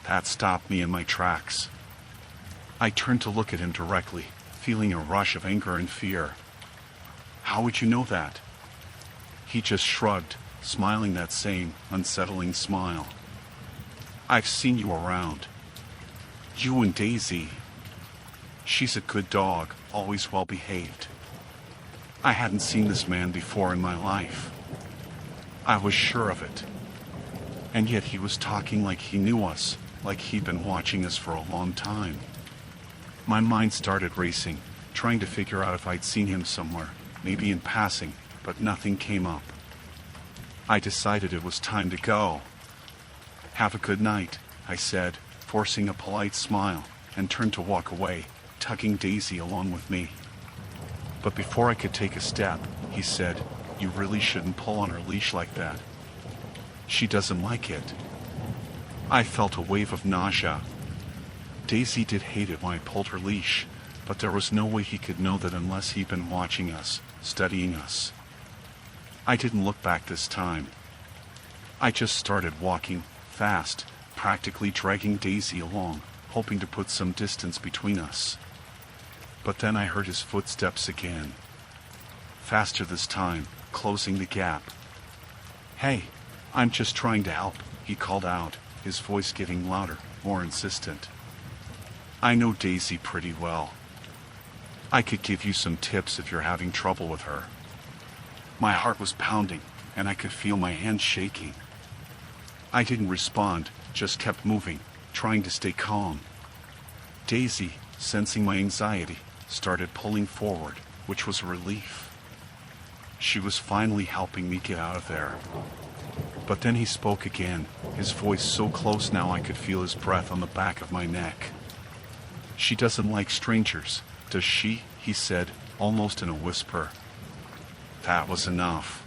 That stopped me in my tracks. I turned to look at him directly, feeling a rush of anger and fear. "How would you know that?" He just shrugged, smiling that same unsettling smile. "I've seen you around. You and Daisy. She's a good dog, always well behaved." I hadn't seen this man before in my life. I was sure of it. And yet he was talking like he knew us, like he'd been watching us for a long time. My mind started racing, trying to figure out if I'd seen him somewhere, maybe in passing, but nothing came up. I decided it was time to go. Have a good night, I said, forcing a polite smile, and turned to walk away, tugging Daisy along with me. But before I could take a step, he said, "You really shouldn't pull on her leash like that. She doesn't like it." I felt a wave of nausea. Daisy did hate it when I pulled her leash, but there was no way he could know that unless he'd been watching us, studying us. I didn't look back this time. I just started walking, fast, practically dragging Daisy along, hoping to put some distance between us. But then I heard his footsteps again. Faster this time, closing the gap. "Hey, I'm just trying to help," he called out, his voice getting louder, more insistent. I know Daisy pretty well. I could give you some tips if you're having trouble with her. My heart was pounding, and I could feel my hands shaking. I didn't respond, just kept moving, trying to stay calm. Daisy, sensing my anxiety, started pulling forward, which was a relief. She was finally helping me get out of there. But then he spoke again, his voice so close now I could feel his breath on the back of my neck. "She doesn't like strangers, does she?" he said, almost in a whisper. That was enough.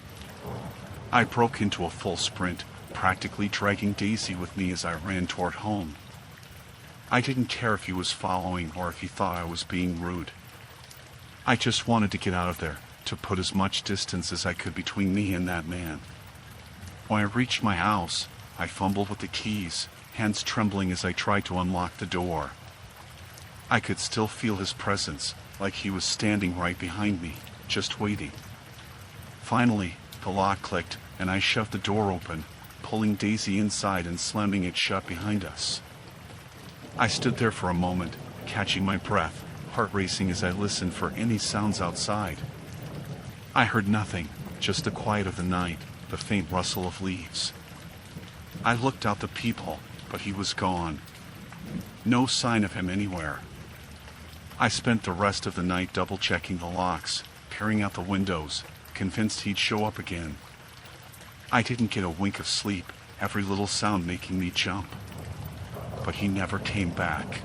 I broke into a full sprint, practically dragging Daisy with me as I ran toward home. I didn't care if he was following or if he thought I was being rude. I just wanted to get out of there, to put as much distance as I could between me and that man. When I reached my house, I fumbled with the keys, hands trembling as I tried to unlock the door. I could still feel his presence, like he was standing right behind me, just waiting. Finally, the lock clicked, and I shoved the door open, pulling Daisy inside and slamming it shut behind us. I stood there for a moment, catching my breath, heart racing as I listened for any sounds outside. I heard nothing, just the quiet of the night, the faint rustle of leaves. I looked out the peephole, but he was gone. No sign of him anywhere. I spent the rest of the night double-checking the locks, peering out the windows, convinced he'd show up again. I didn't get a wink of sleep, every little sound making me jump. But he never came back.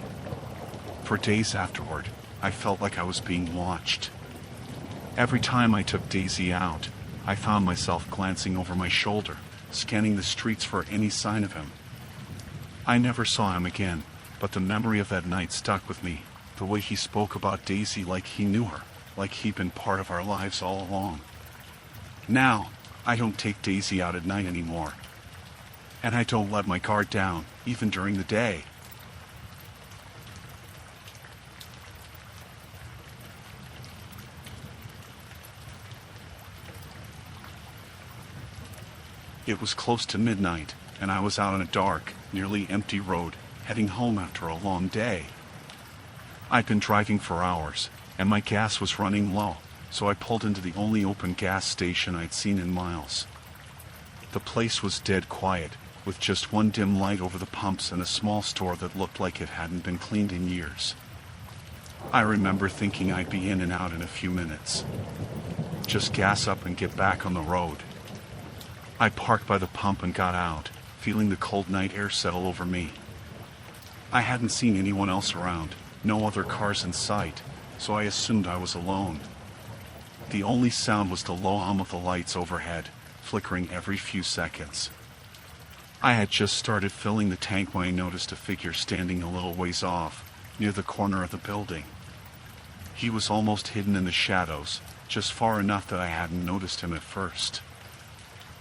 For days afterward, I felt like I was being watched. Every time I took Daisy out, I found myself glancing over my shoulder, scanning the streets for any sign of him. I never saw him again, but the memory of that night stuck with me, the way he spoke about Daisy like he knew her, like he'd been part of our lives all along. Now, I don't take Daisy out at night anymore. And I don't let my guard down, even during the day. It was close to midnight, and I was out on a dark, nearly empty road, heading home after a long day. I'd been driving for hours, and my gas was running low, so I pulled into the only open gas station I'd seen in miles. The place was dead quiet, with just one dim light over the pumps and a small store that looked like it hadn't been cleaned in years. I remember thinking I'd be in and out in a few minutes. Just gas up and get back on the road. I parked by the pump and got out, feeling the cold night air settle over me. I hadn't seen anyone else around, no other cars in sight, so I assumed I was alone. The only sound was the low hum of the lights overhead, flickering every few seconds. I had just started filling the tank when I noticed a figure standing a little ways off, near the corner of the building. He was almost hidden in the shadows, just far enough that I hadn't noticed him at first.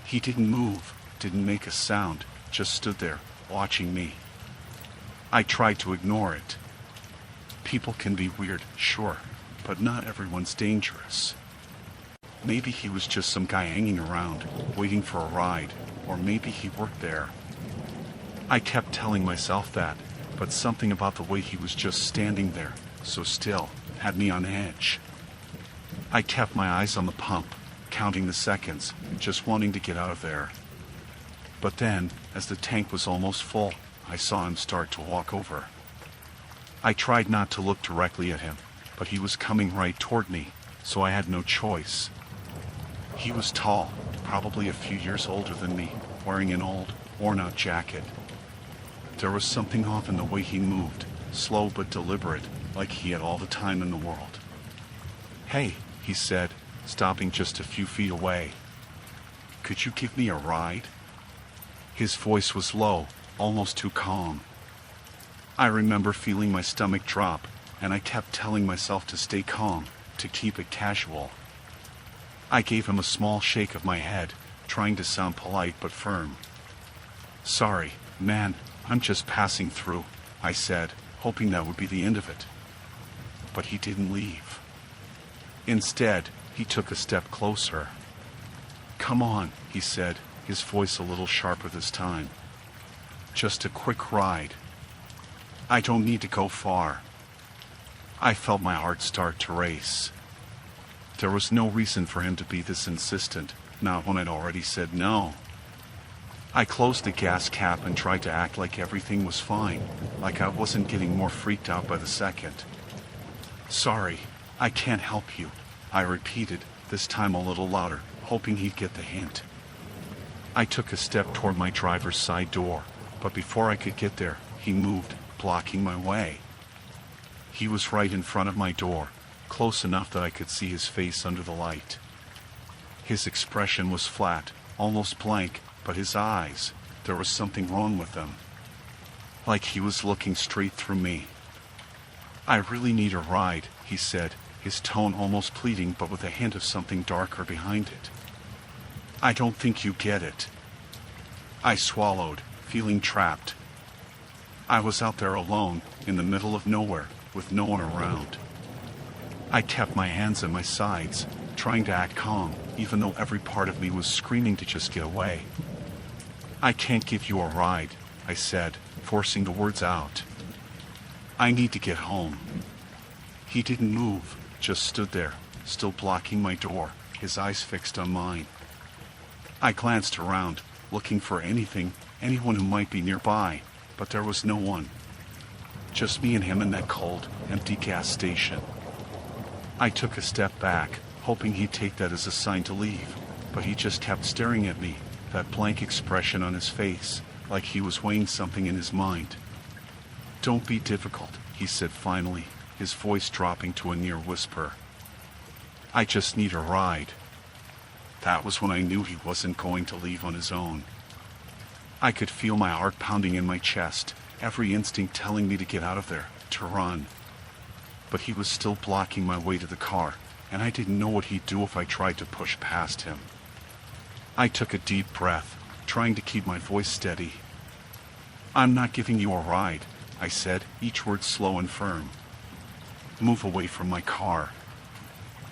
He didn't move, didn't make a sound, just stood there, watching me. I tried to ignore it. People can be weird, sure, but not everyone's dangerous. Maybe he was just some guy hanging around, waiting for a ride, or maybe he worked there. I kept telling myself that, but something about the way he was just standing there, so still, had me on edge. I kept my eyes on the pump, counting the seconds, just wanting to get out of there. But then, as the tank was almost full, I saw him start to walk over. I tried not to look directly at him, but he was coming right toward me, so I had no choice. He was tall, probably a few years older than me, wearing an old, worn-out jacket. There was something off in the way he moved, slow but deliberate, like he had all the time in the world. "Hey," he said, stopping just a few feet away. "Could you give me a ride?" His voice was low, almost too calm. I remember feeling my stomach drop, and I kept telling myself to stay calm, to keep it casual. I gave him a small shake of my head, trying to sound polite but firm. "Sorry, man, I'm just passing through," I said, hoping that would be the end of it. But he didn't leave. Instead, he took a step closer. "Come on," he said, his voice a little sharper this time. "Just a quick ride. I don't need to go far." I felt my heart start to race. There was no reason for him to be this insistent, not when I'd already said no. I closed the gas cap and tried to act like everything was fine, like I wasn't getting more freaked out by the second. "Sorry, I can't help you," I repeated, this time a little louder, hoping he'd get the hint. I took a step toward my driver's side door, but before I could get there, he moved, blocking my way. He was right in front of my door, close enough that I could see his face under the light. His expression was flat, almost blank, but his eyes, there was something wrong with them. Like he was looking straight through me. "I really need a ride," he said, his tone almost pleading but with a hint of something darker behind it. "I don't think you get it." I swallowed, feeling trapped. I was out there alone, in the middle of nowhere, with no one around. I kept my hands at my sides, trying to act calm, even though every part of me was screaming to just get away. "I can't give you a ride," I said, forcing the words out. "I need to get home." He didn't move, just stood there, still blocking my door, his eyes fixed on mine. I glanced around, looking for anyone who might be nearby, but there was no one. Just me and him in that cold, empty gas station. I took a step back, hoping he'd take that as a sign to leave, but he just kept staring at me, that blank expression on his face, like he was weighing something in his mind. "Don't be difficult," he said finally, his voice dropping to a near whisper. "I just need a ride." That was when I knew he wasn't going to leave on his own. I could feel my heart pounding in my chest, every instinct telling me to get out of there, to run. But he was still blocking my way to the car, and I didn't know what he'd do if I tried to push past him. I took a deep breath, trying to keep my voice steady. "I'm not giving you a ride," I said, each word slow and firm. "Move away from my car."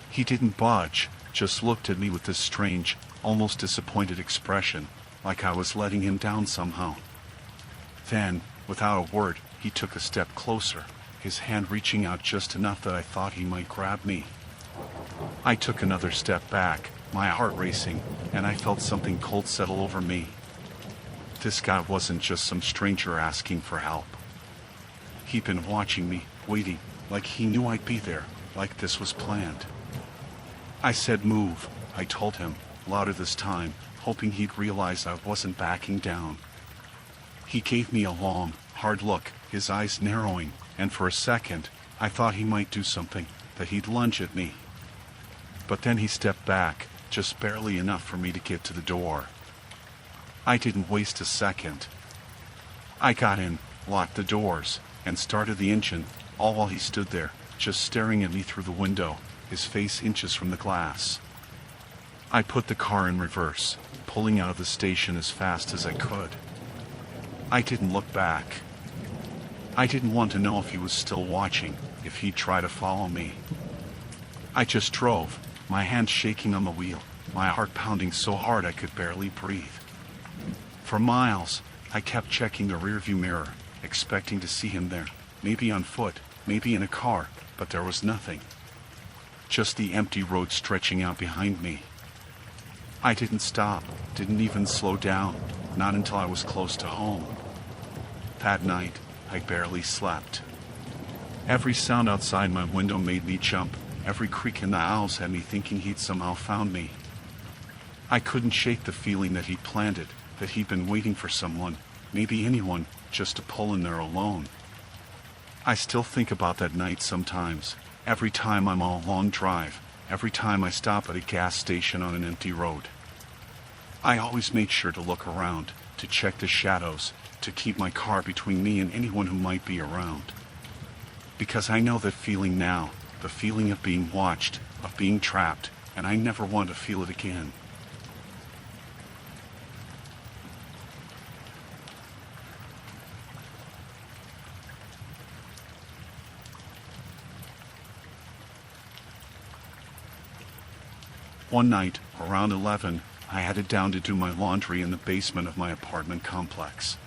He didn't budge, just looked at me with this strange, almost disappointed expression, like I was letting him down somehow. Then, without a word, he took a step closer, his hand reaching out just enough that I thought he might grab me. I took another step back, my heart racing, and I felt something cold settle over me. This guy wasn't just some stranger asking for help. He'd been watching me, waiting, like he knew I'd be there, like this was planned. I said move, I told him, louder this time, hoping he'd realize I wasn't backing down. He gave me a long, hard look, his eyes narrowing, and for a second, I thought he might do something, that he'd lunge at me. But then he stepped back, just barely enough for me to get to the door. I didn't waste a second. I got in, locked the doors, and started the engine, all while he stood there, just staring at me through the window, his face inches from the glass. I put the car in reverse, pulling out of the station as fast as I could. I didn't look back. I didn't want to know if he was still watching, if he'd try to follow me. I just drove, my hands shaking on the wheel, my heart pounding so hard I could barely breathe. For miles, I kept checking the rearview mirror, expecting to see him there, maybe on foot, maybe in a car, but there was nothing. Just the empty road stretching out behind me. I didn't stop, didn't even slow down, not until I was close to home. That night, I barely slept. Every sound outside my window made me jump. Every creak in the aisles had me thinking he'd somehow found me. I couldn't shake the feeling that he'd planned it, that he'd been waiting for someone, maybe anyone, just to pull in there alone. I still think about that night sometimes, every time I'm on a long drive, every time I stop at a gas station on an empty road. I always made sure to look around, to check the shadows, to keep my car between me and anyone who might be around. Because I know that feeling now, the feeling of being watched, of being trapped, and I never want to feel it again. One night, around 11, I headed down to do my laundry in the basement of my apartment complex.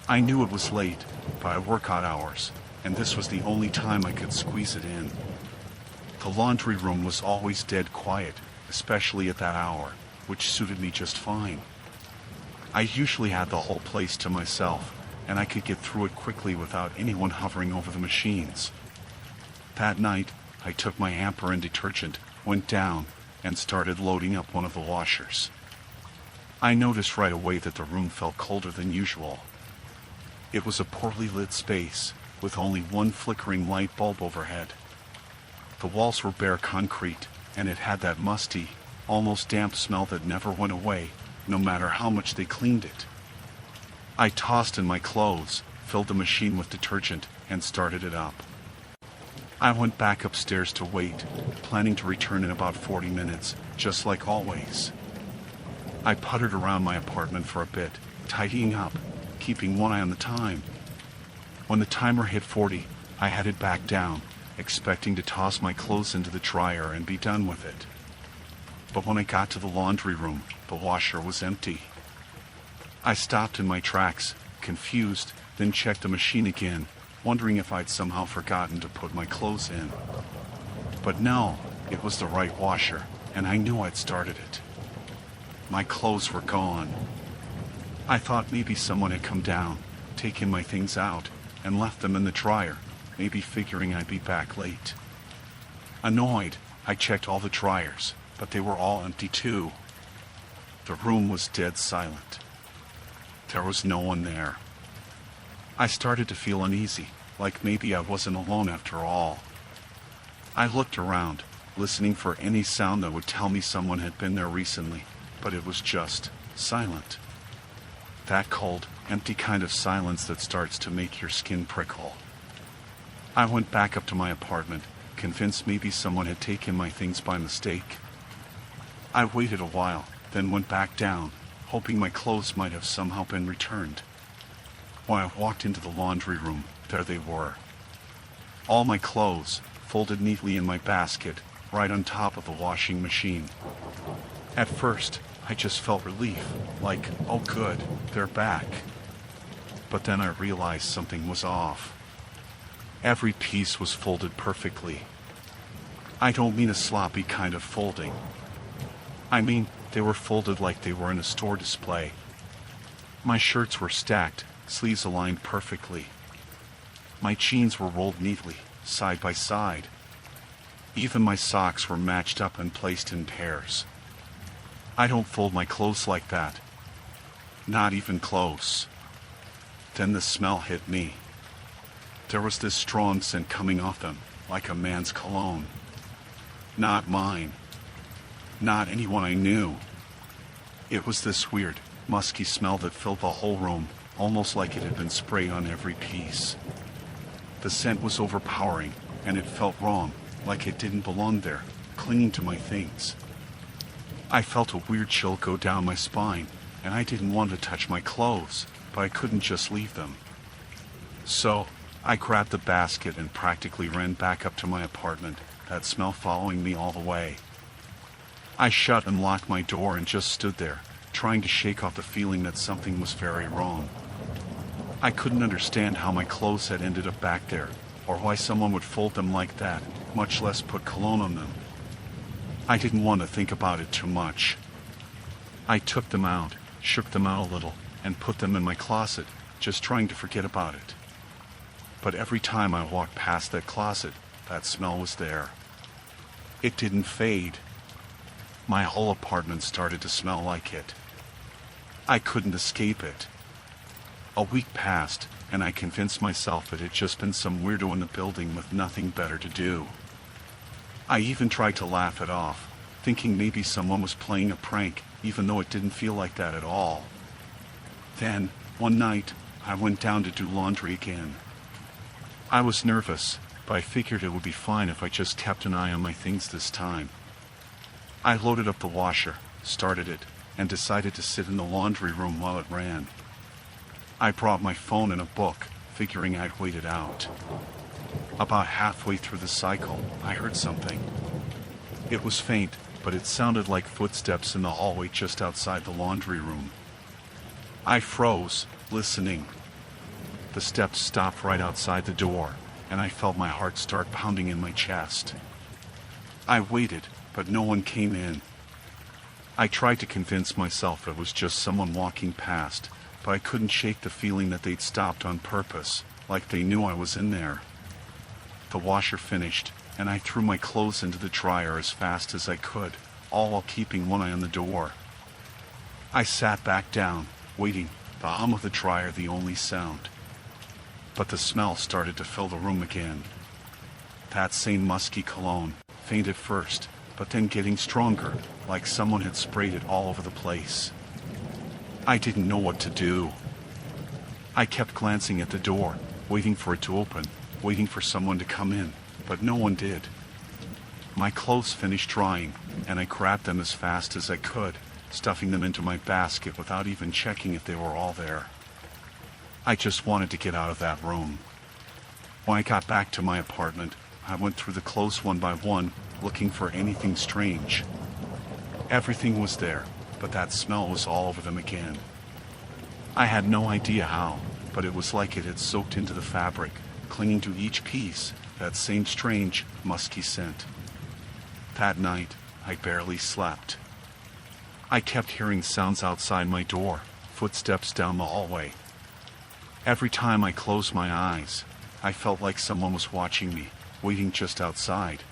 I knew it was late, by workout hours, and this was the only time I could squeeze it in. The laundry room was always dead quiet, especially at that hour, which suited me just fine. I usually had the whole place to myself, and I could get through it quickly without anyone hovering over the machines. That night, I took my hamper and detergent, went down, and started loading up one of the washers. I noticed right away that the room felt colder than usual. It was a poorly lit space, with only one flickering light bulb overhead. The walls were bare concrete, and it had that musty, almost damp smell that never went away, no matter how much they cleaned it. I tossed in my clothes, filled the machine with detergent, and started it up. I went back upstairs to wait, planning to return in about 40 minutes, just like always. I puttered around my apartment for a bit, tidying up, keeping one eye on the time. When the timer hit 40, I headed back down, expecting to toss my clothes into the dryer and be done with it. But when I got to the laundry room, the washer was empty. I stopped in my tracks, confused, then checked the machine again, wondering if I'd somehow forgotten to put my clothes in. But no, it was the right washer, and I knew I'd started it. My clothes were gone. I thought maybe someone had come down, taken my things out, and left them in the dryer, maybe figuring I'd be back late. Annoyed, I checked all the dryers, but they were all empty too. The room was dead silent. There was no one there. I started to feel uneasy, like maybe I wasn't alone after all. I looked around, listening for any sound that would tell me someone had been there recently, but it was just silent. That cold, empty kind of silence that starts to make your skin prickle. I went back up to my apartment, convinced maybe someone had taken my things by mistake. I waited a while, then went back down, hoping my clothes might have somehow been returned. When I walked into the laundry room, there they were. All my clothes, folded neatly in my basket, right on top of the washing machine. At first, I just felt relief, like, oh good, they're back. But then I realized something was off. Every piece was folded perfectly. I don't mean a sloppy kind of folding. I mean, they were folded like they were in a store display. My shirts were stacked, sleeves aligned perfectly. My jeans were rolled neatly, side by side. Even my socks were matched up and placed in pairs. I don't fold my clothes like that. Not even close. Then the smell hit me. There was this strong scent coming off them, like a man's cologne. Not mine. Not anyone I knew. It was this weird, musky smell that filled the whole room, almost like it had been sprayed on every piece. The scent was overpowering, and it felt wrong, like it didn't belong there, clinging to my things. I felt a weird chill go down my spine, and I didn't want to touch my clothes, but I couldn't just leave them. So, I grabbed the basket and practically ran back up to my apartment, that smell following me all the way. I shut and locked my door and just stood there, trying to shake off the feeling that something was very wrong. I couldn't understand how my clothes had ended up back there, or why someone would fold them like that, much less put cologne on them. I didn't want to think about it too much. I took them out, shook them out a little, and put them in my closet, just trying to forget about it. But every time I walked past that closet, that smell was there. It didn't fade. My whole apartment started to smell like it. I couldn't escape it. A week passed, and I convinced myself it had just been some weirdo in the building with nothing better to do. I even tried to laugh it off, thinking maybe someone was playing a prank, even though it didn't feel like that at all. Then, one night, I went down to do laundry again. I was nervous, but I figured it would be fine if I just kept an eye on my things this time. I loaded up the washer, started it, and decided to sit in the laundry room while it ran. I brought my phone and a book, figuring I'd wait it out. About halfway through the cycle, I heard something. It was faint, but it sounded like footsteps in the hallway just outside the laundry room. I froze, listening. The steps stopped right outside the door, and I felt my heart start pounding in my chest. I waited, but no one came in. I tried to convince myself it was just someone walking past, but I couldn't shake the feeling that they'd stopped on purpose, like they knew I was in there. The washer finished, and I threw my clothes into the dryer as fast as I could, all while keeping one eye on the door. I sat back down, waiting, the hum of the dryer the only sound. But the smell started to fill the room again. That same musky cologne, faint at first, but then getting stronger, like someone had sprayed it all over the place. I didn't know what to do. I kept glancing at the door, waiting for it to open, waiting for someone to come in, but no one did. My clothes finished drying, and I grabbed them as fast as I could, stuffing them into my basket without even checking if they were all there. I just wanted to get out of that room. When I got back to my apartment, I went through the clothes one by one, looking for anything strange. Everything was there, but that smell was all over them again. I had no idea how, but it was like it had soaked into the fabric, clinging to each piece, that same strange, musky scent. That night, I barely slept. I kept hearing sounds outside my door, footsteps down the hallway. Every time I closed my eyes, I felt like someone was watching me, waiting just outside.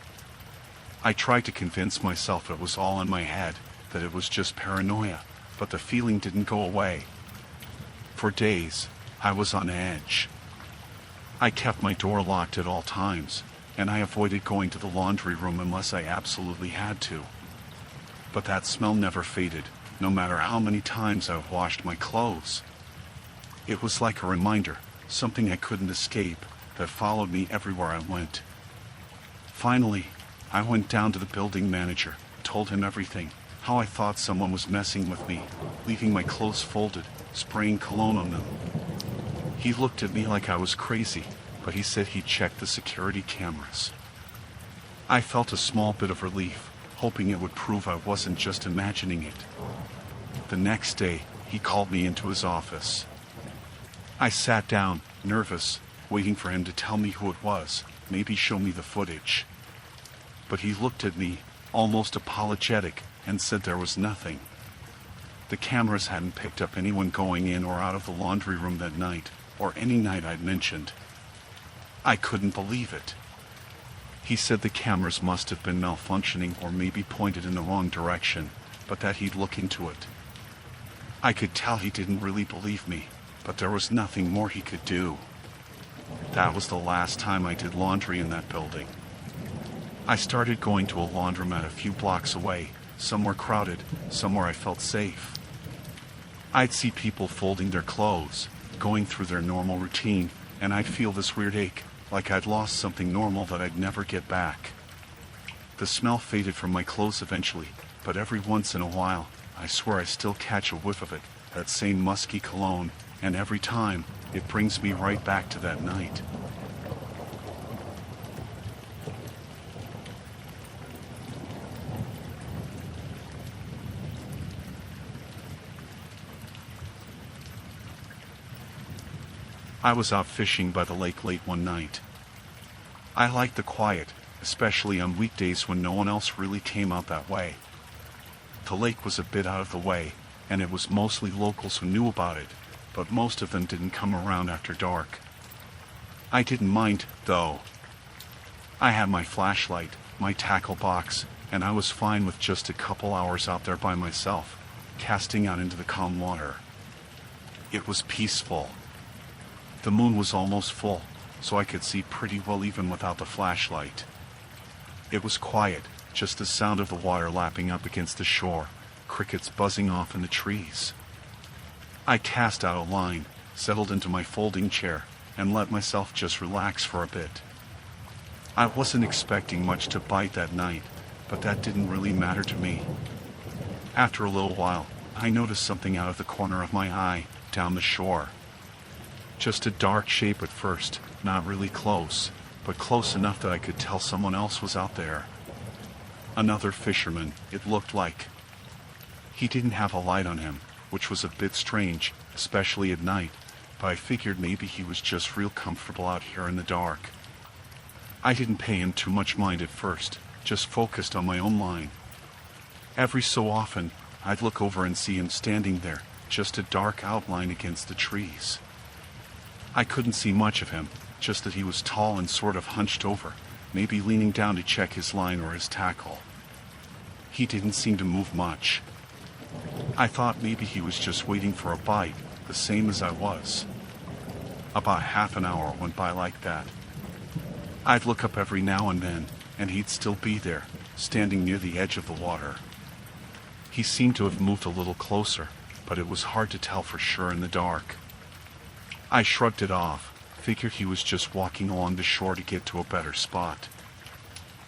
I tried to convince myself it was all in my head, that it was just paranoia, but the feeling didn't go away. For days, I was on edge. I kept my door locked at all times, and I avoided going to the laundry room unless I absolutely had to. But that smell never faded, no matter how many times I washed my clothes. It was like a reminder, something I couldn't escape, that followed me everywhere I went. Finally, I went down to the building manager, told him everything, how I thought someone was messing with me, leaving my clothes folded, spraying cologne on them. He looked at me like I was crazy, but he said he'd checked the security cameras. I felt a small bit of relief, hoping it would prove I wasn't just imagining it. The next day, he called me into his office. I sat down, nervous, waiting for him to tell me who it was, maybe show me the footage. But he looked at me, almost apologetic, and said there was nothing. The cameras hadn't picked up anyone going in or out of the laundry room that night, or any night I'd mentioned. I couldn't believe it. He said the cameras must have been malfunctioning or maybe pointed in the wrong direction, but that he'd look into it. I could tell he didn't really believe me, but there was nothing more he could do. That was the last time I did laundry in that building. I started going to a laundromat a few blocks away, somewhere crowded, somewhere I felt safe. I'd see people folding their clothes, going through their normal routine, and I'd feel this weird ache, like I'd lost something normal that I'd never get back. The smell faded from my clothes eventually, but every once in a while, I swear I still catch a whiff of it, that same musky cologne, and every time, it brings me right back to that night. I was out fishing by the lake late one night. I liked the quiet, especially on weekdays when no one else really came out that way. The lake was a bit out of the way, and it was mostly locals who knew about it, but most of them didn't come around after dark. I didn't mind, though. I had my flashlight, my tackle box, and I was fine with just a couple hours out there by myself, casting out into the calm water. It was peaceful, The moon was almost full, so I could see pretty well even without the flashlight. It was quiet, just the sound of the water lapping up against the shore, crickets buzzing off in the trees. I cast out a line, settled into my folding chair, and let myself just relax for a bit. I wasn't expecting much to bite that night, but that didn't really matter to me. After a little while, I noticed something out of the corner of my eye, down the shore. Just a dark shape at first, not really close, but close enough that I could tell someone else was out there. Another fisherman, it looked like. He didn't have a light on him, which was a bit strange, especially at night, but I figured maybe he was just real comfortable out here in the dark. I didn't pay him too much mind at first, just focused on my own line. Every so often, I'd look over and see him standing there, just a dark outline against the trees. I couldn't see much of him, just that he was tall and sort of hunched over, maybe leaning down to check his line or his tackle. He didn't seem to move much. I thought maybe he was just waiting for a bite, the same as I was. About half an hour went by like that. I'd look up every now and then, and he'd still be there, standing near the edge of the water. He seemed to have moved a little closer, but it was hard to tell for sure in the dark. I shrugged it off, figured he was just walking along the shore to get to a better spot.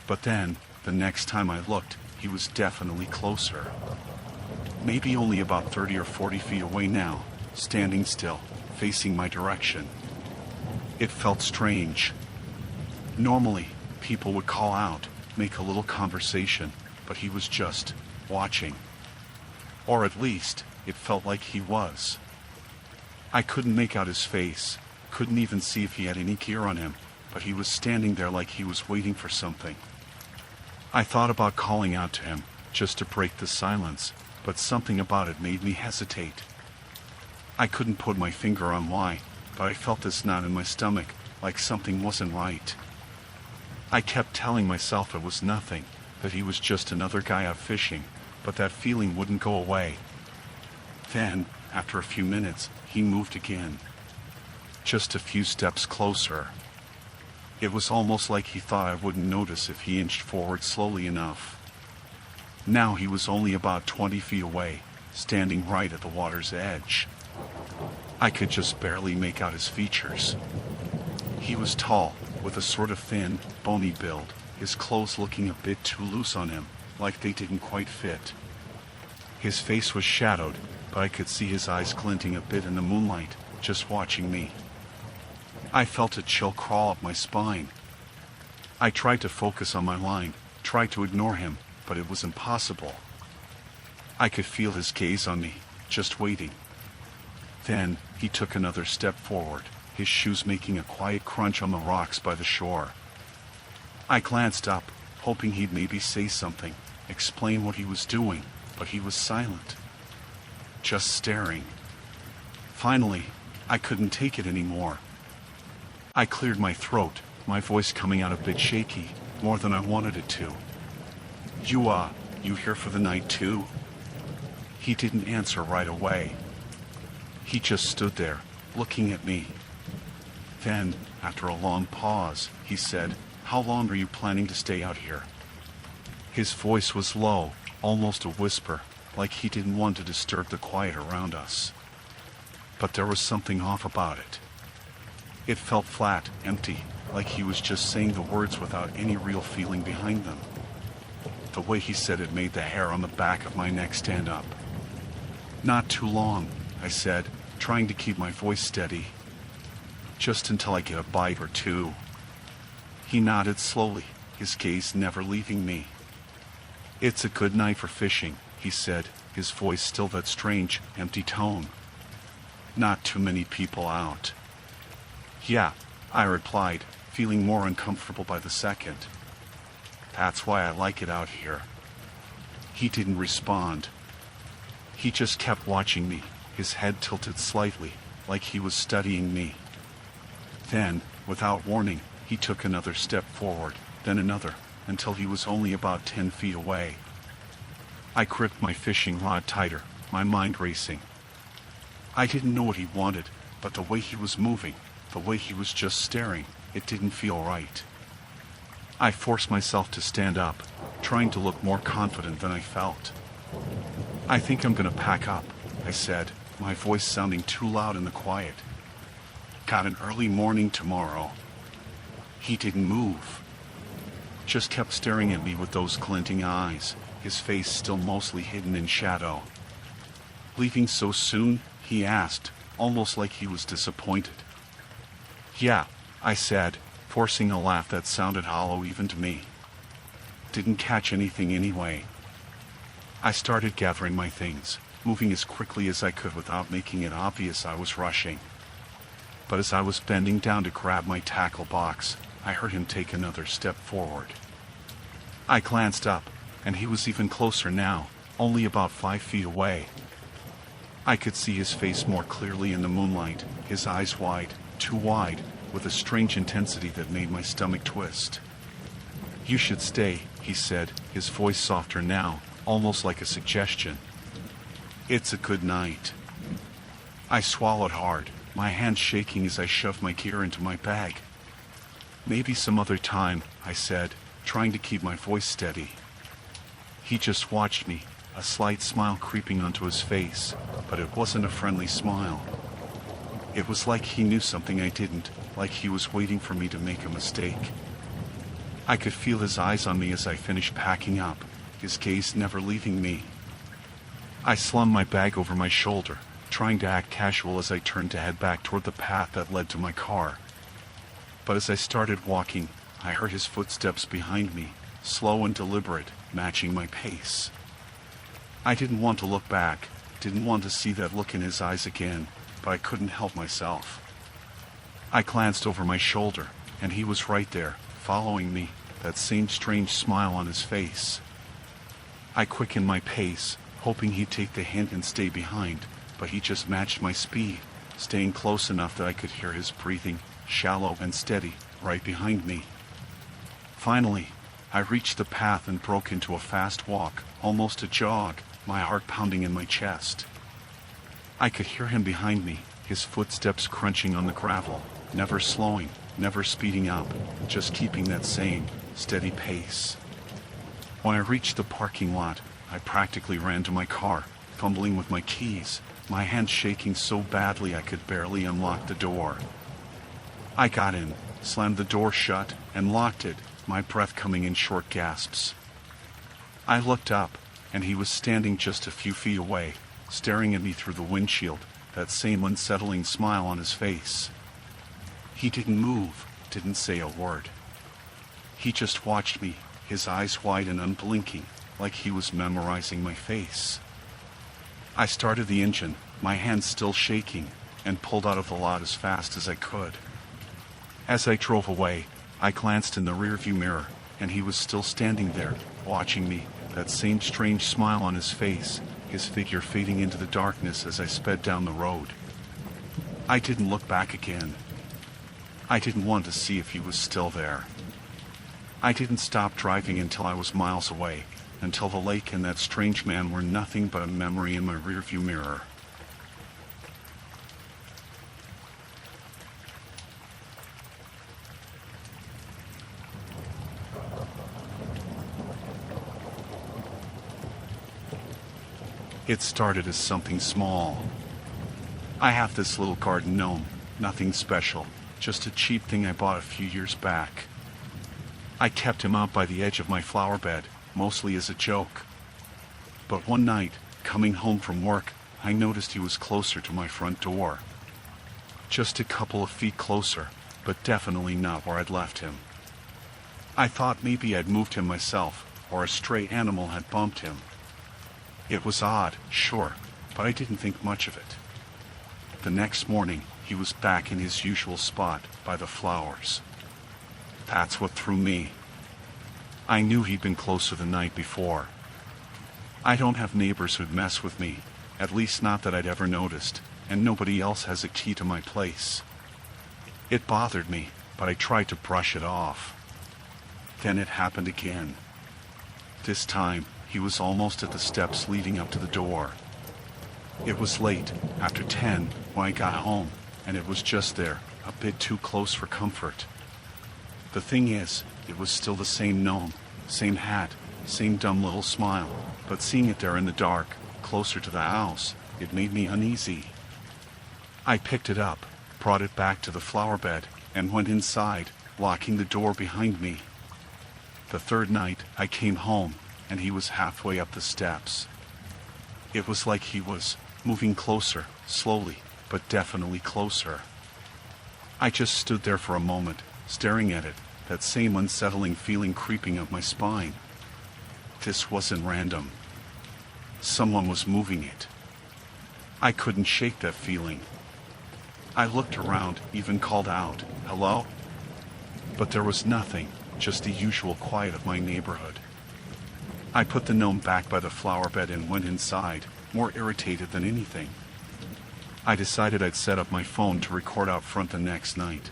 But then, the next time I looked, he was definitely closer. Maybe only about 30 or 40 feet away now, standing still, facing my direction. It felt strange. Normally, people would call out, make a little conversation, but he was just watching. Or at least, it felt like he was. I couldn't make out his face, couldn't even see if he had any gear on him, but he was standing there like he was waiting for something. I thought about calling out to him, just to break the silence, but something about it made me hesitate. I couldn't put my finger on why, but I felt this knot in my stomach, like something wasn't right. I kept telling myself it was nothing, that he was just another guy out fishing, but that feeling wouldn't go away. Then, after a few minutes, he moved again. Just a few steps closer. It was almost like he thought I wouldn't notice if he inched forward slowly enough. Now he was only about 20 feet away, standing right at the water's edge. I could just barely make out his features. He was tall, with a sort of thin, bony build, his clothes looking a bit too loose on him, like they didn't quite fit. His face was shadowed, but I could see his eyes glinting a bit in the moonlight, just watching me. I felt a chill crawl up my spine. I tried to focus on my line, tried to ignore him, but it was impossible. I could feel his gaze on me, just waiting. Then he took another step forward, his shoes making a quiet crunch on the rocks by the shore. I glanced up, hoping he'd maybe say something, explain what he was doing, but he was silent. Just staring. Finally, I couldn't take it anymore. I cleared my throat, my voice coming out a bit shaky, more than I wanted it to. You here for the night too? He didn't answer right away. He just stood there, looking at me. Then, after a long pause, he said, "How long are you planning to stay out here?" His voice was low, almost a whisper, like he didn't want to disturb the quiet around us. But there was something off about it. It felt flat, empty, like he was just saying the words without any real feeling behind them. The way he said it made the hair on the back of my neck stand up. "Not too long," I said, trying to keep my voice steady. "Just until I get a bite or two." He nodded slowly, his gaze never leaving me. "It's a good night for fishing," he said, his voice still that strange, empty tone. "Not too many people out." "Yeah," I replied, feeling more uncomfortable by the second. "That's why I like it out here." He didn't respond. He just kept watching me, his head tilted slightly, like he was studying me. Then, without warning, he took another step forward, then another, until he was only about 10 feet away. I gripped my fishing rod tighter, my mind racing. I didn't know what he wanted, but the way he was moving, The way he was just staring, it didn't feel right. I forced myself to stand up, trying to look more confident than I felt. "I think I'm gonna pack up," I said, my voice sounding too loud in the quiet. "Got an early morning tomorrow." He didn't move. Just kept staring at me with those glinting eyes, his face still mostly hidden in shadow. "Leaving so soon?" he asked, almost like he was disappointed. "Yeah," I said, forcing a laugh that sounded hollow even to me. "Didn't catch anything anyway." I started gathering my things, moving as quickly as I could without making it obvious I was rushing. But as I was bending down to grab my tackle box, I heard him take another step forward. I glanced up, and he was even closer now, only about 5 feet away. I could see his face more clearly in the moonlight, his eyes wide, too wide, with a strange intensity that made my stomach twist. "You should stay," he said, his voice softer now, almost like a suggestion. "It's a good night." I swallowed hard, my hands shaking as I shoved my gear into my bag. "Maybe some other time," I said, trying to keep my voice steady. He just watched me, a slight smile creeping onto his face, but it wasn't a friendly smile. It was like he knew something I didn't, like he was waiting for me to make a mistake. I could feel his eyes on me as I finished packing up, his gaze never leaving me. I slung my bag over my shoulder, trying to act casual as I turned to head back toward the path that led to my car. But as I started walking, I heard his footsteps behind me, slow and deliberate, matching my pace. I didn't want to look back, didn't want to see that look in his eyes again, but I couldn't help myself. I glanced over my shoulder, and he was right there, following me, that same strange smile on his face. I quickened my pace, hoping he'd take the hint and stay behind, but he just matched my speed, staying close enough that I could hear his breathing, shallow and steady, right behind me. Finally, I reached the path and broke into a fast walk, almost a jog, my heart pounding in my chest. I could hear him behind me, his footsteps crunching on the gravel, never slowing, never speeding up, just keeping that same, steady pace. When I reached the parking lot, I practically ran to my car, fumbling with my keys, my hands shaking so badly I could barely unlock the door. I got in, slammed the door shut, and locked it, my breath coming in short gasps. I looked up, and he was standing just a few feet away, staring at me through the windshield, that same unsettling smile on his face. He didn't move, didn't say a word. He just watched me, his eyes wide and unblinking, like he was memorizing my face. I started the engine, my hands still shaking, and pulled out of the lot as fast as I could. As I drove away, I glanced in the rearview mirror, and he was still standing there, watching me, that same strange smile on his face, his figure fading into the darkness as I sped down the road. I didn't look back again. I didn't want to see if he was still there. I didn't stop driving until I was miles away, until the lake and that strange man were nothing but a memory in my rearview mirror. It started as something small. I have this little garden gnome, nothing special, just a cheap thing I bought a few years back. I kept him out by the edge of my flower bed, mostly as a joke. But one night, coming home from work, I noticed he was closer to my front door. Just a couple of feet closer, but definitely not where I'd left him. I thought maybe I'd moved him myself, or a stray animal had bumped him. It was odd, sure, but I didn't think much of it. The next morning, he was back in his usual spot, by the flowers. That's what threw me. I knew he'd been closer the night before. I don't have neighbors who'd mess with me, at least not that I'd ever noticed, and nobody else has a key to my place. It bothered me, but I tried to brush it off. Then it happened again. This time, he was almost at the steps leading up to the door. It was late, after 10, when I got home, and it was just there, a bit too close for comfort. The thing is, it was still the same gnome, same hat, same dumb little smile, but seeing it there in the dark, closer to the house, it made me uneasy. I picked it up, brought it back to the flower bed, and went inside, locking the door behind me. The third night, I came home, and he was halfway up the steps. It was like he was moving closer, slowly, but definitely closer. I just stood there for a moment, staring at it, that same unsettling feeling creeping up my spine. This wasn't random. Someone was moving it. I couldn't shake that feeling. I looked around, even called out, "Hello?" But there was nothing, just the usual quiet of my neighborhood. I put the gnome back by the flower bed and went inside, more irritated than anything. I decided I'd set up my phone to record out front the next night.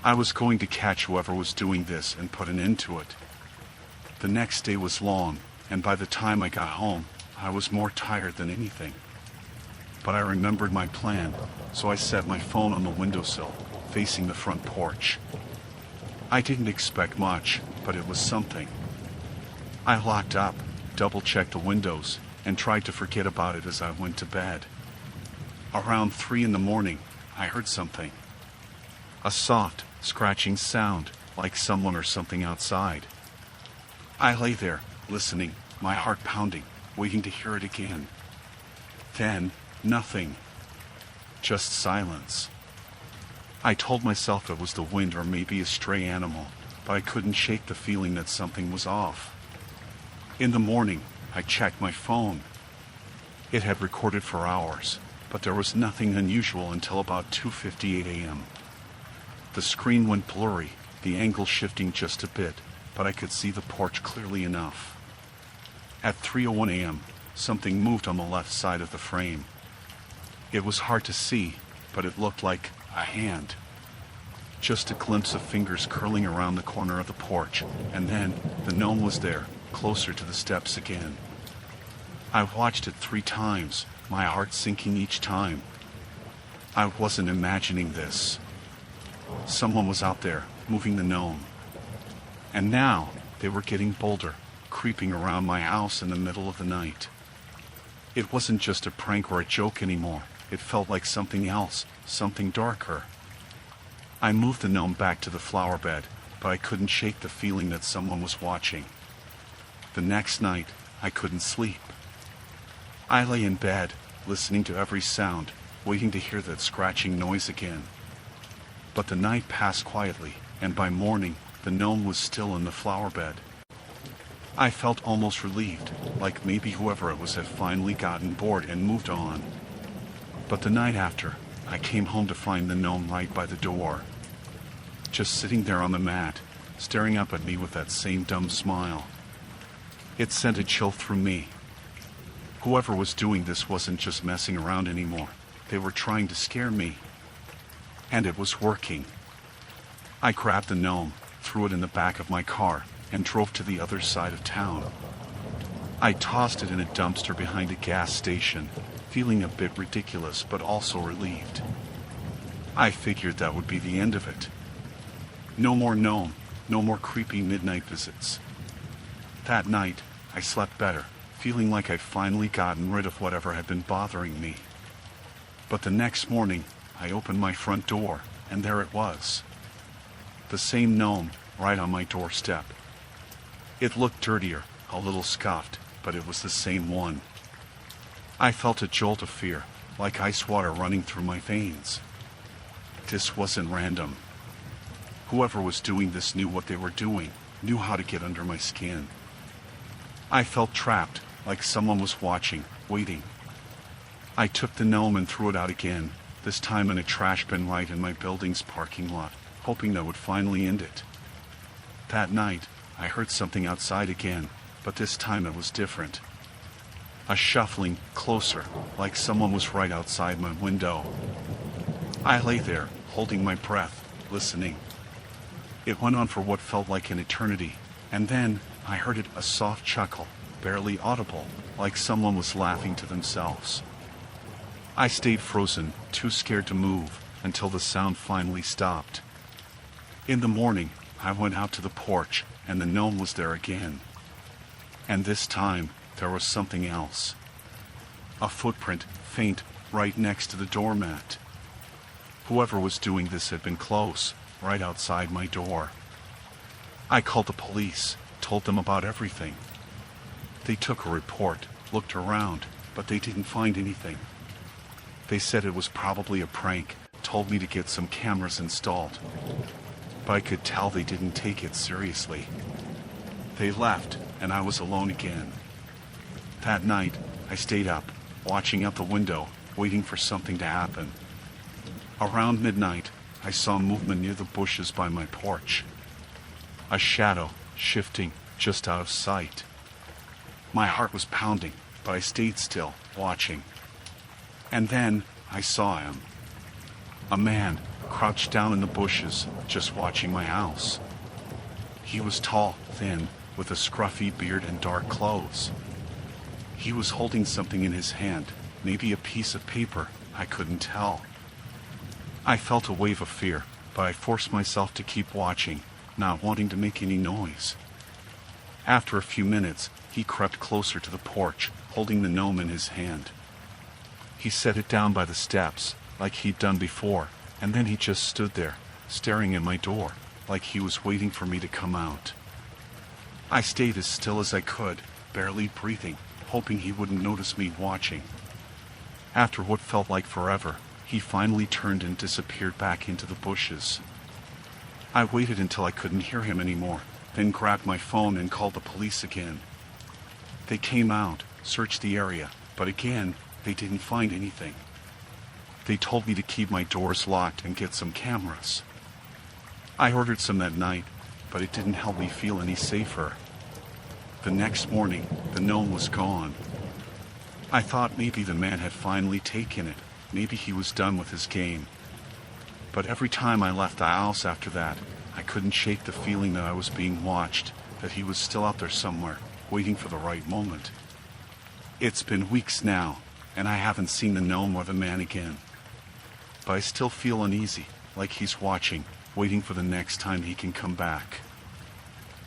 I was going to catch whoever was doing this and put an end to it. The next day was long, and by the time I got home, I was more tired than anything. But I remembered my plan, so I set my phone on the windowsill, facing the front porch. I didn't expect much, but it was something. I locked up, double-checked the windows, and tried to forget about it as I went to bed. Around 3 in the morning, I heard something. A soft, scratching sound, like someone or something outside. I lay there, listening, my heart pounding, waiting to hear it again. Then, nothing. Just silence. I told myself it was the wind or maybe a stray animal, but I couldn't shake the feeling that something was off. In the morning, I checked my phone. It had recorded for hours, but there was nothing unusual until about 2:58 a.m. The screen went blurry, the angle shifting just a bit, but I could see the porch clearly enough. At 3:01 a.m., something moved on the left side of the frame. It was hard to see, but it looked like a hand. Just a glimpse of fingers curling around the corner of the porch, and then the gnome was there, closer to the steps again. I watched it 3 times, my heart sinking each time. I wasn't imagining this. Someone was out there, moving the gnome. And now, they were getting bolder, creeping around my house in the middle of the night. It wasn't just a prank or a joke anymore. It felt like something else, something darker. I moved the gnome back to the flower bed, but I couldn't shake the feeling that someone was watching. The next night, I couldn't sleep. I lay in bed, listening to every sound, waiting to hear that scratching noise again. But the night passed quietly, and by morning, the gnome was still in the flower bed. I felt almost relieved, like maybe whoever it was had finally gotten bored and moved on. But the night after, I came home to find the gnome right by the door, just sitting there on the mat, staring up at me with that same dumb smile. It sent a chill through me. Whoever was doing this wasn't just messing around anymore. They were trying to scare me. And it was working. I grabbed the gnome, threw it in the back of my car, and drove to the other side of town. I tossed it in a dumpster behind a gas station, feeling a bit ridiculous but also relieved. I figured that would be the end of it. No more gnome, no more creepy midnight visits. That night, I slept better, feeling like I'd finally gotten rid of whatever had been bothering me. But the next morning, I opened my front door, and there it was. The same gnome, right on my doorstep. It looked dirtier, a little scuffed, but it was the same one. I felt a jolt of fear, like ice water running through my veins. This wasn't random. Whoever was doing this knew what they were doing, knew how to get under my skin. I felt trapped, like someone was watching, waiting. I took the gnome and threw it out again, this time in a trash bin right in my building's parking lot, hoping that would finally end it. That night, I heard something outside again, but this time it was different. A shuffling, closer, like someone was right outside my window. I lay there, holding my breath, listening. It went on for what felt like an eternity, and then I heard a soft chuckle, barely audible, like someone was laughing to themselves. I stayed frozen, too scared to move, until the sound finally stopped. In the morning, I went out to the porch, and the gnome was there again. And this time, there was something else. A footprint, faint, right next to the doormat. Whoever was doing this had been close, right outside my door. I called the police, told them about everything. They took a report, looked around, but they didn't find anything. They said it was probably a prank, told me to get some cameras installed. But I could tell they didn't take it seriously. They left, and I was alone again. That night, I stayed up, watching out the window, waiting for something to happen. Around midnight, I saw movement near the bushes by my porch. A shadow, shifting, just out of sight. My heart was pounding, but I stayed still, watching. And then, I saw him. A man, crouched down in the bushes, just watching my house. He was tall, thin, with a scruffy beard and dark clothes. He was holding something in his hand, maybe a piece of paper, I couldn't tell. I felt a wave of fear, but I forced myself to keep watching, not wanting to make any noise. After a few minutes, he crept closer to the porch, holding the gnome in his hand. He set it down by the steps, like he'd done before, and then he just stood there, staring at my door, like he was waiting for me to come out. I stayed as still as I could, barely breathing, hoping he wouldn't notice me watching. After what felt like forever, he finally turned and disappeared back into the bushes. I waited until I couldn't hear him anymore, then grabbed my phone and called the police again. They came out, searched the area, but again, they didn't find anything. They told me to keep my doors locked and get some cameras. I ordered some that night, but it didn't help me feel any safer. The next morning, the gnome was gone. I thought maybe the man had finally taken it. Maybe he was done with his game. But every time I left the house after that, I couldn't shake the feeling that I was being watched, that he was still out there somewhere, waiting for the right moment. It's been weeks now, and I haven't seen the gnome or the man again. But I still feel uneasy, like he's watching, waiting for the next time he can come back.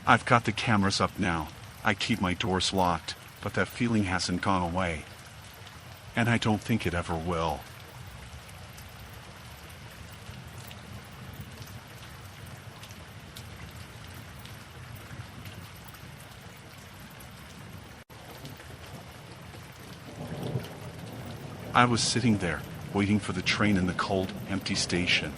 I've got the cameras up now. I keep my doors locked, but that feeling hasn't gone away. And I don't think it ever will. I was sitting there, waiting for the train in the cold, empty station.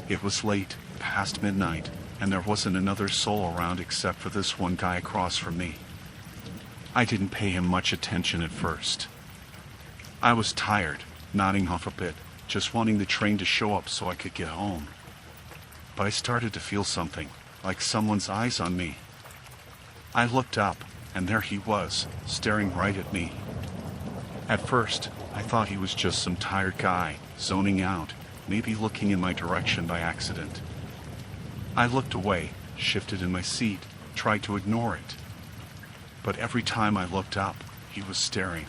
It was late, past midnight, and there wasn't another soul around except for this one guy across from me. I didn't pay him much attention at first. I was tired, nodding off a bit, just wanting the train to show up so I could get home. But I started to feel something, like someone's eyes on me. I looked up, and there he was, staring right at me. At first, I thought he was just some tired guy, zoning out, maybe looking in my direction by accident. I looked away, shifted in my seat, tried to ignore it. But every time I looked up, he was staring.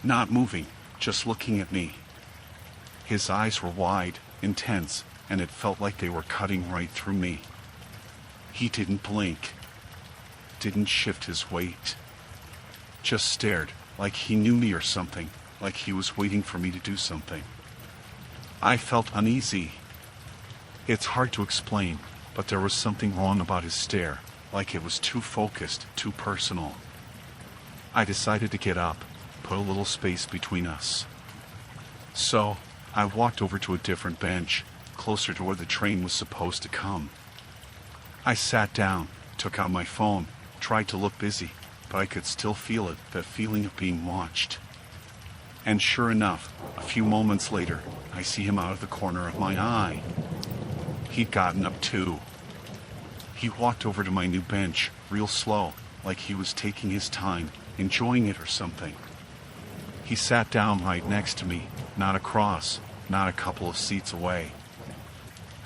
Not moving, just looking at me. His eyes were wide, intense, and it felt like they were cutting right through me. He didn't blink, didn't shift his weight. Just stared, like he knew me or something, like he was waiting for me to do something. I felt uneasy. It's hard to explain, but there was something wrong about his stare, like it was too focused, too personal. I decided to get up, put a little space between us. So, I walked over to a different bench, closer to where the train was supposed to come. I sat down, took out my phone, tried to look busy, but I could still feel it, that feeling of being watched. And sure enough, a few moments later, I see him out of the corner of my eye. He'd gotten up too. He walked over to my new bench, real slow, like he was taking his time, enjoying it or something. He sat down right next to me, not across, not a couple of seats away.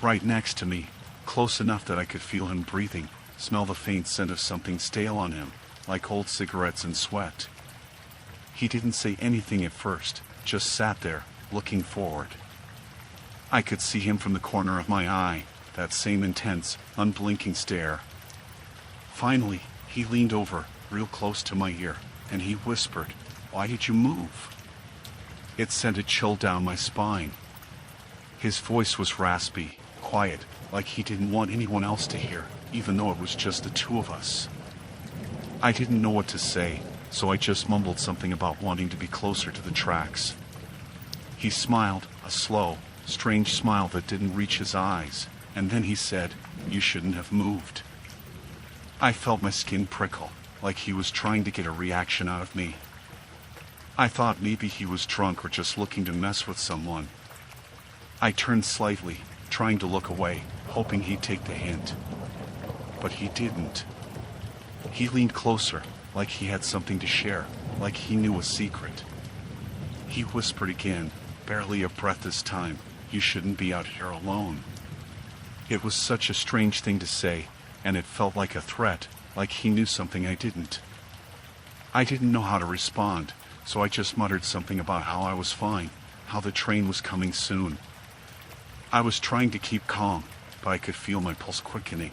Right next to me, close enough that I could feel him breathing, smell the faint scent of something stale on him, like old cigarettes and sweat. He didn't say anything at first, just sat there, looking forward. I could see him from the corner of my eye, that same intense, unblinking stare. Finally, he leaned over, real close to my ear, and he whispered, "Why did you move?" It sent a chill down my spine. His voice was raspy, quiet, like he didn't want anyone else to hear, even though it was just the two of us. I didn't know what to say, so I just mumbled something about wanting to be closer to the tracks. He smiled, a slow, strange smile that didn't reach his eyes, and then he said, "You shouldn't have moved." I felt my skin prickle, like he was trying to get a reaction out of me. I thought maybe he was drunk or just looking to mess with someone. I turned slightly, trying to look away, hoping he'd take the hint. But he didn't. He leaned closer, like he had something to share, like he knew a secret. He whispered again, barely a breath this time, "You shouldn't be out here alone." It was such a strange thing to say, and it felt like a threat, like he knew something I didn't. I didn't know how to respond, so I just muttered something about how I was fine, how the train was coming soon. I was trying to keep calm, but I could feel my pulse quickening.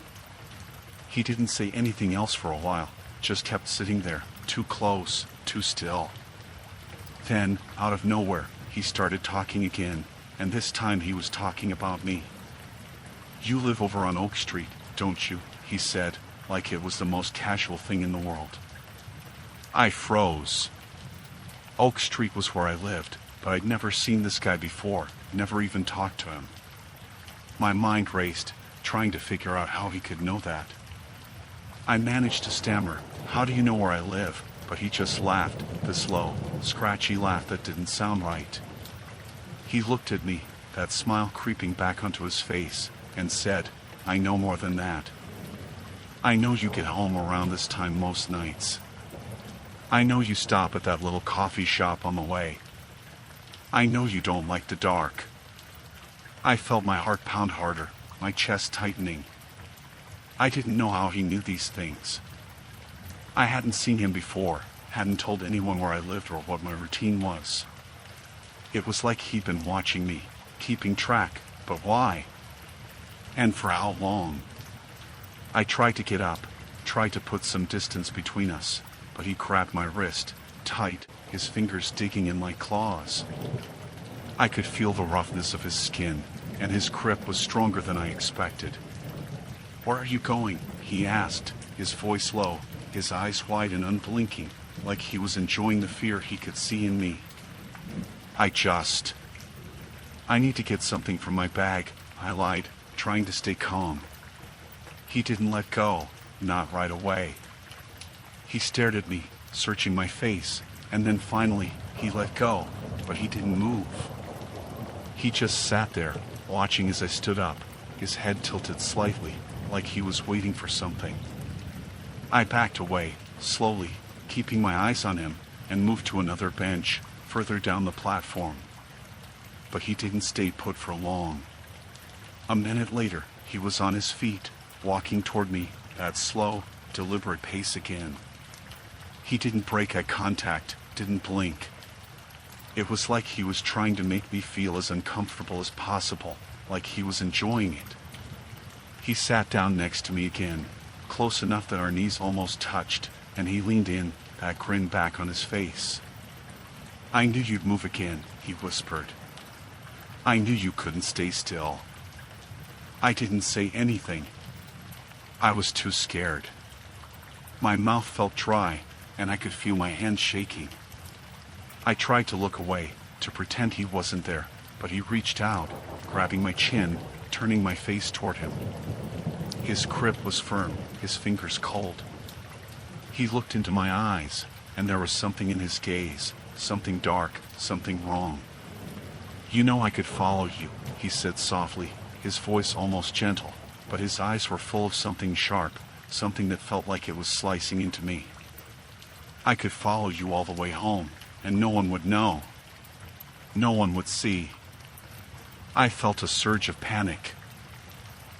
He didn't say anything else for a while, just kept sitting there, too close, too still. Then, out of nowhere, he started talking again, and this time he was talking about me. "You live over on Oak Street, don't you?" he said, like it was the most casual thing in the world. I froze. Oak Street was where I lived, but I'd never seen this guy before, never even talked to him. My mind raced, trying to figure out how he could know that. I managed to stammer, "How do you know where I live?" But he just laughed, this low, scratchy laugh that didn't sound right. He looked at me, that smile creeping back onto his face, and said, "I know more than that. I know you get home around this time most nights. I know you stop at that little coffee shop on the way. I know you don't like the dark." I felt my heart pound harder, my chest tightening. I didn't know how he knew these things. I hadn't seen him before, hadn't told anyone where I lived or what my routine was. It was like he'd been watching me, keeping track, but why? And for how long? I tried to get up, tried to put some distance between us, but he grabbed my wrist, tight, his fingers digging in like claws. I could feel the roughness of his skin, and his grip was stronger than I expected. "Where are you going?" he asked, his voice low, his eyes wide and unblinking, like he was enjoying the fear he could see in me. I need to get something from my bag," I lied, trying to stay calm. He didn't let go, not right away. He stared at me, searching my face, and then finally, he let go, but he didn't move. He just sat there, watching as I stood up, his head tilted slightly, like he was waiting for something. I backed away, slowly, keeping my eyes on him, and moved to another bench, further down the platform. But he didn't stay put for long. A minute later, he was on his feet, walking toward me, that slow, deliberate pace again. He didn't break eye contact, didn't blink. It was like he was trying to make me feel as uncomfortable as possible, like he was enjoying it. He sat down next to me again, close enough that our knees almost touched, and he leaned in, that grin back on his face. "I knew you'd move again," he whispered. "I knew you couldn't stay still." I didn't say anything. I was too scared. My mouth felt dry, and I could feel my hands shaking. I tried to look away, to pretend he wasn't there, but he reached out, grabbing my chin, turning my face toward him. His grip was firm, his fingers cold. He looked into my eyes, and there was something in his gaze, something dark, something wrong. "You know I could follow you," he said softly, his voice almost gentle, but his eyes were full of something sharp, something that felt like it was slicing into me. "I could follow you all the way home, and no one would know. No one would see." I felt a surge of panic.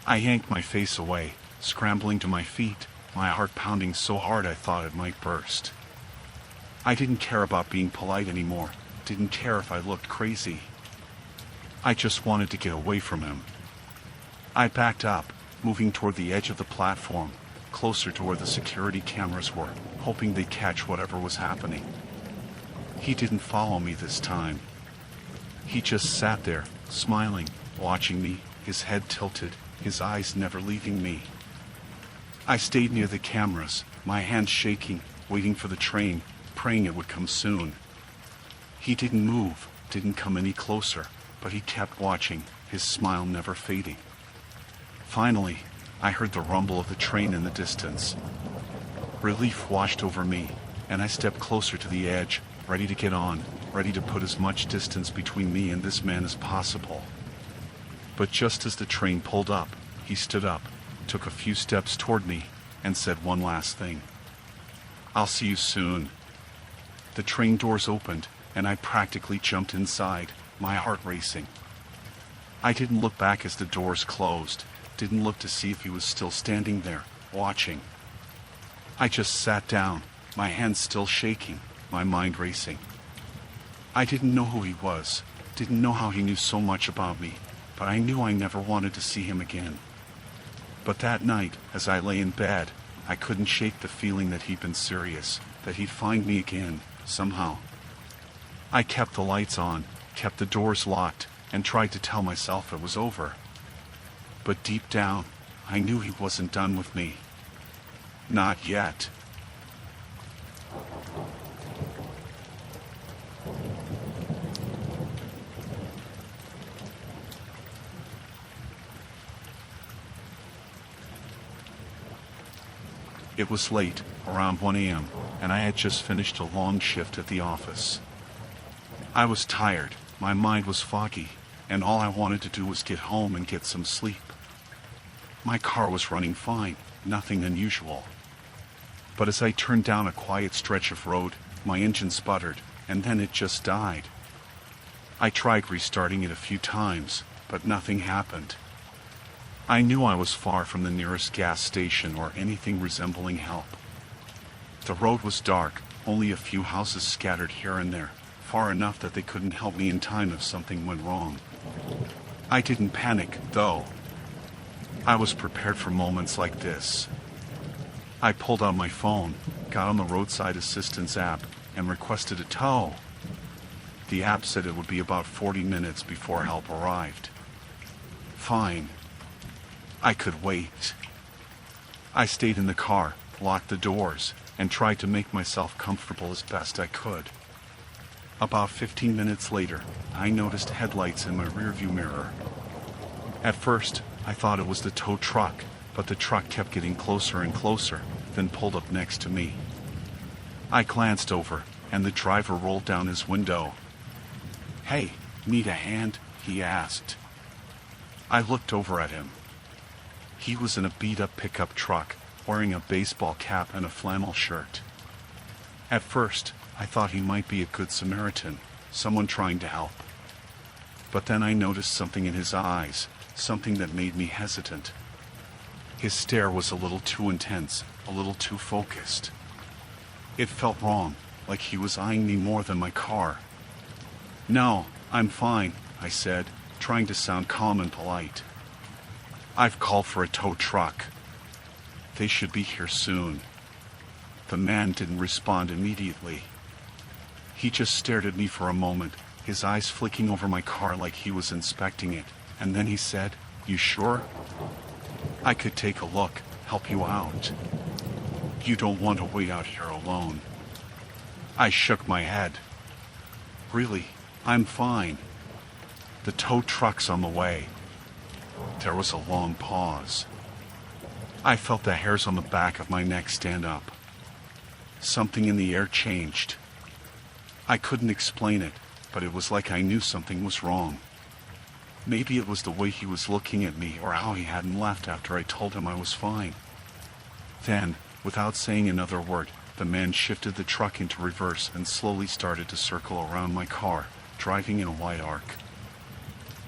I yanked my face away, scrambling to my feet, my heart pounding so hard I thought it might burst. I didn't care about being polite anymore, didn't care if I looked crazy. I just wanted to get away from him. I backed up, moving toward the edge of the platform, closer to where the security cameras were, hoping they'd catch whatever was happening. He didn't follow me this time. He just sat there, smiling, watching me, his head tilted, his eyes never leaving me. I stayed near the cameras, my hands shaking, waiting for the train, praying it would come soon. He didn't move, didn't come any closer, but he kept watching, his smile never fading. Finally, I heard the rumble of the train in the distance. Relief washed over me, and I stepped closer to the edge, ready to get on, ready to put as much distance between me and this man as possible. But just as the train pulled up, he stood up, took a few steps toward me, and said one last thing. "I'll see you soon." The train doors opened, and I practically jumped inside, my heart racing. I didn't look back as the doors closed, didn't look to see if he was still standing there, watching. I just sat down, my hands still shaking, my mind racing. I didn't know who he was, didn't know how he knew so much about me, but I knew I never wanted to see him again. But that night, as I lay in bed, I couldn't shake the feeling that he'd been serious, that he'd find me again, somehow. I kept the lights on, kept the doors locked, and tried to tell myself it was over. But deep down, I knew he wasn't done with me. Not yet. It was late, around 1 a.m., and I had just finished a long shift at the office. I was tired, my mind was foggy, and all I wanted to do was get home and get some sleep. My car was running fine, nothing unusual. But as I turned down a quiet stretch of road, my engine sputtered, and then it just died. I tried restarting it a few times, but nothing happened. I knew I was far from the nearest gas station or anything resembling help. The road was dark, only a few houses scattered here and there, far enough that they couldn't help me in time if something went wrong. I didn't panic, though. I was prepared for moments like this. I pulled out my phone, got on the roadside assistance app, and requested a tow. The app said it would be about 40 minutes before help arrived. Fine. I could wait. I stayed in the car, locked the doors, and tried to make myself comfortable as best I could. About 15 minutes later, I noticed headlights in my rearview mirror. At first, I thought it was the tow truck, but the truck kept getting closer and closer, then pulled up next to me. I glanced over, and the driver rolled down his window. "Hey, need a hand?" he asked. I looked over at him. He was in a beat-up pickup truck, wearing a baseball cap and a flannel shirt. At first, I thought he might be a good Samaritan, someone trying to help. But then I noticed something in his eyes, something that made me hesitant. His stare was a little too intense, a little too focused. It felt wrong, like he was eyeing me more than my car. "No, I'm fine," I said, trying to sound calm and polite. "I've called for a tow truck. They should be here soon." The man didn't respond immediately. He just stared at me for a moment, his eyes flicking over my car like he was inspecting it, and then he said, "You sure? I could take a look, help you out. You don't want to wait out here alone." I shook my head. "Really, I'm fine. The tow truck's on the way." There was a long pause. I felt the hairs on the back of my neck stand up. Something in the air changed. I couldn't explain it, but it was like I knew something was wrong. Maybe it was the way he was looking at me or how he hadn't left after I told him I was fine. Then, without saying another word, the man shifted the truck into reverse and slowly started to circle around my car, driving in a wide arc.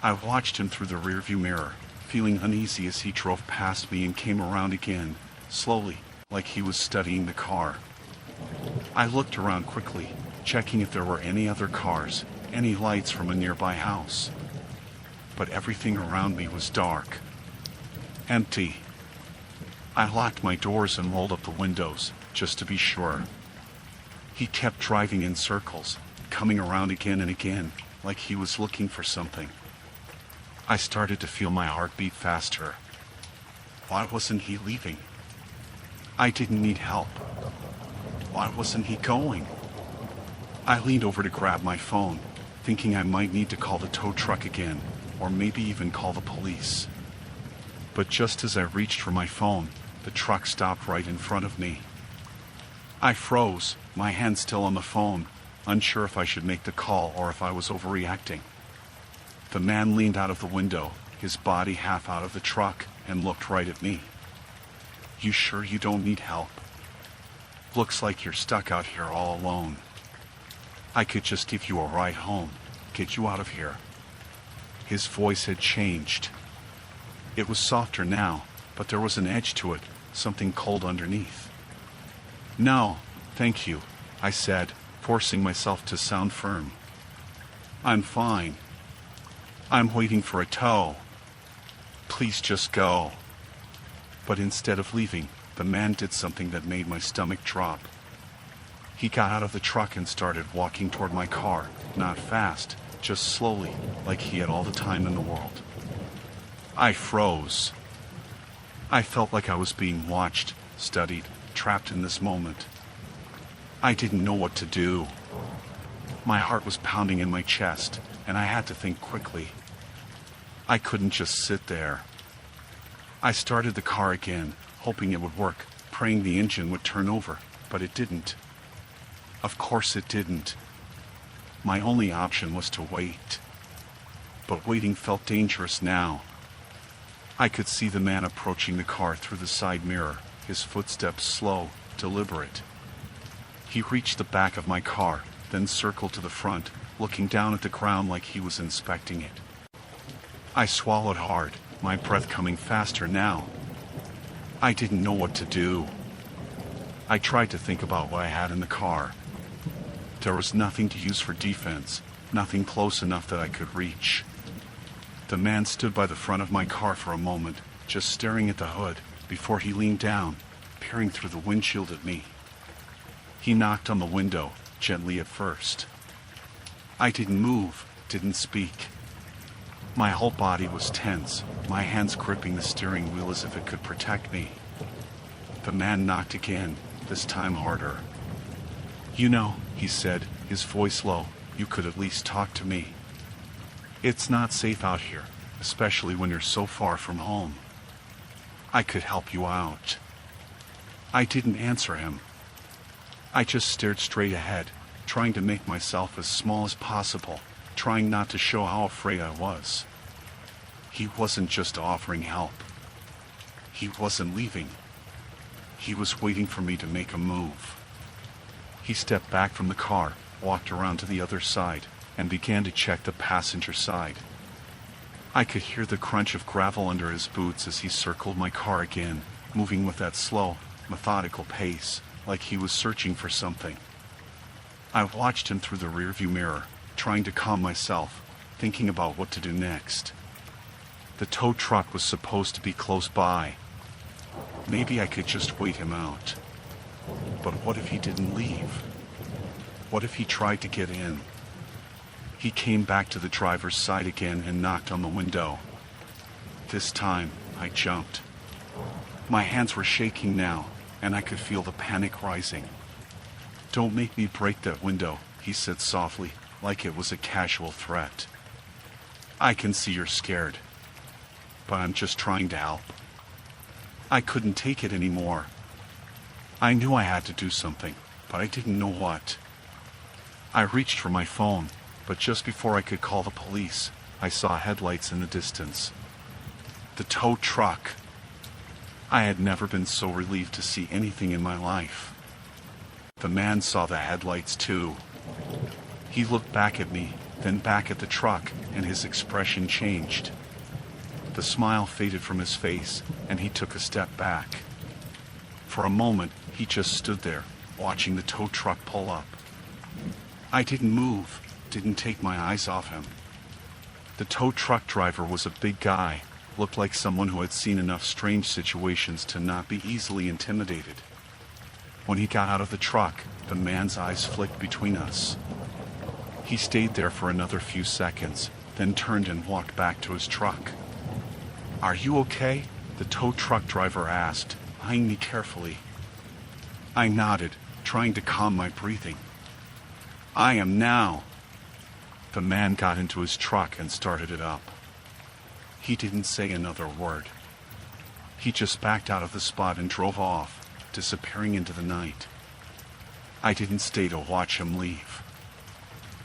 I watched him through the rearview mirror, feeling uneasy as he drove past me and came around again, slowly, like he was studying the car. I looked around quickly, checking if there were any other cars, any lights from a nearby house. but everything around me was dark. Empty. I locked my doors and rolled up the windows, just to be sure. He kept driving in circles, coming around again and again, like he was looking for something. I started to feel my heart beat faster. Why wasn't he leaving? I didn't need help. Why wasn't he going? I leaned over to grab my phone, thinking I might need to call the tow truck again, or maybe even call the police. But just as I reached for my phone, the truck stopped right in front of me. I froze, my hand still on the phone, unsure if I should make the call or if I was overreacting. The man leaned out of the window, his body half out of the truck, and looked right at me. You sure you don't need help? Looks like you're stuck out here all alone. I could just give you a ride home, get you out of here. His voice had changed. It was softer now, but there was an edge to it, something cold underneath. No, thank you, I said, forcing myself to sound firm. I'm fine. I'm waiting for a tow. Please just go. But instead of leaving, the man did something that made my stomach drop. He got out of the truck and started walking toward my car, not fast, just slowly, like he had all the time in the world. I froze. I felt like I was being watched, studied, trapped in this moment. I didn't know what to do. My heart was pounding in my chest, and I had to think quickly. I couldn't just sit there. I started the car again, hoping it would work, praying the engine would turn over, but it didn't. Of course it didn't. My only option was to wait. But waiting felt dangerous now. I could see the man approaching the car through the side mirror, his footsteps slow, deliberate. He reached the back of my car, then circled to the front, looking down at the ground like he was inspecting it. I swallowed hard, my breath coming faster now. I didn't know what to do. I tried to think about what I had in the car. There was nothing to use for defense, nothing close enough that I could reach. The man stood by the front of my car for a moment, just staring at the hood, before he leaned down, peering through the windshield at me. He knocked on the window, gently at first. I didn't move, didn't speak. My whole body was tense, my hands gripping the steering wheel as if it could protect me. The man knocked again, this time harder. You know, he said, his voice low, you could at least talk to me. It's not safe out here, especially when you're so far from home. I could help you out. I didn't answer him. I just stared straight ahead, trying to make myself as small as possible, trying not to show how afraid I was. He wasn't just offering help. He wasn't leaving. He was waiting for me to make a move. He stepped back from the car, walked around to the other side, and began to check the passenger side. I could hear the crunch of gravel under his boots as he circled my car again, moving with that slow, methodical pace, like he was searching for something. I watched him through the rearview mirror, trying to calm myself, thinking about what to do next. The tow truck was supposed to be close by. Maybe I could just wait him out. But what if he didn't leave? What if he tried to get in? He came back to the driver's side again and knocked on the window. This time, I jumped. My hands were shaking now, and I could feel the panic rising. Don't make me break that window, he said softly, like it was a casual threat. I can see you're scared, but I'm just trying to help. I couldn't take it anymore. I knew I had to do something, but I didn't know what. I reached for my phone, but just before I could call the police, I saw headlights in the distance. The tow truck. I had never been so relieved to see anything in my life. The man saw the headlights too. He looked back at me, then back at the truck, and his expression changed. The smile faded from his face, and he took a step back. For a moment, he just stood there, watching the tow truck pull up. I didn't move, didn't take my eyes off him. The tow truck driver was a big guy, looked like someone who had seen enough strange situations to not be easily intimidated. When he got out of the truck, the man's eyes flicked between us. He stayed there for another few seconds, then turned and walked back to his truck. "Are you okay?" the tow truck driver asked, eyeing me carefully. I nodded, trying to calm my breathing. "I am now." The man got into his truck and started it up. He didn't say another word. He just backed out of the spot and drove off, disappearing into the night. I didn't stay to watch him leave.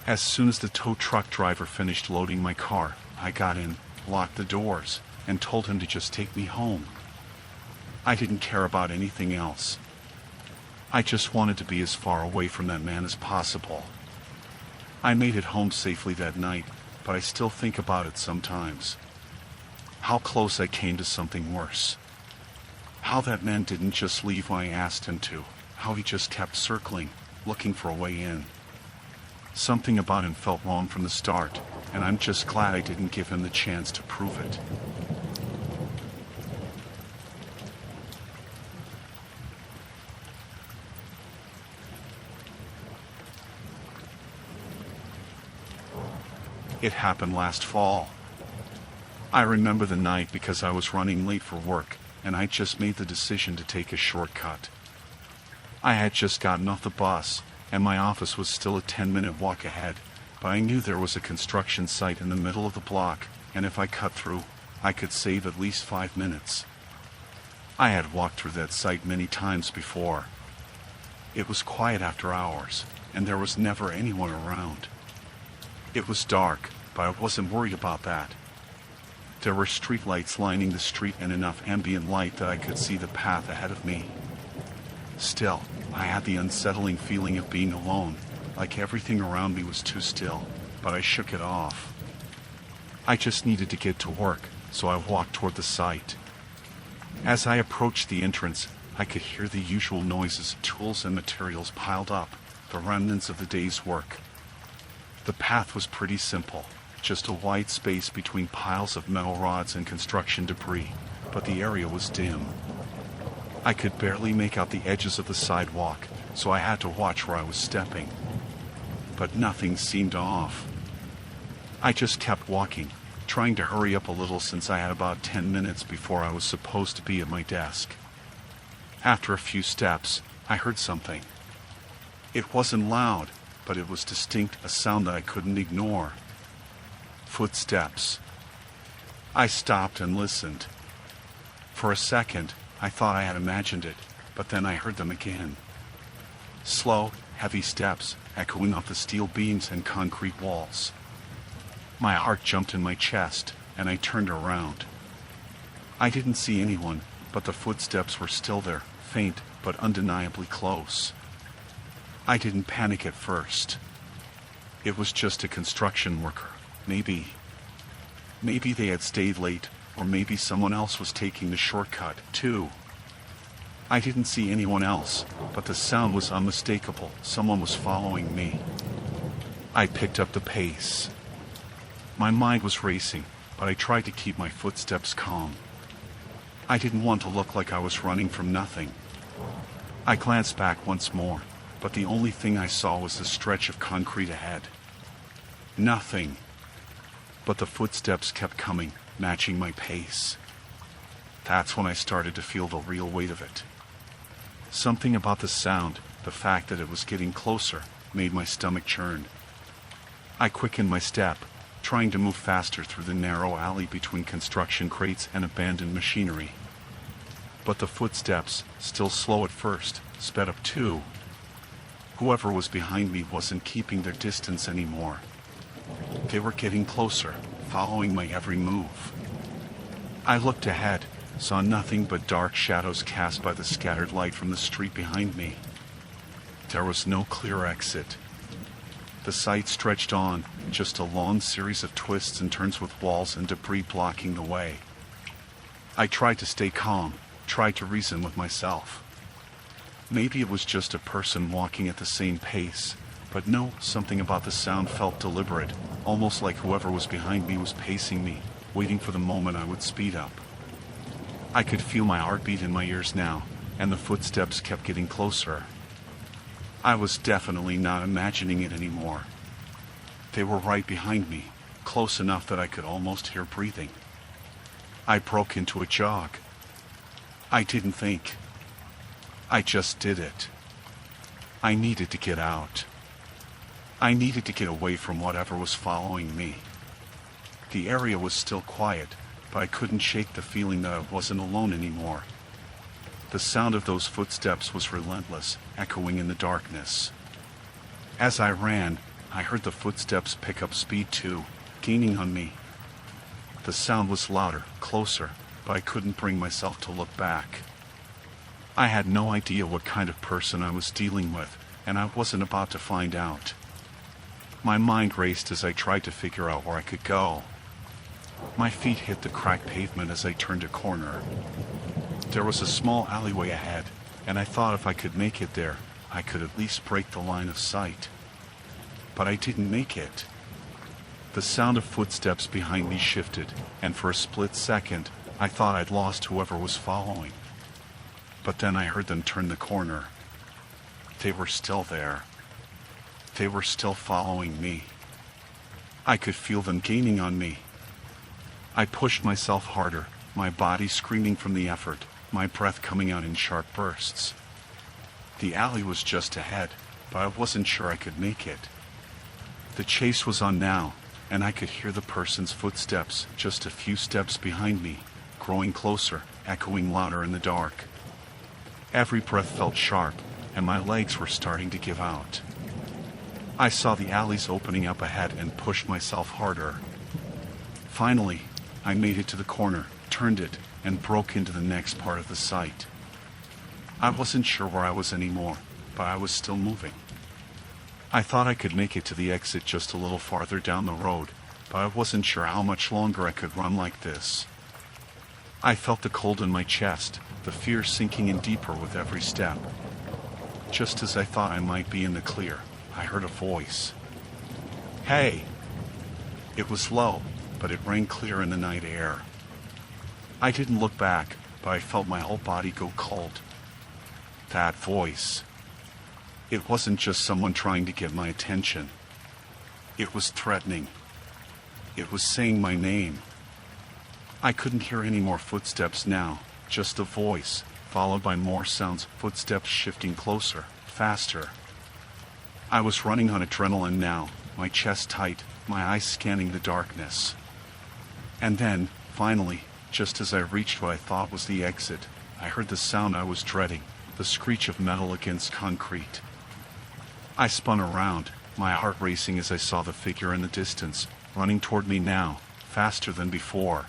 As soon as the tow truck driver finished loading my car, I got in, locked the doors, and told him to just take me home. I didn't care about anything else. I just wanted to be as far away from that man as possible. I made it home safely that night, but I still think about it sometimes. How close I came to something worse. How that man didn't just leave when I asked him to. How he just kept circling, looking for a way in. Something about him felt wrong from the start, and I'm just glad I didn't give him the chance to prove it. It happened last fall. I remember the night because I was running late for work, and I just made the decision to take a shortcut. I had just gotten off the bus, and my office was still a 10-minute walk ahead, but I knew there was a construction site in the middle of the block, and if I cut through, I could save at least 5 minutes. I had walked through that site many times before. It was quiet after hours, and there was never anyone around. It was dark, but I wasn't worried about that. There were streetlights lining the street and enough ambient light that I could see the path ahead of me. Still, I had the unsettling feeling of being alone, like everything around me was too still, but I shook it off. I just needed to get to work, so I walked toward the site. As I approached the entrance, I could hear the usual noises of tools and materials piled up, the remnants of the day's work. The path was pretty simple, just a wide space between piles of metal rods and construction debris, but the area was dim. I could barely make out the edges of the sidewalk, so I had to watch where I was stepping. But nothing seemed off. I just kept walking, trying to hurry up a little since I had about 10 minutes before I was supposed to be at my desk. After a few steps, I heard something. It wasn't loud, but it was distinct, a sound that I couldn't ignore. Footsteps. I stopped and listened. For a second, I thought I had imagined it, but then I heard them again. Slow, heavy steps, echoing off the steel beams and concrete walls. My heart jumped in my chest, and I turned around. I didn't see anyone, but the footsteps were still there, faint but undeniably close. I didn't panic at first. It was just a construction worker. Maybe they had stayed late, or maybe someone else was taking the shortcut, too. I didn't see anyone else, but the sound was unmistakable. Someone was following me. I picked up the pace. My mind was racing, but I tried to keep my footsteps calm. I didn't want to look like I was running from nothing. I glanced back once more, but the only thing I saw was the stretch of concrete ahead. Nothing. But the footsteps kept coming, matching my pace. That's when I started to feel the real weight of it. Something about the sound, the fact that it was getting closer, made my stomach churn. I quickened my step, trying to move faster through the narrow alley between construction crates and abandoned machinery. But the footsteps, still slow at first, sped up too. Whoever was behind me wasn't keeping their distance anymore. They were getting closer, following my every move. I looked ahead, saw nothing but dark shadows cast by the scattered light from the street behind me. There was no clear exit. The site stretched on, just a long series of twists and turns with walls and debris blocking the way. I tried to stay calm, tried to reason with myself. Maybe it was just a person walking at the same pace, But no, something about the sound felt deliberate, almost like whoever was behind me was pacing me, waiting for the moment I would speed up. I could feel my heartbeat in my ears now, and the footsteps kept getting closer. I was definitely not imagining it anymore. They were right behind me, close enough that I could almost hear breathing. I broke into a jog. I didn't think. I just did it. I needed to get out. I needed to get away from whatever was following me. The area was still quiet, but I couldn't shake the feeling that I wasn't alone anymore. The sound of those footsteps was relentless, echoing in the darkness. As I ran, I heard the footsteps pick up speed too, gaining on me. The sound was louder, closer, but I couldn't bring myself to look back. I had no idea what kind of person I was dealing with, and I wasn't about to find out. My mind raced as I tried to figure out where I could go. My feet hit the cracked pavement as I turned a corner. There was a small alleyway ahead, and I thought if I could make it there, I could at least break the line of sight. But I didn't make it. The sound of footsteps behind me shifted, and for a split second, I thought I'd lost whoever was following. But then I heard them turn the corner. They were still there. They were still following me. I could feel them gaining on me. I pushed myself harder, my body screaming from the effort, my breath coming out in sharp bursts. The alley was just ahead, but I wasn't sure I could make it. The chase was on now, and I could hear the person's footsteps just a few steps behind me, growing closer, echoing louder in the dark. Every breath felt sharp, and my legs were starting to give out. I saw the alleys opening up ahead and pushed myself harder. Finally, I made it to the corner, turned it, and broke into the next part of the site. I wasn't sure where I was anymore, but I was still moving. I thought I could make it to the exit just a little farther down the road, but I wasn't sure how much longer I could run like this. I felt the cold in my chest, the fear sinking in deeper with every step. Just as I thought I might be in the clear, I heard a voice. "Hey!" It was low, but it rang clear in the night air. I didn't look back, but I felt my whole body go cold. That voice. It wasn't just someone trying to get my attention. It was threatening. It was saying my name. I couldn't hear any more footsteps now, just a voice, followed by more sounds, footsteps shifting closer, faster. I was running on adrenaline now, my chest tight, my eyes scanning the darkness. And then, finally, just as I reached what I thought was the exit, I heard the sound I was dreading, the screech of metal against concrete. I spun around, my heart racing as I saw the figure in the distance, running toward me now, faster than before.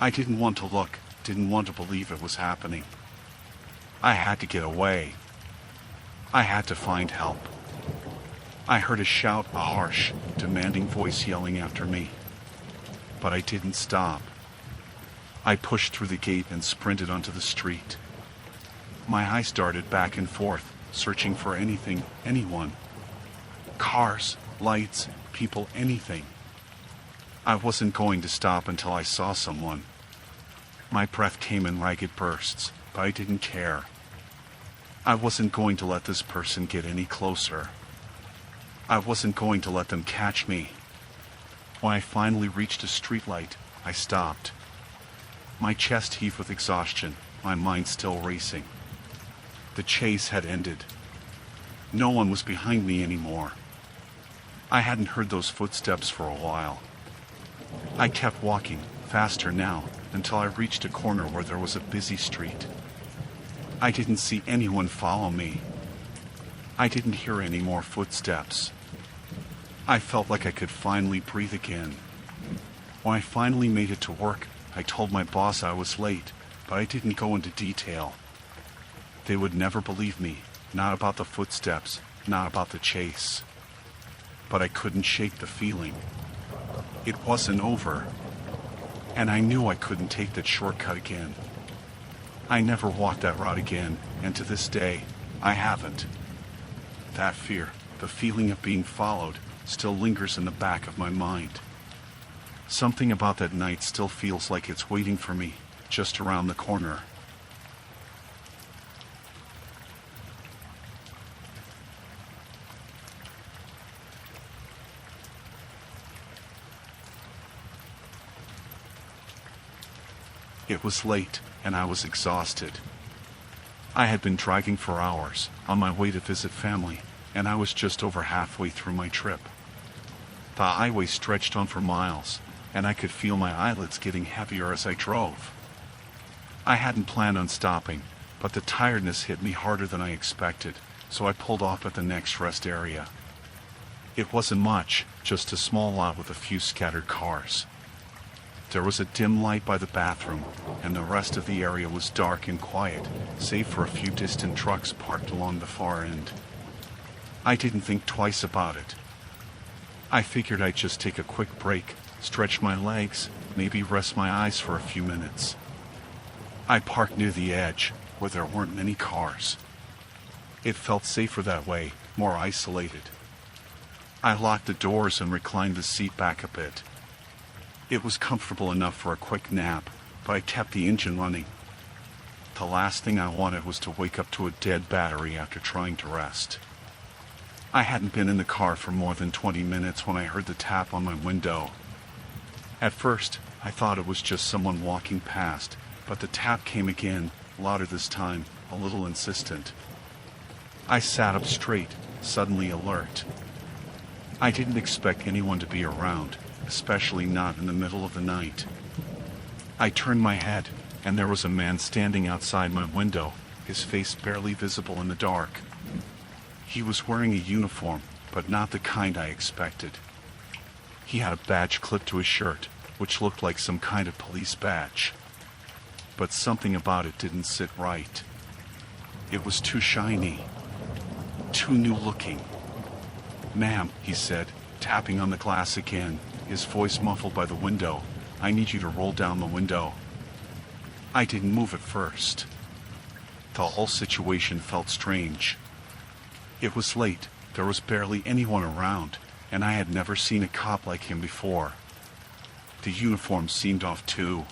I didn't want to look, didn't want to believe it was happening. I had to get away. I had to find help. I heard a shout, a harsh, demanding voice yelling after me. But I didn't stop. I pushed through the gate and sprinted onto the street. My eyes darted back and forth, searching for anything, anyone. Cars, lights, people, anything. I wasn't going to stop until I saw someone. My breath came in ragged bursts, but I didn't care. I wasn't going to let this person get any closer. I wasn't going to let them catch me. When I finally reached a streetlight, I stopped. My chest heaved with exhaustion, my mind still racing. The chase had ended. No one was behind me anymore. I hadn't heard those footsteps for a while. I kept walking, faster now, until I reached a corner where there was a busy street. I didn't see anyone follow me. I didn't hear any more footsteps. I felt like I could finally breathe again. When I finally made it to work, I told my boss I was late, but I didn't go into detail. They would never believe me, not about the footsteps, not about the chase. But I couldn't shake the feeling. It wasn't over. And I knew I couldn't take that shortcut again. I never walked that route again, and to this day, I haven't. That fear, the feeling of being followed still lingers in the back of my mind. Something about that night still feels like it's waiting for me, just around the corner. It was late, and I was exhausted. I had been driving for hours, on my way to visit family, and I was just over halfway through my trip. The highway stretched on for miles, and I could feel my eyelids getting heavier as I drove. I hadn't planned on stopping, but the tiredness hit me harder than I expected, so I pulled off at the next rest area. It wasn't much, just a small lot with a few scattered cars. There was a dim light by the bathroom, and the rest of the area was dark and quiet, save for a few distant trucks parked along the far end. I didn't think twice about it. I figured I'd just take a quick break, stretch my legs, maybe rest my eyes for a few minutes. I parked near the edge, where there weren't many cars. It felt safer that way, more isolated. I locked the doors and reclined the seat back a bit. It was comfortable enough for a quick nap, but I kept the engine running. The last thing I wanted was to wake up to a dead battery after trying to rest. I hadn't been in the car for more than 20 minutes when I heard the tap on my window. At first, I thought it was just someone walking past, but the tap came again, louder this time, a little insistent. I sat up straight, suddenly alert. I didn't expect anyone to be around, especially not in the middle of the night. I turned my head, and there was a man standing outside my window, his face barely visible in the dark. He was wearing a uniform, but not the kind I expected. He had a badge clipped to his shirt, which looked like some kind of police badge. But something about it didn't sit right. It was too shiny, too new looking. "Ma'am," he said, tapping on the glass again, his voice muffled by the window, "I need you to roll down the window." I didn't move at first. The whole situation felt strange. It was late, there was barely anyone around, and I had never seen a cop like him before. The uniform seemed off too.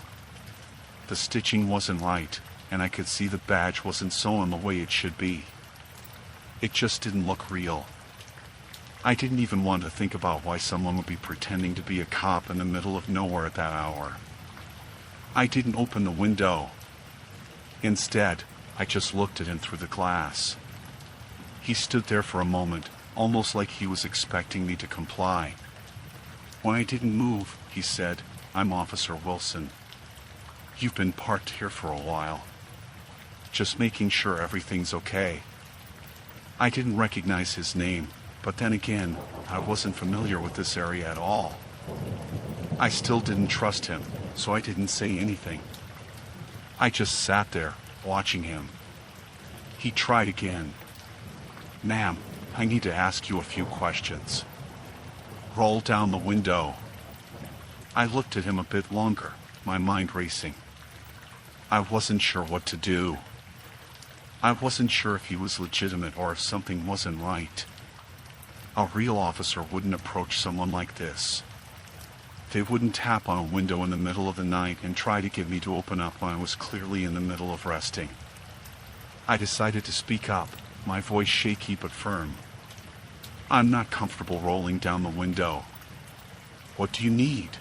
The stitching wasn't right, and I could see the badge wasn't sewn the way it should be. It just didn't look real. I didn't even want to think about why someone would be pretending to be a cop in the middle of nowhere at that hour. I didn't open the window. Instead, I just looked at him through the glass. He stood there for a moment, almost like he was expecting me to comply. When I didn't move, he said, "I'm Officer Wilson. You've been parked here for a while. Just making sure everything's okay." I didn't recognize his name. But then again, I wasn't familiar with this area at all. I still didn't trust him, so I didn't say anything. I just sat there, watching him. He tried again. "Ma'am, I need to ask you a few questions." "Roll down the window." I looked at him a bit longer, my mind racing. I wasn't sure what to do. I wasn't sure if he was legitimate or if something wasn't right. A real officer wouldn't approach someone like this. They wouldn't tap on a window in the middle of the night and try to get me to open up when I was clearly in the middle of resting. I decided to speak up, my voice shaky but firm. "I'm not comfortable rolling down the window." "What do you need?"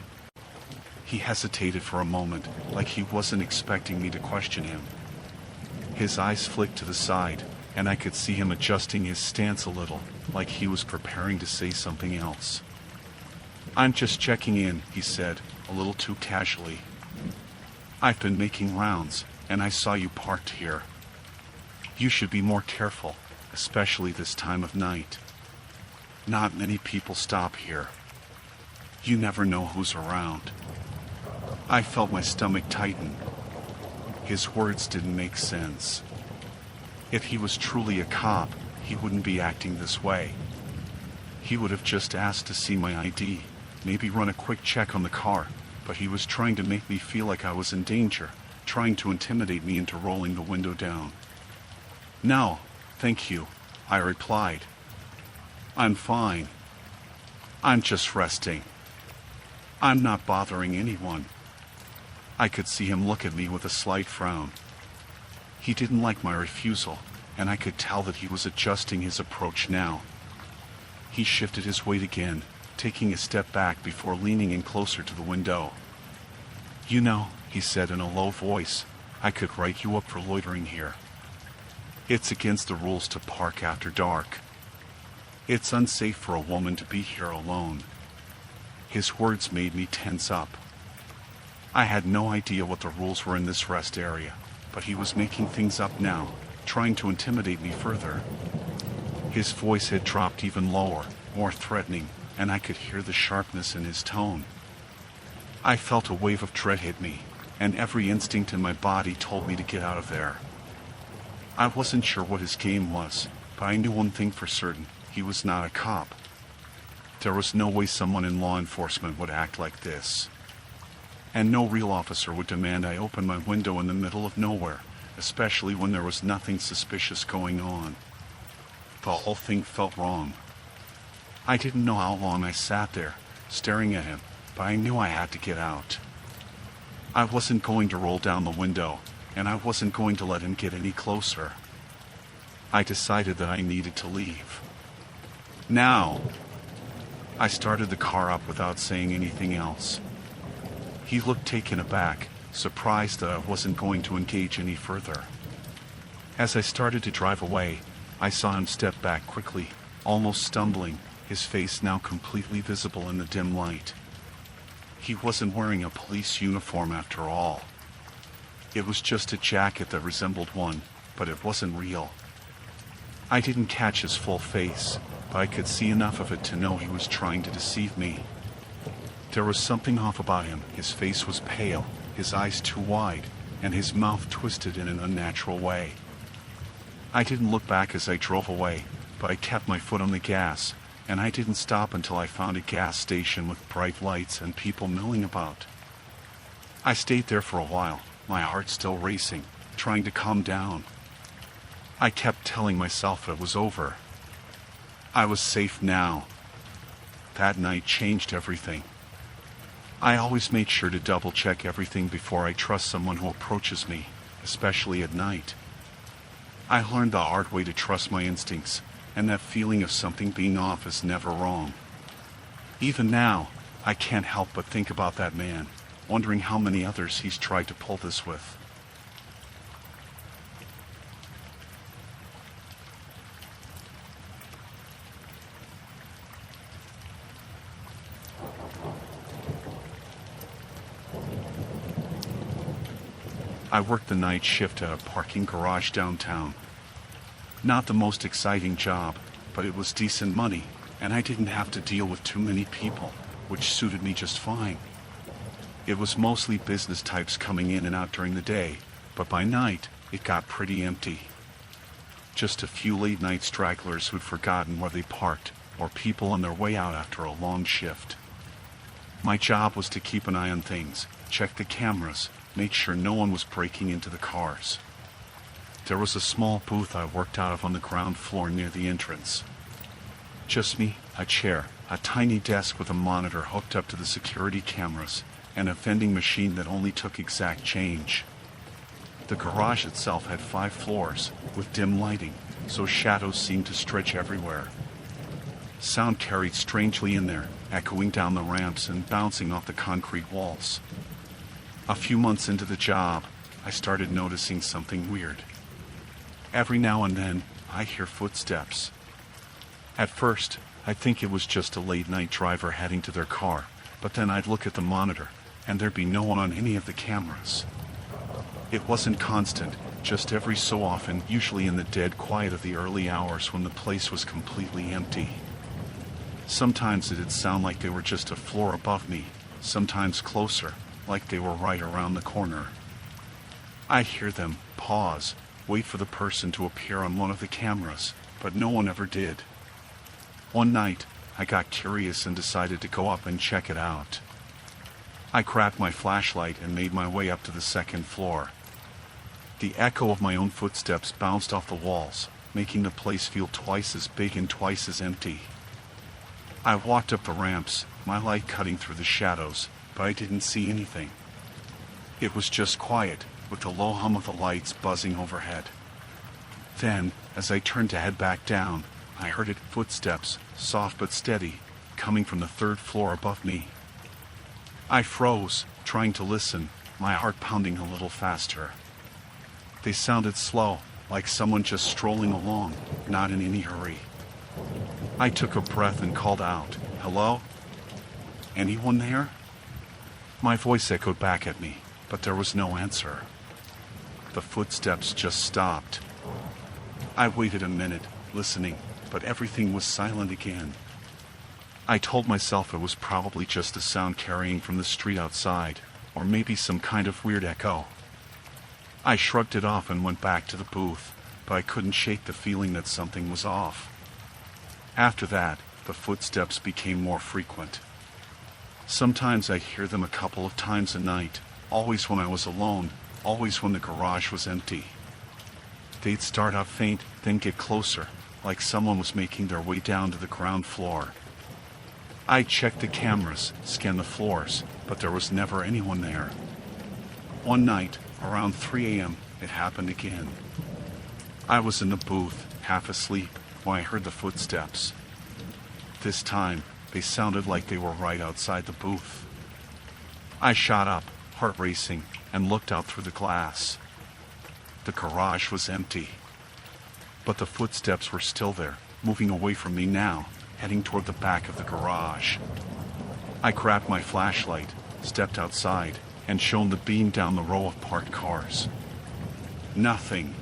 He hesitated for a moment, like he wasn't expecting me to question him. His eyes flicked to the side, and I could see him adjusting his stance a little, like he was preparing to say something else. "I'm just checking in," he said, a little too casually. "I've been making rounds, and I saw you parked here. You should be more careful, especially this time of night. Not many people stop here. You never know who's around." I felt my stomach tighten. His words didn't make sense. If he was truly a cop, he wouldn't be acting this way. He would have just asked to see my ID, maybe run a quick check on the car, but he was trying to make me feel like I was in danger, trying to intimidate me into rolling the window down. "No, thank you," I replied. I'm fine. I'm just resting. I'm not bothering anyone. I could see him look at me with a slight frown. He didn't like my refusal, and I could tell that he was adjusting his approach now. He shifted his weight again, taking a step back before leaning in closer to the window. "You know," he said in a low voice, "I could write you up for loitering here. It's against the rules to park after dark. It's unsafe for a woman to be here alone." His words made me tense up. I had no idea what the rules were in this rest area, but he was making things up now, trying to intimidate me further. His voice had dropped even lower, more threatening, and I could hear the sharpness in his tone. I felt a wave of dread hit me, and every instinct in my body told me to get out of there. I wasn't sure what his game was, but I knew one thing for certain: he was not a cop. There was no way someone in law enforcement would act like this. And no real officer would demand I open my window in the middle of nowhere, especially when there was nothing suspicious going on. The whole thing felt wrong. I didn't know how long I sat there, staring at him, but I knew I had to get out. I wasn't going to roll down the window, and I wasn't going to let him get any closer. I decided that I needed to leave. Now! I started the car up without saying anything else. He looked taken aback, surprised that I wasn't going to engage any further. As I started to drive away, I saw him step back quickly, almost stumbling, his face now completely visible in the dim light. He wasn't wearing a police uniform after all. It was just a jacket that resembled one, but it wasn't real. I didn't catch his full face, but I could see enough of it to know he was trying to deceive me. There was something off about him. His face was pale, his eyes too wide, and his mouth twisted in an unnatural way. I didn't look back as I drove away, but I kept my foot on the gas, and I didn't stop until I found a gas station with bright lights and people milling about. I stayed there for a while, my heart still racing, trying to calm down. I kept telling myself it was over. I was safe now. That night changed everything. I always made sure to double-check everything before I trust someone who approaches me, especially at night. I learned the hard way to trust my instincts, and that feeling of something being off is never wrong. Even now, I can't help but think about that man, wondering how many others he's tried to pull this with. I worked the night shift at a parking garage downtown. Not the most exciting job, but it was decent money, and I didn't have to deal with too many people, which suited me just fine. It was mostly business types coming in and out during the day, but by night, it got pretty empty. Just a few late-night stragglers who'd forgotten where they parked, or people on their way out after a long shift. My job was to keep an eye on things, check the cameras, make sure no one was breaking into the cars. There was a small booth I worked out of on the ground floor near the entrance. Just me, a chair, a tiny desk with a monitor hooked up to the security cameras, and a vending machine that only took exact change. The garage itself had 5 floors, with dim lighting, so shadows seemed to stretch everywhere. Sound carried strangely in there, echoing down the ramps and bouncing off the concrete walls. A few months into the job, I started noticing something weird. Every now and then, I hear footsteps. At first, I'd think it was just a late-night driver heading to their car, but then I'd look at the monitor, and there'd be no one on any of the cameras. It wasn't constant, just every so often, usually in the dead quiet of the early hours when the place was completely empty. Sometimes it'd sound like they were just a floor above me, sometimes closer, like they were right around the corner. I'd hear them, pause, wait for the person to appear on one of the cameras, but no one ever did. One night, I got curious and decided to go up and check it out. I grabbed my flashlight and made my way up to the 2nd floor. The echo of my own footsteps bounced off the walls, making the place feel twice as big and twice as empty. I walked up the ramps, my light cutting through the shadows, but I didn't see anything. It was just quiet, with the low hum of the lights buzzing overhead. Then, as I turned to head back down, I heard footsteps, soft but steady, coming from the third floor above me. I froze, trying to listen, my heart pounding a little faster. They sounded slow, like someone just strolling along, not in any hurry. I took a breath and called out, "Hello? Anyone there?" My voice echoed back at me, but there was no answer. The footsteps just stopped. I waited a minute, listening, but everything was silent again. I told myself it was probably just a sound carrying from the street outside, or maybe some kind of weird echo. I shrugged it off and went back to the booth, but I couldn't shake the feeling that something was off. After that, the footsteps became more frequent. Sometimes I'd hear them a couple of times a night, always when I was alone, always when the garage was empty. They'd start out faint, then get closer, like someone was making their way down to the ground floor. I checked the cameras, scanned the floors, but there was never anyone there. One night, around 3 a.m., it happened again. I was in the booth, half asleep, when I heard the footsteps. This time, they sounded like they were right outside the booth. I shot up, heart racing, and looked out through the glass. The garage was empty. But the footsteps were still there, moving away from me now, heading toward the back of the garage. I grabbed my flashlight, stepped outside, and shone the beam down the row of parked cars. Nothing.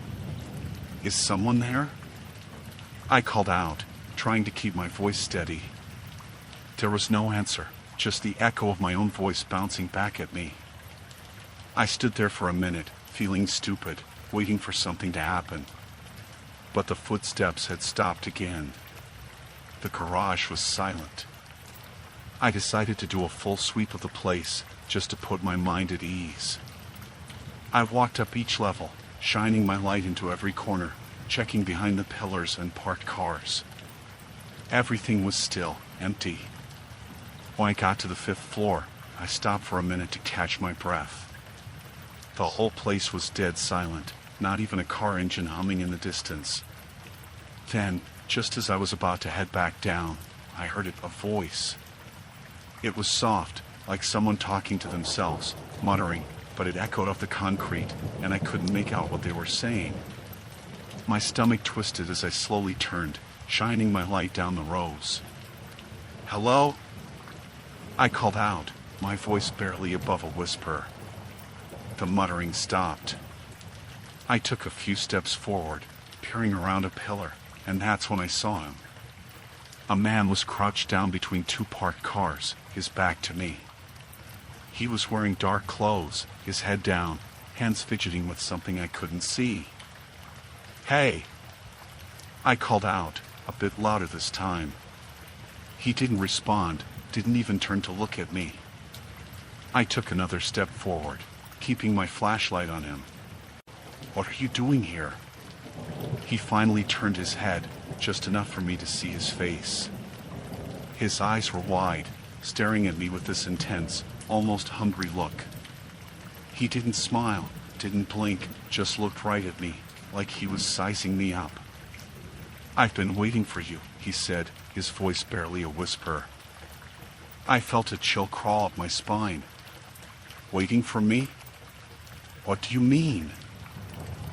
Is someone there? I called out, trying to keep my voice steady. There was no answer, just the echo of my own voice bouncing back at me. I stood there for a minute, feeling stupid, waiting for something to happen. But the footsteps had stopped again. The garage was silent. I decided to do a full sweep of the place, just to put my mind at ease. I walked up each level, shining my light into every corner, checking behind the pillars and parked cars. Everything was still, empty. When I got to the 5th floor, I stopped for a minute to catch my breath. The whole place was dead silent, not even a car engine humming in the distance. Then, just as I was about to head back down, I heard a voice. It was soft, like someone talking to themselves, muttering, but it echoed off the concrete, and I couldn't make out what they were saying. My stomach twisted as I slowly turned, shining my light down the rows. "Hello?" I called out, my voice barely above a whisper. The muttering stopped. I took a few steps forward, peering around a pillar, and that's when I saw him. A man was crouched down between 2 parked cars, his back to me. He was wearing dark clothes, his head down, hands fidgeting with something I couldn't see. "Hey!" I called out, a bit louder this time. He didn't respond, didn't even turn to look at me. I took another step forward, keeping my flashlight on him. "What are you doing here?" He finally turned his head, just enough for me to see his face. His eyes were wide, staring at me with this intense, almost hungry look. He didn't smile, didn't blink, just looked right at me, like he was sizing me up. "I've been waiting for you," he said, his voice barely a whisper. I felt a chill crawl up my spine. "Waiting for me? What do you mean?"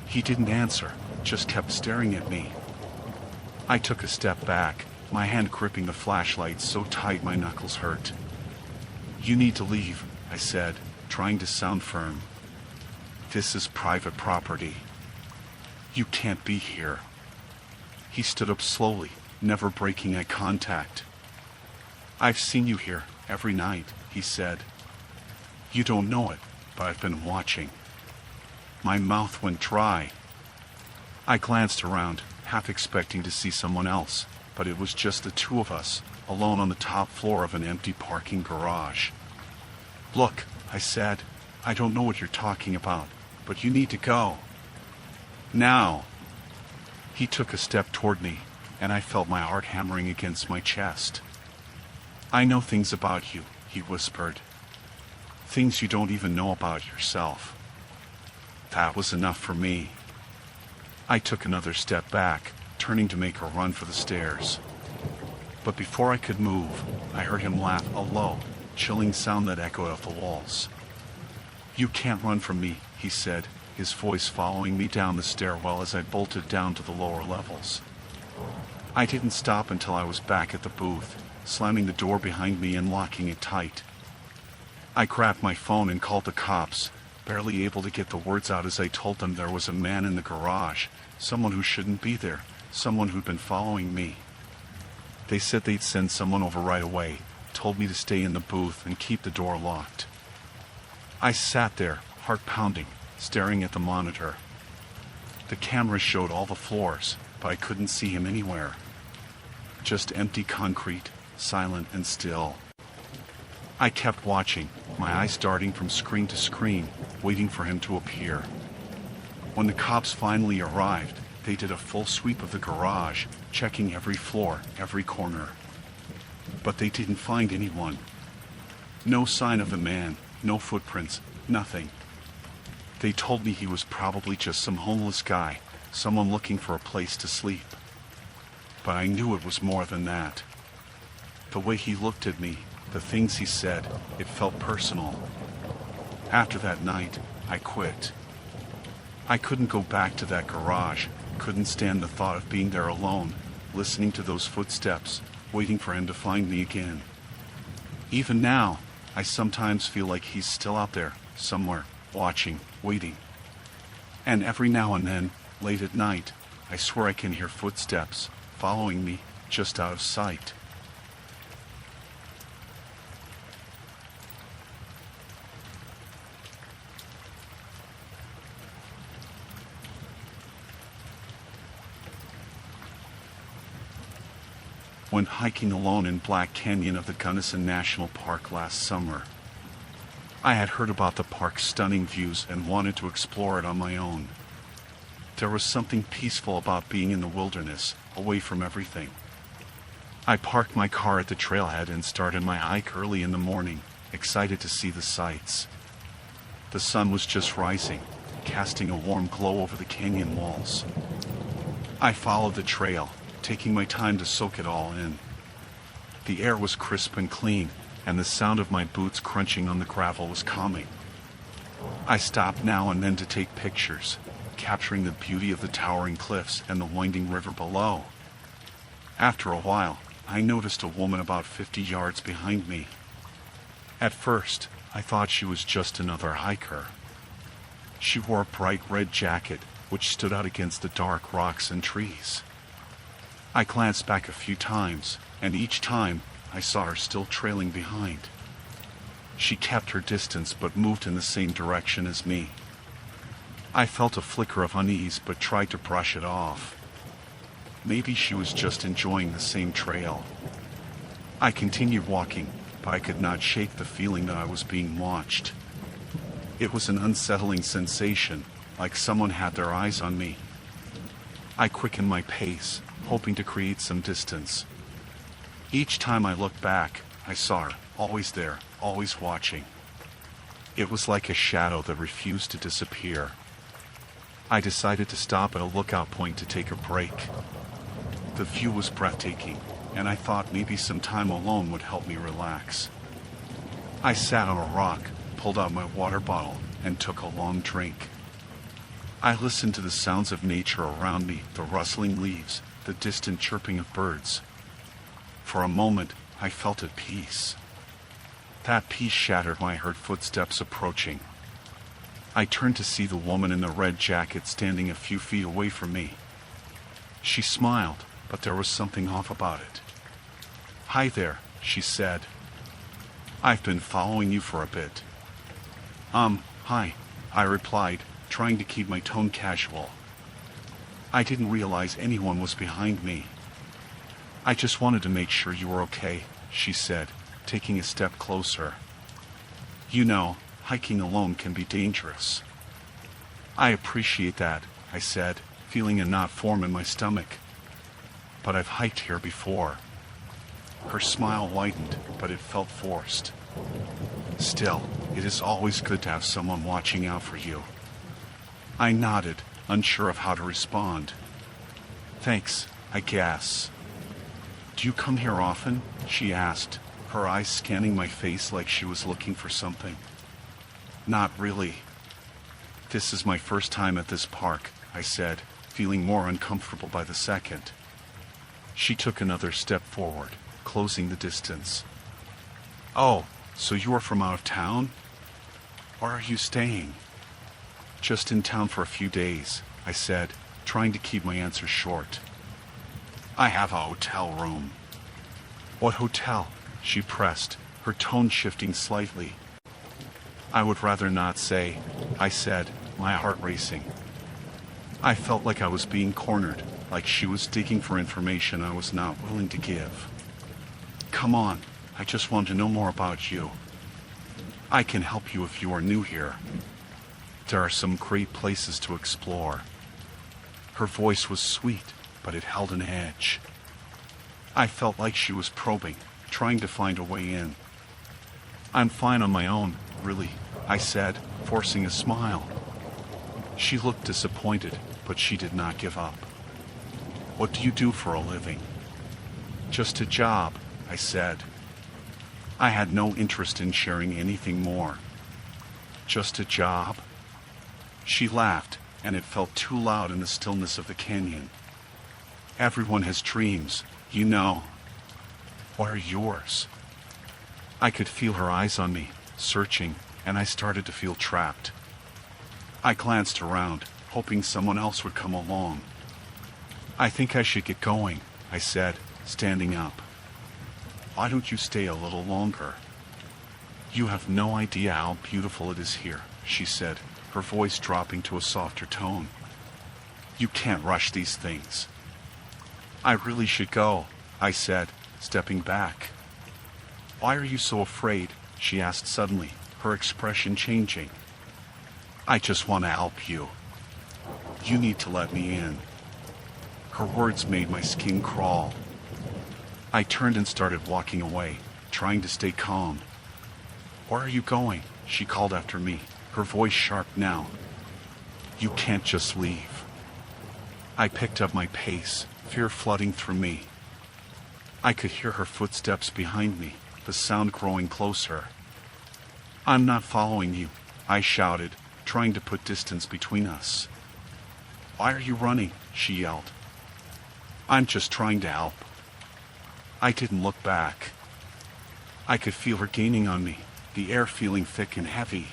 He didn't answer, just kept staring at me. I took a step back, my hand gripping the flashlight so tight my knuckles hurt. "You need to leave," I said, trying to sound firm. "This is private property. You can't be here." He stood up slowly, never breaking eye contact. "I've seen you here every night," he said. "You don't know it, but I've been watching." My mouth went dry. I glanced around, half expecting to see someone else, but it was just the 2 of us, alone on the top floor of an empty parking garage. "Look," I said, "I don't know what you're talking about, but you need to go. Now." He took a step toward me, and I felt my heart hammering against my chest. I know things about you, he whispered. Things you don't even know about yourself. That was enough for me. I took another step back, turning to make a run for the stairs. But before I could move, I heard him laugh, a low, chilling sound that echoed off the walls. You can't run from me, he said, his voice following me down the stairwell as I bolted down to the lower levels. I didn't stop until I was back at the booth, slamming the door behind me and locking it tight. I grabbed my phone and called the cops, barely able to get the words out as I told them there was a man in the garage, someone who shouldn't be there, someone who'd been following me. They said they'd send someone over right away, told me to stay in the booth and keep the door locked. I sat there, heart pounding, staring at the monitor. The camera showed all the floors, but I couldn't see him anywhere. Just empty concrete, silent and still. I kept watching, my eyes darting from screen to screen, waiting for him to appear. When the cops finally arrived, they did a full sweep of the garage, checking every floor, every corner. But they didn't find anyone. No sign of a man, no footprints, nothing. They told me he was probably just some homeless guy, someone looking for a place to sleep. But I knew it was more than that. The way he looked at me, the things he said, it felt personal. After that night, I quit. I couldn't go back to that garage, couldn't stand the thought of being there alone, listening to those footsteps, waiting for him to find me again. Even now, I sometimes feel like he's still out there, somewhere, watching, waiting. And every now and then, late at night, I swear I can hear footsteps, following me, just out of sight. When hiking alone in Black Canyon of the Gunnison National Park last summer. I had heard about the park's stunning views and wanted to explore it on my own. There was something peaceful about being in the wilderness, away from everything. I parked my car at the trailhead and started my hike early in the morning, excited to see the sights. The sun was just rising, casting a warm glow over the canyon walls. I followed the trail, taking my time to soak it all in. The air was crisp and clean, and the sound of my boots crunching on the gravel was calming. I stopped now and then to take pictures, capturing the beauty of the towering cliffs and the winding river below. After a while, I noticed a woman about 50 yards behind me. At first, I thought she was just another hiker. She wore a bright red jacket, which stood out against the dark rocks and trees. I glanced back a few times, and each time I saw her still trailing behind. She kept her distance but moved in the same direction as me. I felt a flicker of unease but tried to brush it off. Maybe she was just enjoying the same trail. I continued walking, but I could not shake the feeling that I was being watched. It was an unsettling sensation, like someone had their eyes on me. I quickened my pace, hoping to create some distance. Each time I looked back, I saw her, always there, always watching. It was like a shadow that refused to disappear. I decided to stop at a lookout point to take a break. The view was breathtaking, and I thought maybe some time alone would help me relax. I sat on a rock, pulled out my water bottle, and took a long drink. I listened to the sounds of nature around me, the rustling leaves, the distant chirping of birds. For a moment, I felt at peace. That peace shattered when I heard footsteps approaching. I turned to see the woman in the red jacket standing a few feet away from me. She smiled, but there was something off about it. "Hi there," she said. "I've been following you for a bit." Hi," I replied, trying to keep my tone casual. I didn't realize anyone was behind me. "I just wanted to make sure you were okay," she said, taking a step closer. "You know, hiking alone can be dangerous." "I appreciate that," I said, feeling a knot form in my stomach. "But I've hiked here before." Her smile widened, but it felt forced. Still, it is always good to have someone watching out for you. I nodded, unsure of how to respond. Thanks, I guess. Do you come here often? She asked, her eyes scanning my face like she was looking for something. Not really. This is my first time at this park, I said, feeling more uncomfortable by the second. She took another step forward, closing the distance. Oh, so you are from out of town? Where are you staying? Just in town for a few days, I said, trying to keep my answer short. I have a hotel room. What hotel? She pressed, her tone shifting slightly. I would rather not say, I said, my heart racing. I felt like I was being cornered, like she was digging for information I was not willing to give. Come on, I just want to know more about you. I can help you if you are new here. There are some great places to explore. Her voice was sweet, but it held an edge. I felt like she was probing, trying to find a way in. I'm fine on my own, really, I said, forcing a smile. She looked disappointed, but she did not give up. What do you do for a living? Just a job, I said. I had no interest in sharing anything more. Just a job? She laughed, and it felt too loud in the stillness of the canyon. Everyone has dreams, you know. What are yours? I could feel her eyes on me, searching, and I started to feel trapped. I glanced around, hoping someone else would come along. I think I should get going, I said, standing up. Why don't you stay a little longer? You have no idea how beautiful it is here, she said, her voice dropping to a softer tone. You can't rush these things. I really should go, I said, stepping back. Why are you so afraid? She asked suddenly, her expression changing. I just want to help you. You need to let me in. Her words made my skin crawl. I turned and started walking away, trying to stay calm. Where are you going? She called after me, her voice sharp now. You can't just leave. I picked up my pace, fear flooding through me. I could hear her footsteps behind me, the sound growing closer. I'm not following you, I shouted, trying to put distance between us. Why are you running? She yelled. I'm just trying to help. I didn't look back. I could feel her gaining on me, the air feeling thick and heavy.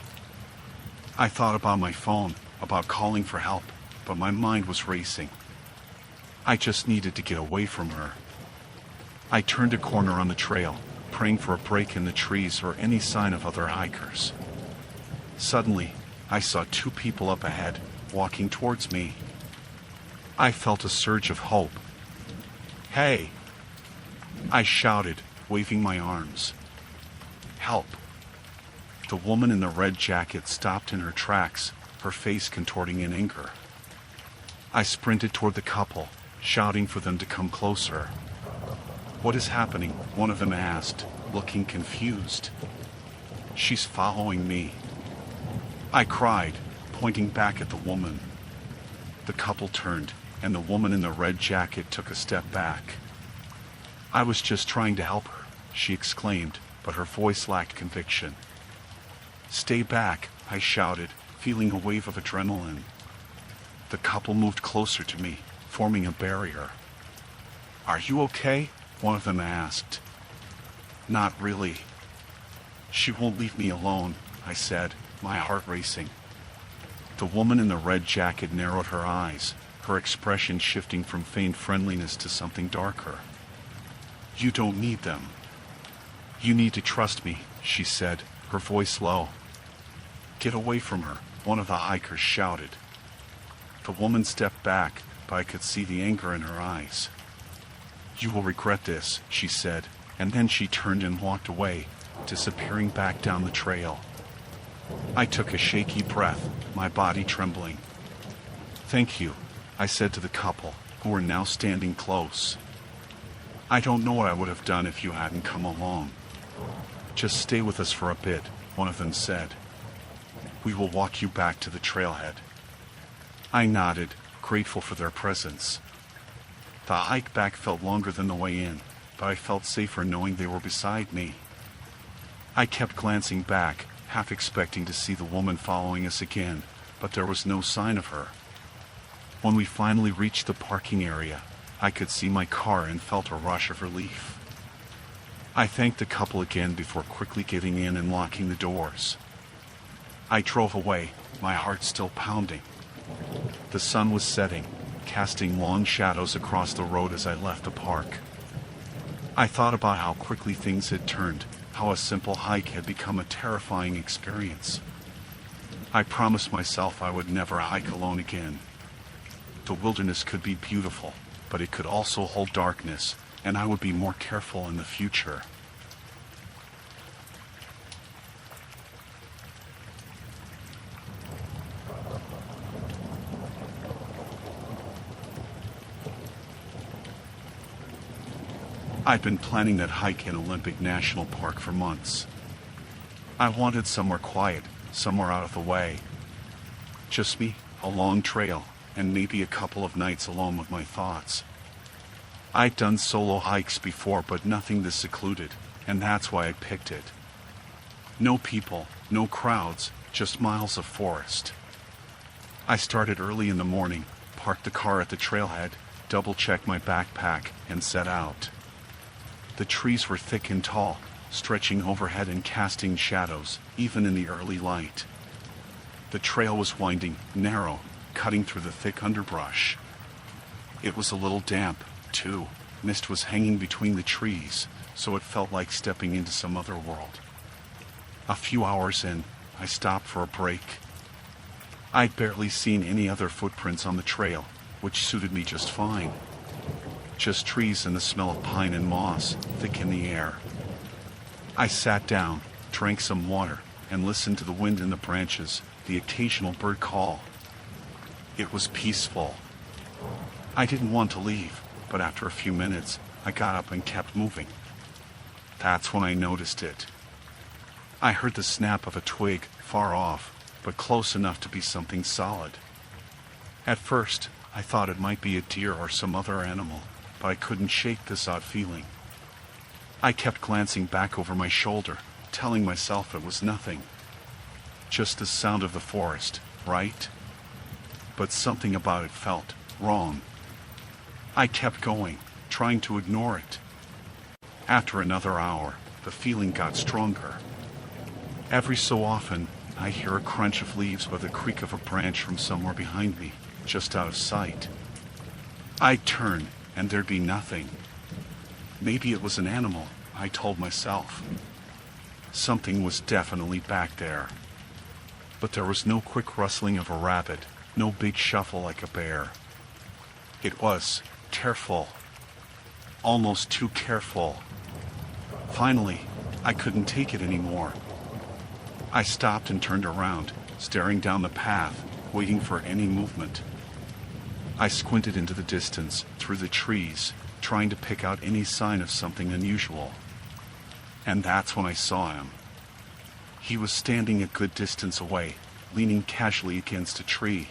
I thought about my phone, about calling for help, but my mind was racing. I just needed to get away from her. I turned a corner on the trail, praying for a break in the trees or any sign of other hikers. Suddenly, I saw two people up ahead, walking towards me. I felt a surge of hope. Hey! I shouted, waving my arms. Help! The woman in the red jacket stopped in her tracks, her face contorting in anger. I sprinted toward the couple, shouting for them to come closer. What is happening? One of them asked, looking confused. She's following me. I cried, pointing back at the woman. The couple turned, and the woman in the red jacket took a step back. I was just trying to help her, she exclaimed, but her voice lacked conviction. Stay back, I shouted, feeling a wave of adrenaline. The couple moved closer to me, forming a barrier. Are you okay? One of them asked. Not really. She won't leave me alone, I said, my heart racing. The woman in the red jacket narrowed her eyes, her expression shifting from feigned friendliness to something darker. You don't need them. You need to trust me, she said, her voice low. Get away from her, one of the hikers shouted. The woman stepped back, but I could see the anger in her eyes. You will regret this, she said, and then she turned and walked away, disappearing back down the trail. I took a shaky breath, my body trembling. Thank you, I said to the couple, who were now standing close. I don't know what I would have done if you hadn't come along. Just stay with us for a bit, one of them said. We will walk you back to the trailhead. I nodded, grateful for their presence. The hike back felt longer than the way in, but I felt safer knowing they were beside me. I kept glancing back, half expecting to see the woman following us again, but there was no sign of her. When we finally reached the parking area, I could see my car and felt a rush of relief. I thanked the couple again before quickly getting in and locking the doors. I drove away, my heart still pounding. The sun was setting, casting long shadows across the road as I left the park. I thought about how quickly things had turned, how a simple hike had become a terrifying experience. I promised myself I would never hike alone again. The wilderness could be beautiful, but it could also hold darkness, and I would be more careful in the future. I'd been planning that hike in Olympic National Park for months. I wanted somewhere quiet, somewhere out of the way. Just me, a long trail, and maybe a couple of nights alone with my thoughts. I'd done solo hikes before, but nothing this secluded, and that's why I picked it. No people, no crowds, just miles of forest. I started early in the morning, parked the car at the trailhead, double-checked my backpack, and set out. The trees were thick and tall, stretching overhead and casting shadows, even in the early light. The trail was winding, narrow, cutting through the thick underbrush. It was a little damp, too. Mist was hanging between the trees, so it felt like stepping into some other world. A few hours in, I stopped for a break. I'd barely seen any other footprints on the trail, which suited me just fine. Just trees and the smell of pine and moss, thick in the air. I sat down, drank some water, and listened to the wind in the branches, the occasional bird call. It was peaceful. I didn't want to leave, but after a few minutes, I got up and kept moving. That's when I noticed it. I heard the snap of a twig, far off, but close enough to be something solid. At first, I thought it might be a deer or some other animal, but I couldn't shake this odd feeling. I kept glancing back over my shoulder, telling myself it was nothing. Just the sound of the forest, right? But something about it felt wrong. I kept going, trying to ignore it. After another hour, the feeling got stronger. Every so often, I hear a crunch of leaves or the creak of a branch from somewhere behind me, just out of sight. I'd turn, and there'd be nothing. Maybe it was an animal, I told myself. Something was definitely back there. But there was no quick rustling of a rabbit, no big shuffle like a bear. It was careful. Almost too careful. Finally, I couldn't take it anymore. I stopped and turned around, staring down the path, waiting for any movement. I squinted into the distance, through the trees, trying to pick out any sign of something unusual. And that's when I saw him. He was standing a good distance away, leaning casually against a tree.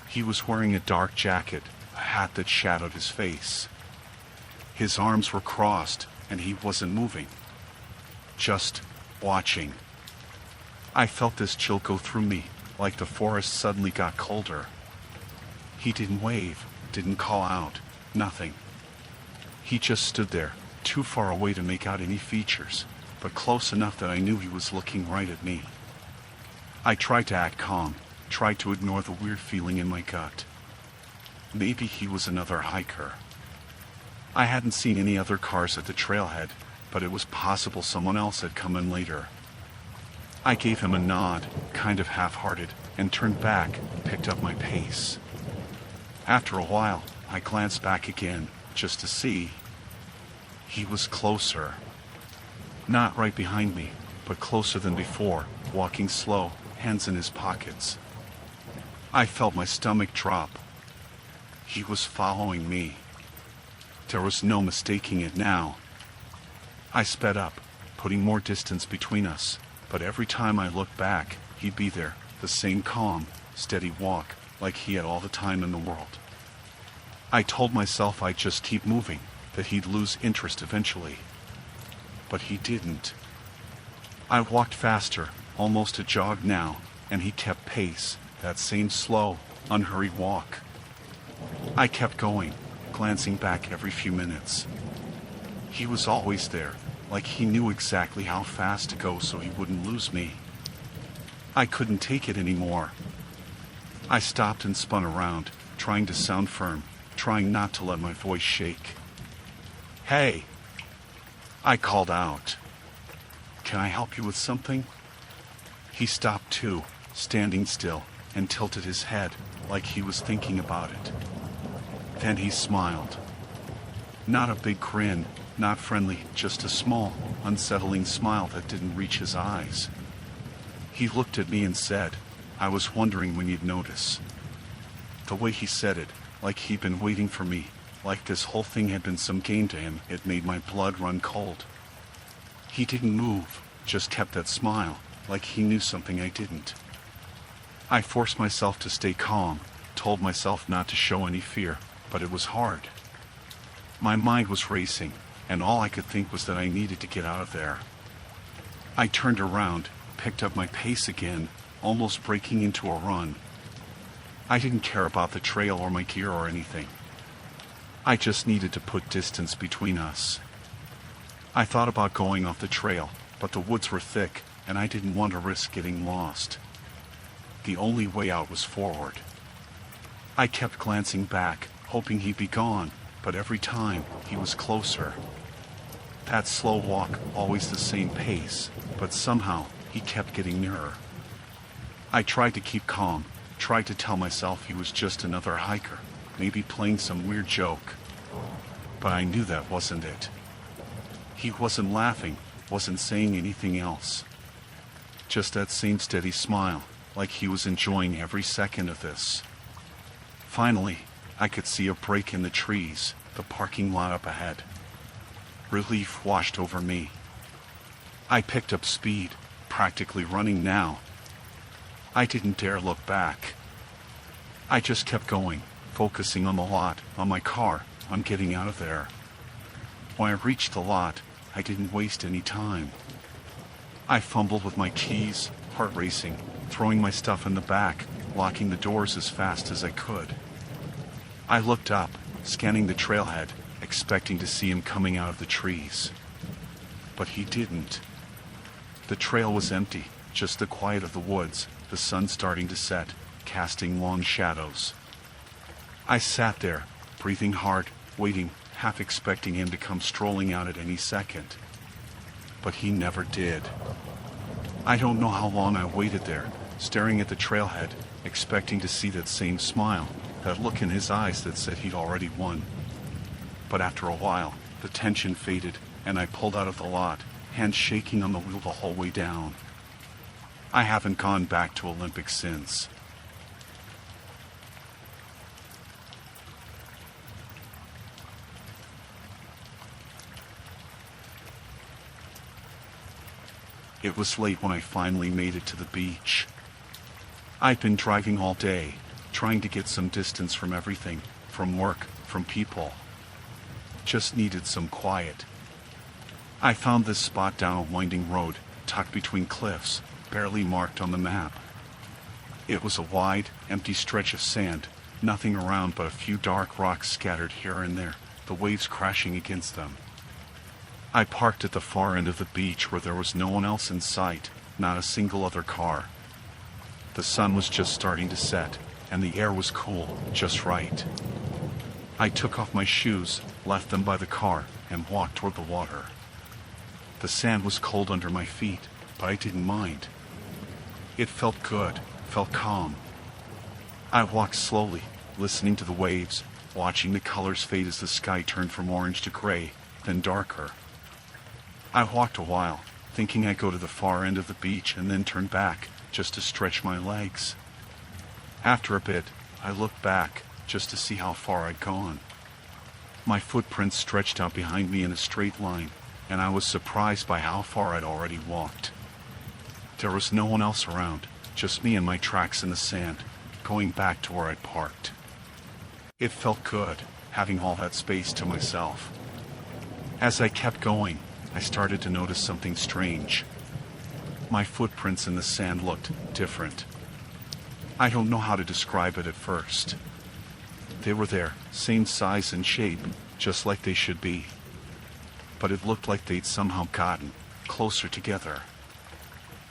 He was wearing a dark jacket, a hat that shadowed his face. His arms were crossed, and he wasn't moving. Just watching. I felt this chill go through me, like the forest suddenly got colder. He didn't wave, didn't call out, nothing. He just stood there, too far away to make out any features, but close enough that I knew he was looking right at me. I tried to act calm, tried to ignore the weird feeling in my gut. Maybe he was another hiker. I hadn't seen any other cars at the trailhead, but it was possible someone else had come in later. I gave him a nod, kind of half-hearted, and turned back, picked up my pace. After a while, I glanced back again, just to see. He was closer. Not right behind me, but closer than before, walking slow, hands in his pockets. I felt my stomach drop. He was following me. There was no mistaking it now. I sped up, putting more distance between us, but every time I looked back, he'd be there, the same calm, steady walk, like he had all the time in the world. I told myself I'd just keep moving, that he'd lose interest eventually. But he didn't. I walked faster, almost a jog now, and he kept pace, that same slow, unhurried walk. I kept going, glancing back every few minutes. He was always there, like he knew exactly how fast to go so he wouldn't lose me. I couldn't take it anymore. I stopped and spun around, trying to sound firm, trying not to let my voice shake. "Hey!" I called out. "Can I help you with something?" He stopped too, standing still, and tilted his head, like he was thinking about it. Then he smiled. Not a big grin, not friendly, just a small, unsettling smile that didn't reach his eyes. He looked at me and said, "I was wondering when you'd notice." The way he said it, like he'd been waiting for me, like this whole thing had been some game to him, it made my blood run cold. He didn't move, just kept that smile, like he knew something I didn't. I forced myself to stay calm, told myself not to show any fear, but it was hard. My mind was racing, and all I could think was that I needed to get out of there. I turned around, picked up my pace again, almost breaking into a run. I didn't care about the trail or my gear or anything. I just needed to put distance between us. I thought about going off the trail, but the woods were thick, and I didn't want to risk getting lost. The only way out was forward. I kept glancing back, hoping he'd be gone, but every time he was closer. That slow walk, always the same pace, but somehow he kept getting nearer. I tried to keep calm, tried to tell myself he was just another hiker, maybe playing some weird joke. But I knew that wasn't it. He wasn't laughing, wasn't saying anything else. Just that same steady smile, like he was enjoying every second of this. Finally, I could see a break in the trees, the parking lot up ahead. Relief washed over me. I picked up speed, practically running now. I didn't dare look back. I just kept going, focusing on the lot, on my car, on getting out of there. When I reached the lot, I didn't waste any time. I fumbled with my keys, heart racing, throwing my stuff in the back, locking the doors as fast as I could. I looked up, scanning the trailhead, expecting to see him coming out of the trees. But he didn't. The trail was empty, just the quiet of the woods, the sun starting to set, casting long shadows. I sat there, breathing hard, waiting, half expecting him to come strolling out at any second. But he never did. I don't know how long I waited there, staring at the trailhead, expecting to see that same smile, that look in his eyes that said he'd already won. But after a while, the tension faded, and I pulled out of the lot, hands shaking on the wheel the whole way down. I haven't gone back to Olympic since. It was late when I finally made it to the beach. I'd been driving all day, trying to get some distance from everything, from work, from people. Just needed some quiet. I found this spot down a winding road, tucked between cliffs, barely marked on the map. It was a wide, empty stretch of sand, nothing around but a few dark rocks scattered here and there, the waves crashing against them. I parked at the far end of the beach where there was no one else in sight, not a single other car. The sun was just starting to set, and the air was cool, just right. I took off my shoes, left them by the car, and walked toward the water. The sand was cold under my feet, but I didn't mind. It felt good, felt calm. I walked slowly, listening to the waves, watching the colors fade as the sky turned from orange to gray, then darker. I walked a while, thinking I'd go to the far end of the beach and then turn back, just to stretch my legs. After a bit, I looked back, just to see how far I'd gone. My footprints stretched out behind me in a straight line, and I was surprised by how far I'd already walked. There was no one else around, just me and my tracks in the sand, going back to where I'd parked. It felt good, having all that space to myself. As I kept going, I started to notice something strange. My footprints in the sand looked different. I don't know how to describe it at first. They were there, same size and shape, just like they should be. But it looked like they'd somehow gotten closer together.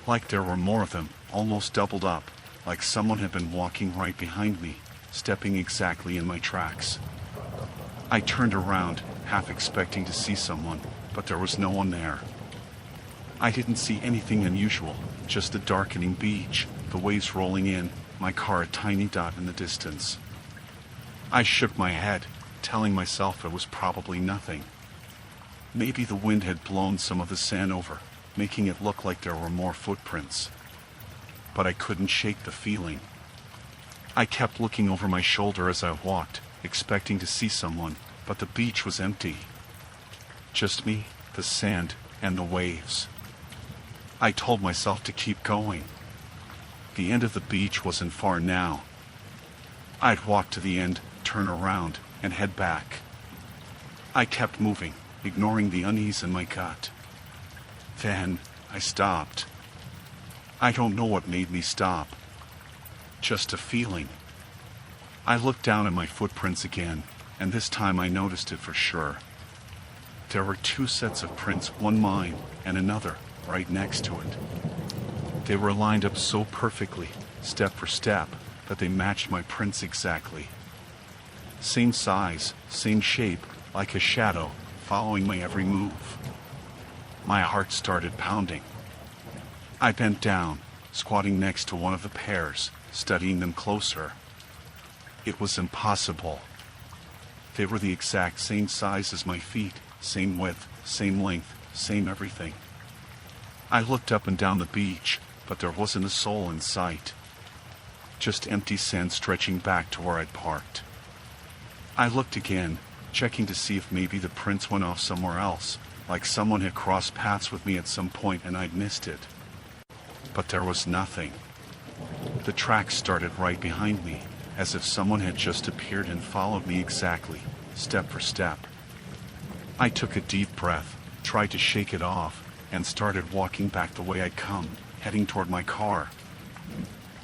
Like there were more of them, almost doubled up, like someone had been walking right behind me, stepping exactly in my tracks. I turned around, half expecting to see someone, but there was no one there. I didn't see anything unusual, just a darkening beach, the waves rolling in, my car a tiny dot in the distance. I shook my head, telling myself it was probably nothing. Maybe the wind had blown some of the sand over, making it look like there were more footprints. But I couldn't shake the feeling. I kept looking over my shoulder as I walked, expecting to see someone, but the beach was empty. Just me, the sand, and the waves. I told myself to keep going. The end of the beach wasn't far now. I'd walk to the end, turn around, and head back. I kept moving, ignoring the unease in my gut. Then I stopped. I don't know what made me stop. Just a feeling. I looked down at my footprints again, and this time I noticed it for sure. There were two sets of prints, one mine and another, right next to it. They were lined up so perfectly, step for step, that they matched my prints exactly. Same size, same shape, like a shadow, following my every move. My heart started pounding. I bent down, squatting next to one of the pairs, studying them closer. It was impossible. They were the exact same size as my feet, same width, same length, same everything. I looked up and down the beach, but there wasn't a soul in sight. Just empty sand stretching back to where I'd parked. I looked again, checking to see if maybe the prints went off somewhere else, like someone had crossed paths with me at some point and I'd missed it. But there was nothing. The tracks started right behind me, as if someone had just appeared and followed me exactly, step for step. I took a deep breath, tried to shake it off, and started walking back the way I'd come, heading toward my car.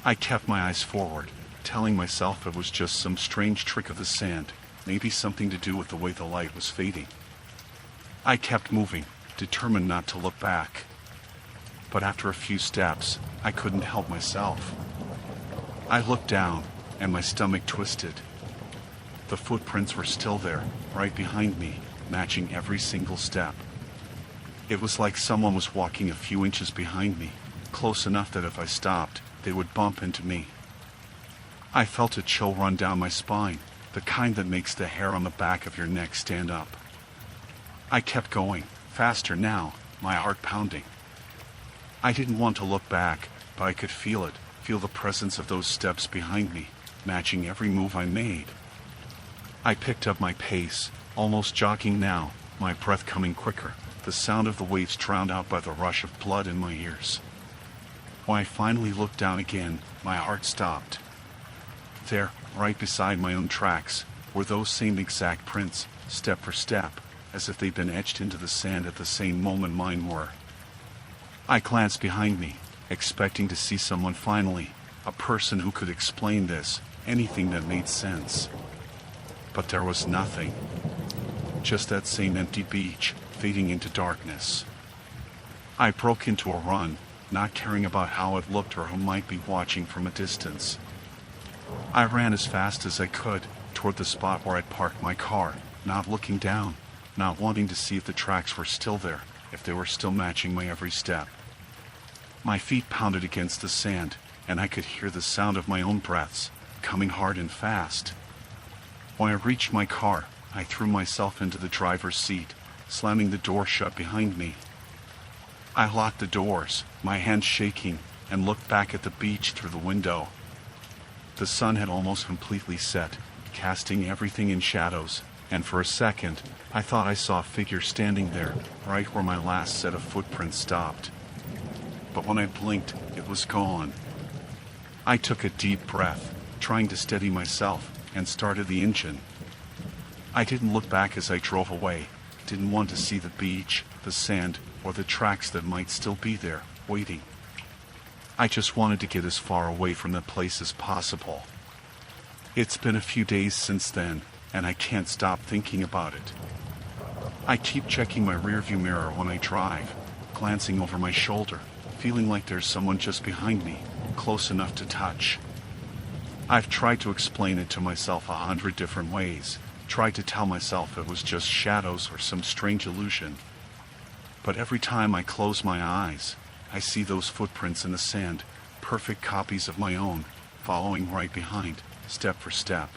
I kept my eyes forward, telling myself it was just some strange trick of the sand, maybe something to do with the way the light was fading. I kept moving, determined not to look back. But after a few steps, I couldn't help myself. I looked down, and my stomach twisted. The footprints were still there, right behind me, matching every single step. It was like someone was walking a few inches behind me, close enough that if I stopped, they would bump into me. I felt a chill run down my spine, the kind that makes the hair on the back of your neck stand up. I kept going, faster now, my heart pounding. I didn't want to look back, but I could feel it, feel the presence of those steps behind me, matching every move I made. I picked up my pace, almost jogging now, my breath coming quicker, the sound of the waves drowned out by the rush of blood in my ears. When I finally looked down again, my heart stopped. There, right beside my own tracks, were those same exact prints, step for step, as if they'd been etched into the sand at the same moment mine were. I glanced behind me, expecting to see someone finally, a person who could explain this, anything that made sense. But there was nothing. Just that same empty beach, fading into darkness. I broke into a run, not caring about how it looked or who might be watching from a distance. I ran as fast as I could toward the spot where I'd parked my car, not looking down, not wanting to see if the tracks were still there, if they were still matching my every step. My feet pounded against the sand, and I could hear the sound of my own breaths, coming hard and fast. When I reached my car, I threw myself into the driver's seat, slamming the door shut behind me. I locked the doors, my hands shaking, and looked back at the beach through the window. The sun had almost completely set, casting everything in shadows, and for a second, I thought I saw a figure standing there, right where my last set of footprints stopped. But when I blinked, it was gone. I took a deep breath, trying to steady myself, and started the engine. I didn't look back as I drove away, didn't want to see the beach, the sand, or the tracks that might still be there, waiting. I just wanted to get as far away from the place as possible. It's been a few days since then, and I can't stop thinking about it. I keep checking my rearview mirror when I drive, glancing over my shoulder, feeling like there's someone just behind me, close enough to touch. I've tried to explain it to myself 100 different ways, tried to tell myself it was just shadows or some strange illusion. But every time I close my eyes, I see those footprints in the sand, perfect copies of my own, following right behind, step for step.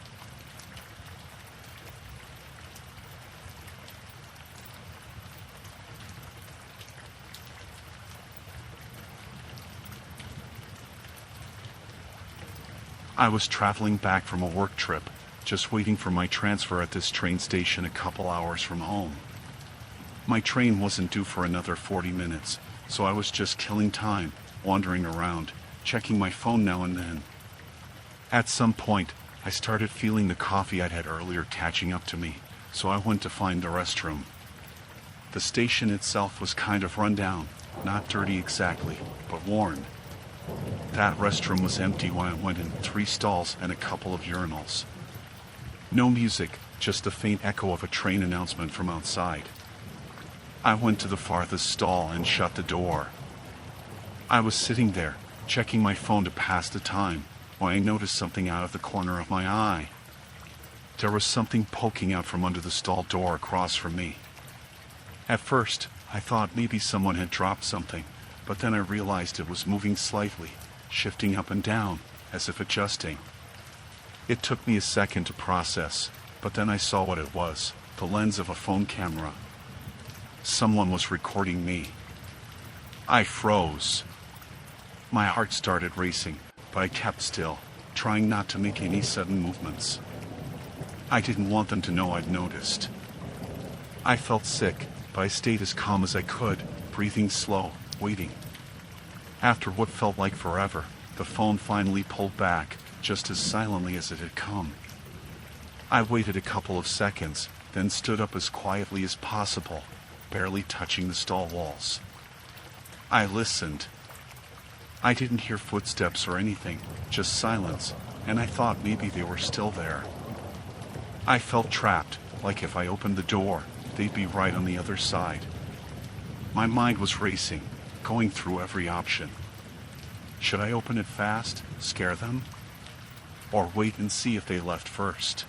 I was traveling back from a work trip, just waiting for my transfer at this train station a couple hours from home. My train wasn't due for another 40 minutes, so I was just killing time, wandering around, checking my phone now and then. At some point, I started feeling the coffee I'd had earlier catching up to me, so I went to find the restroom. The station itself was kind of run down, not dirty exactly, but worn. That restroom was empty when I went in 3 stalls and a couple of urinals. No music, just the faint echo of a train announcement from outside. I went to the farthest stall and shut the door. I was sitting there, checking my phone to pass the time, when I noticed something out of the corner of my eye. There was something poking out from under the stall door across from me. At first, I thought maybe someone had dropped something, but then I realized it was moving slightly, shifting up and down, as if adjusting. It took me a second to process, but then I saw what it was, the lens of a phone camera. Someone was recording me. I froze. My heart started racing, but I kept still, trying not to make any sudden movements. I didn't want them to know I'd noticed. I felt sick, but I stayed as calm as I could, breathing slow, waiting. After what felt like forever, the phone finally pulled back, just as silently as it had come. I waited a couple of seconds, then stood up as quietly as possible, barely touching the stall walls. I listened. I didn't hear footsteps or anything, just silence, and I thought maybe they were still there. I felt trapped, like if I opened the door, they'd be right on the other side. My mind was racing, going through every option. Should I open it fast, scare them? Or wait and see if they left first?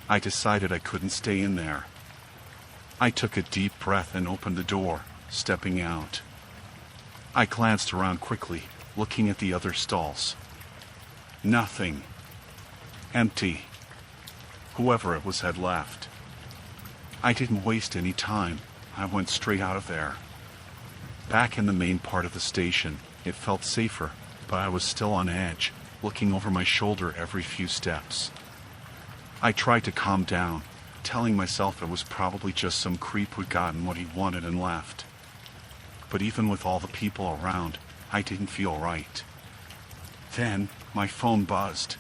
I decided I couldn't stay in there. I took a deep breath and opened the door, stepping out. I glanced around quickly, looking at the other stalls. Nothing. Empty. Whoever it was had left. I didn't waste any time. I went straight out of there. Back in the main part of the station, it felt safer, but I was still on edge, looking over my shoulder every few steps. I tried to calm down, telling myself it was probably just some creep who'd gotten what he wanted and left. But even with all the people around, I didn't feel right. Then, my phone buzzed.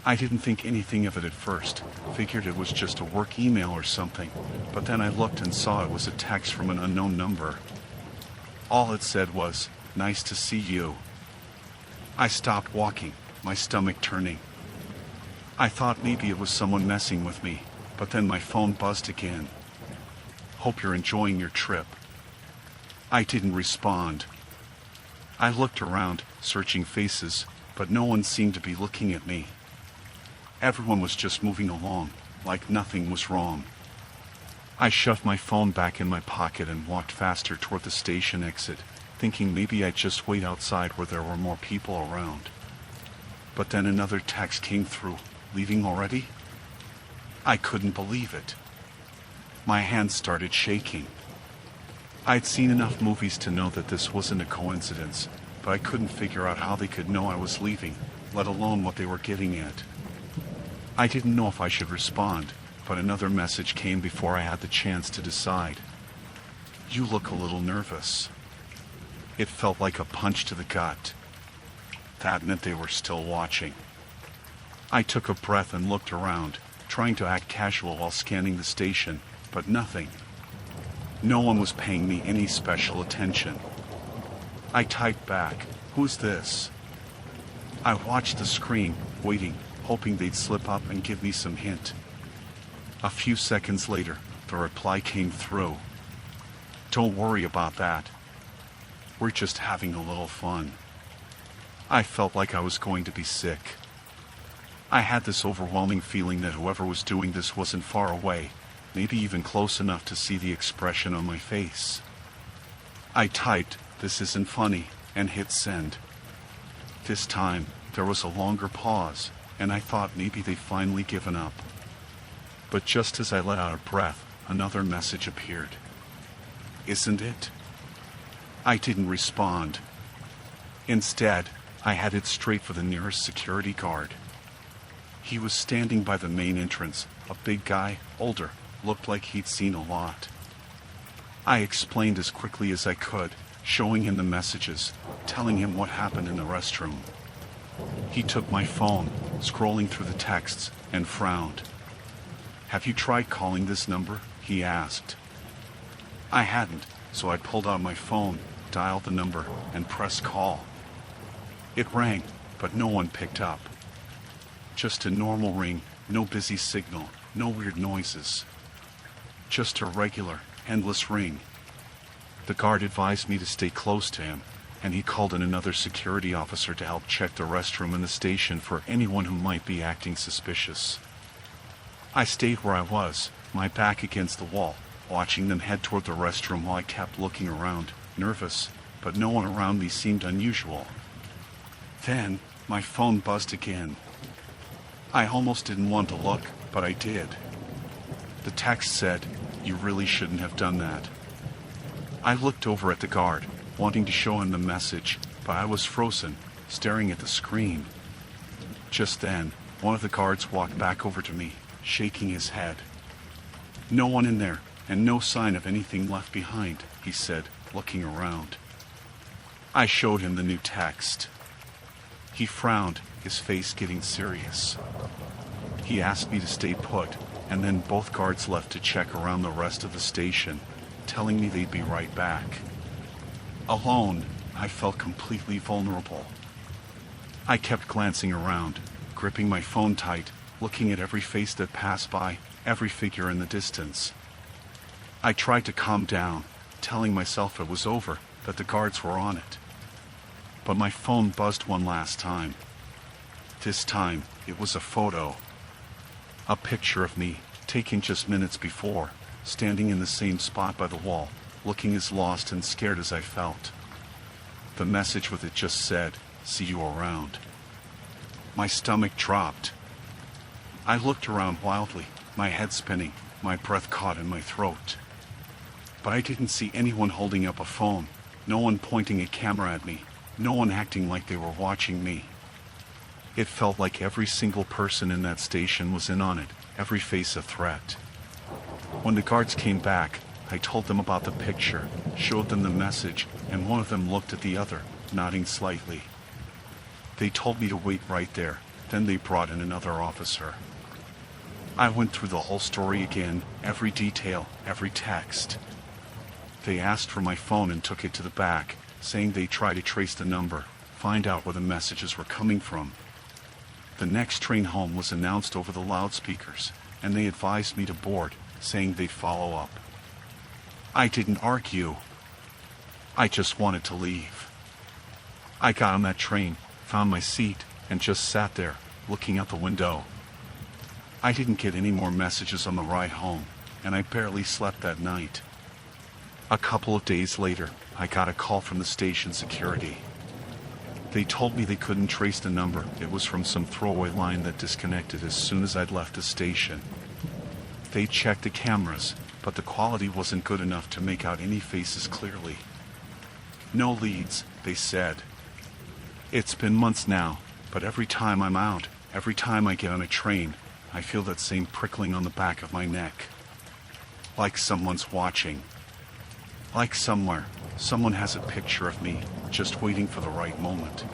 I didn't think anything of it at first, figured it was just a work email or something, but then I looked and saw it was a text from an unknown number. All it said was, "Nice to see you." I stopped walking, my stomach turning. I thought maybe it was someone messing with me, but then my phone buzzed again. "Hope you're enjoying your trip." I didn't respond. I looked around, searching faces, but no one seemed to be looking at me. Everyone was just moving along, like nothing was wrong. I shoved my phone back in my pocket and walked faster toward the station exit, thinking maybe I'd just wait outside where there were more people around. But then another text came through. Leaving already? I couldn't believe it. My hands started shaking. I'd seen enough movies to know that this wasn't a coincidence, but I couldn't figure out how they could know I was leaving, let alone what they were getting at. I didn't know if I should respond, but another message came before I had the chance to decide. You look a little nervous. It felt like a punch to the gut. That meant they were still watching. I took a breath and looked around, trying to act casual while scanning the station, but nothing. No one was paying me any special attention. I typed back, "Who's this?" I watched the screen, waiting, hoping they'd slip up and give me some hint. A few seconds later, the reply came through. "Don't worry about that. We're just having a little fun." I felt like I was going to be sick. I had this overwhelming feeling that whoever was doing this wasn't far away, maybe even close enough to see the expression on my face. I typed, "This isn't funny," and hit send. This time, there was a longer pause, and I thought maybe they'd finally given up. But just as I let out a breath, another message appeared. "Isn't it?" I didn't respond. Instead, I headed straight for the nearest security guard. He was standing by the main entrance, a big guy, older, looked like he'd seen a lot. I explained as quickly as I could, showing him the messages, telling him what happened in the restroom. He took my phone, scrolling through the texts, and frowned. "Have you tried calling this number?" he asked. I hadn't, so I pulled out my phone, dialed the number, and pressed call. It rang, but no one picked up. Just a normal ring, no busy signal, no weird noises. Just a regular, endless ring. The guard advised me to stay close to him, and he called in another security officer to help check the restroom in the station for anyone who might be acting suspicious. I stayed where I was, my back against the wall, watching them head toward the restroom while I kept looking around, nervous, but no one around me seemed unusual. Then, my phone buzzed again. I almost didn't want to look, but I did. The text said, "You really shouldn't have done that." I looked over at the guard, wanting to show him the message, but I was frozen, staring at the screen. Just then, one of the guards walked back over to me, shaking his head. "No one in there, and no sign of anything left behind," he said, looking around. I showed him the new text. He frowned, his face getting serious. He asked me to stay put, and then both guards left to check around the rest of the station, telling me they'd be right back. Alone, I felt completely vulnerable. I kept glancing around, gripping my phone tight, looking at every face that passed by, every figure in the distance. I tried to calm down, telling myself it was over, that the guards were on it. But my phone buzzed one last time. This time, it was a photo. A picture of me, taken just minutes before, standing in the same spot by the wall, looking as lost and scared as I felt. The message with it just said, "See you around." My stomach dropped. I looked around wildly, my head spinning, my breath caught in my throat. But I didn't see anyone holding up a phone, no one pointing a camera at me, no one acting like they were watching me. It felt like every single person in that station was in on it, every face a threat. When the guards came back, I told them about the picture, showed them the message, and one of them looked at the other, nodding slightly. They told me to wait right there, then they brought in another officer. I went through the whole story again, every detail, every text. They asked for my phone and took it to the back, saying they'd try to trace the number, find out where the messages were coming from. The next train home was announced over the loudspeakers, and they advised me to board, saying they'd follow up. I didn't argue. I just wanted to leave. I got on that train, found my seat, and just sat there, looking out the window. I didn't get any more messages on the ride home, and I barely slept that night. A couple of days later, I got a call from the station security. They told me they couldn't trace the number. It was from some throwaway line that disconnected as soon as I'd left the station. They checked the cameras, but the quality wasn't good enough to make out any faces clearly. No leads, they said. It's been months now, but every time I'm out, every time I get on a train, I feel that same prickling on the back of my neck. Like someone's watching. Like someone has a picture of me, just waiting for the right moment.